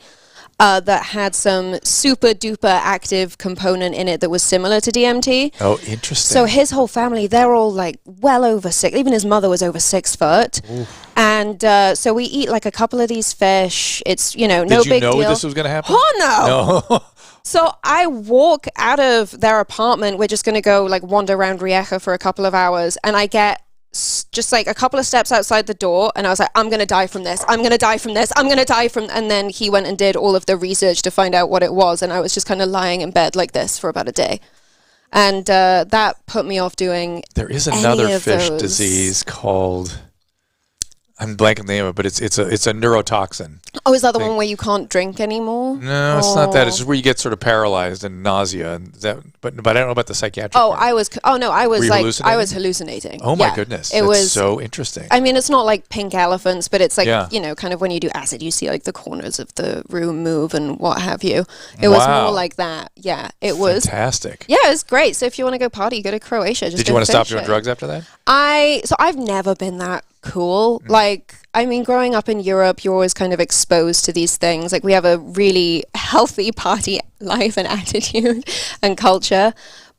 That had some super duper active component in it that was similar to DMT. Oh, interesting. So his whole family, they're all like well over 6. Even his mother was over 6 foot. Oof. And so we eat like a couple of these fish. It's, no big deal. Did you know this was going to happen? Oh, no. So I walk out of their apartment. We're just going to go like wander around Rijeka for a couple of hours. And I get just like a couple of steps outside the door, and I was like, I'm going to die from this. I'm going to die from this. I'm going to die from... And then he went and did all of the research to find out what it was, and I was just kind of lying in bed like this for about a day. And that put me off doing There is another fish disease called... I'm blanking the name of it, but it's a neurotoxin. Oh, is that the one where you can't drink anymore? No, it's not that. It's just where you get sort of paralyzed and nausea, and but I don't know about the psychiatric. Oh, part. I was hallucinating? I was hallucinating. Oh my Yeah. goodness, It that's was so interesting. I mean, it's not like pink elephants, but it's like, Yeah. kind of when you do acid, you see like the corners of the room move and what have you. It was Wow. more like that. Yeah, it was Fantastic. Yeah, it's great. So if you want to go party, go to Croatia. Just Did you go want to stop finish doing it. drugs after that? So I've never been that cool. Like, I mean, growing up in Europe, you're always kind of exposed to these things. Like, we have a really healthy party life and attitude and culture.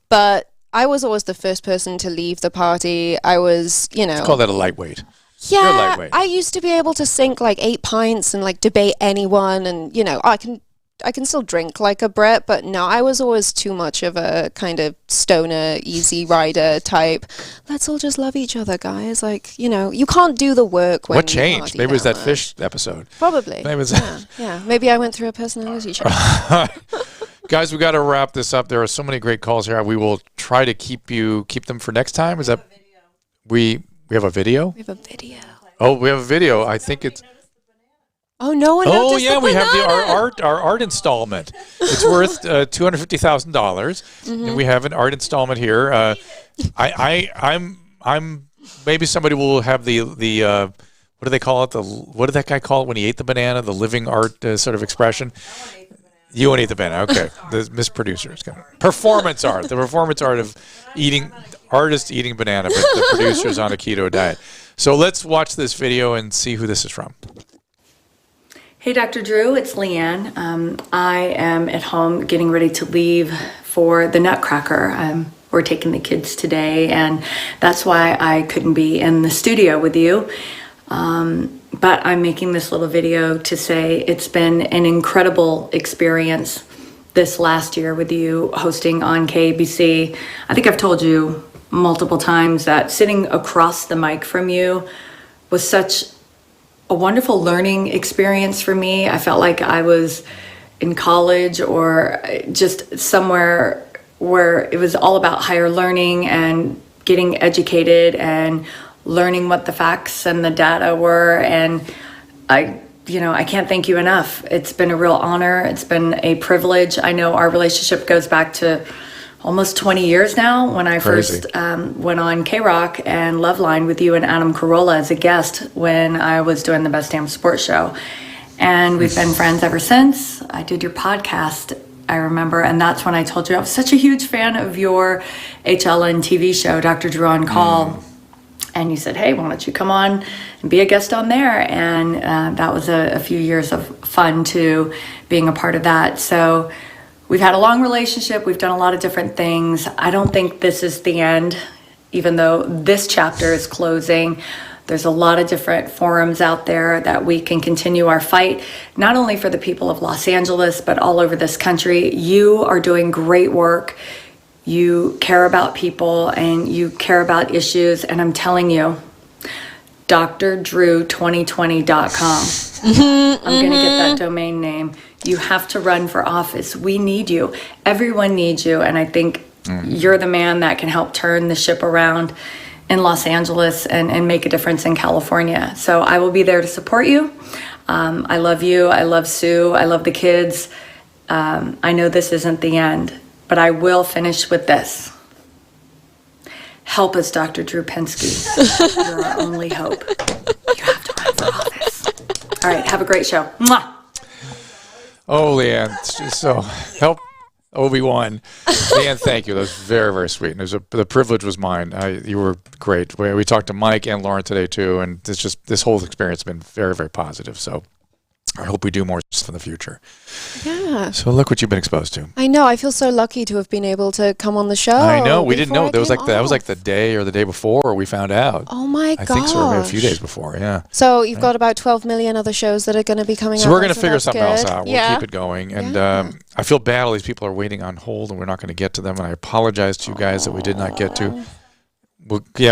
But I was always the first person to leave the party. I was, Let's call that a lightweight. Yeah, You're a lightweight. I used to be able to sink like 8 pints and like debate anyone, and I can still drink like a Brit, but no, I was always too much of a kind of stoner, easy rider type. Let's all just love each other, guys. Like, you can't do the work when What you changed? party Maybe it was that that much. fish episode. Probably. Maybe it was Yeah. Maybe I went through a personality change. Guys, we got to wrap this up. There are so many great calls here. We will try to keep them for next time. Is that we have a video? We have a video. Oh, we have a video. I think it's. Oh, no one Oh noticed yeah, the we have banana. our art installment. It's worth $250,000, and we have an art installment here. I'm maybe somebody will have the what do they call it? What did that guy call it when he ate the banana? The living art sort of expression. You won't eat the banana. Okay, the Miss Producer is coming. Performance art. The performance art of artist eating banana, but the producer's on a keto diet. So let's watch this video and see who this is from. Hey, Dr. Drew, it's Leanne. I am at home getting ready to leave for the Nutcracker. We're taking the kids today, and that's why I couldn't be in the studio with you. But I'm making this little video to say it's been an incredible experience this last year with you hosting on KBC. I think I've told you multiple times that sitting across the mic from you was such a wonderful learning experience for me. I felt like I was in college or just somewhere where it was all about higher learning and getting educated and learning what the facts and the data were. And I can't thank you enough. It's been a real honor. It's been a privilege. I know our relationship goes back to almost 20 years now when I first went on K-Rock and Loveline with you and Adam Carolla as a guest when I was doing the Best Damn Sports Show. And we've been friends ever since. I did your podcast, I remember, and that's when I told you I was such a huge fan of your HLN TV show, Dr. Drew on Call. And you said, hey, why don't you come on and be a guest on there? And that was a few years of fun too, being a part of that. So we've had a long relationship. We've done a lot of different things. I don't think this is the end, even though this chapter is closing. There's a lot of different forums out there that we can continue our fight, not only for the people of Los Angeles, but all over this country. You are doing great work. You care about people and you care about issues. And I'm telling you, drdrew2020.com. I'm going to get that domain name. You have to run for office. We need you. Everyone needs you. And I think you're the man that can help turn the ship around in Los Angeles and make a difference in California. So I will be there to support you. I love you. I love Sue. I love the kids. I know this isn't the end, but I will finish with this. Help us, Dr. Drew Pinsky. You're our only hope. You have to run for office. All right, have a great show. Mwah! Oh, Leanne, it's just so help Obi-Wan. Leanne, thank you. That was very, very sweet. And the privilege was mine. You were great. We talked to Mike and Lauren today too, and it's just this whole experience has been very, very positive. So I hope we do more stuff in the future. Yeah. So look what you've been exposed to. I know. I feel so lucky to have been able to come on the show. I know. We didn't know. before I That was like the day or the day before we found out. Oh my I think so. Maybe a gosh. few days before. Yeah. So you've got about 12 million other shows that are going to be coming out. So we're going to so figure that's something else good. out. We'll Yeah. keep it going. And I feel bad. All these people are waiting on hold, and we're not going to get to them. And I apologize to you guys that we did not get to.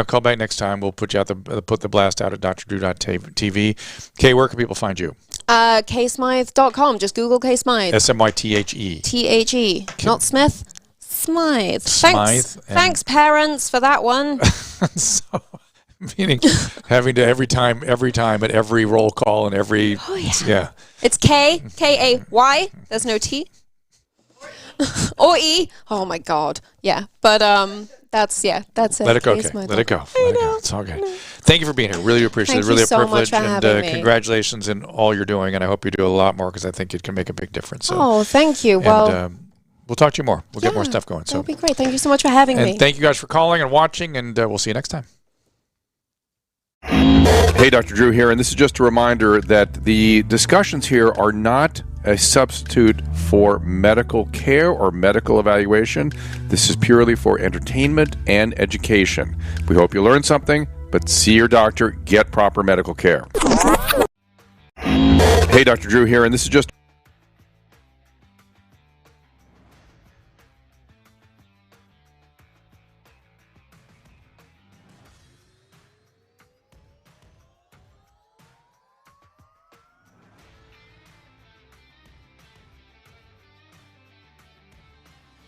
Call back next time. We'll put you out put the blast out at drdrew.tv. Kay, where can people find you? Kaysmythe.com. Just Google Kay Smythe. Smythe. T-H-E. Not Smith. Smythe. Smythe. Thanks, parents, for that one. So Meaning having to every time at every roll call and every It's Kay. There's no T or E. Oh my God. Yeah, but that's it. Let it go, Kay Kay. Smythe. Let it go. It's all good. Thank you for being here. Really appreciate it. Thank Really you a so privilege. much for And having me. congratulations in all you're doing. And I hope you do a lot more because I think it can make a big difference. So. Oh, thank you. And, Well, we'll talk to you more. We'll get more stuff going. So that'll be great. Thank you so much for having me. And thank you guys for calling and watching. And we'll see you next time. Hey, Dr. Drew here, and this is just a reminder that the discussions here are not a substitute for medical care or medical evaluation. This is purely for entertainment and education. We hope you learned something, but see your doctor, get proper medical care. Hey, Dr. Drew here, and this is just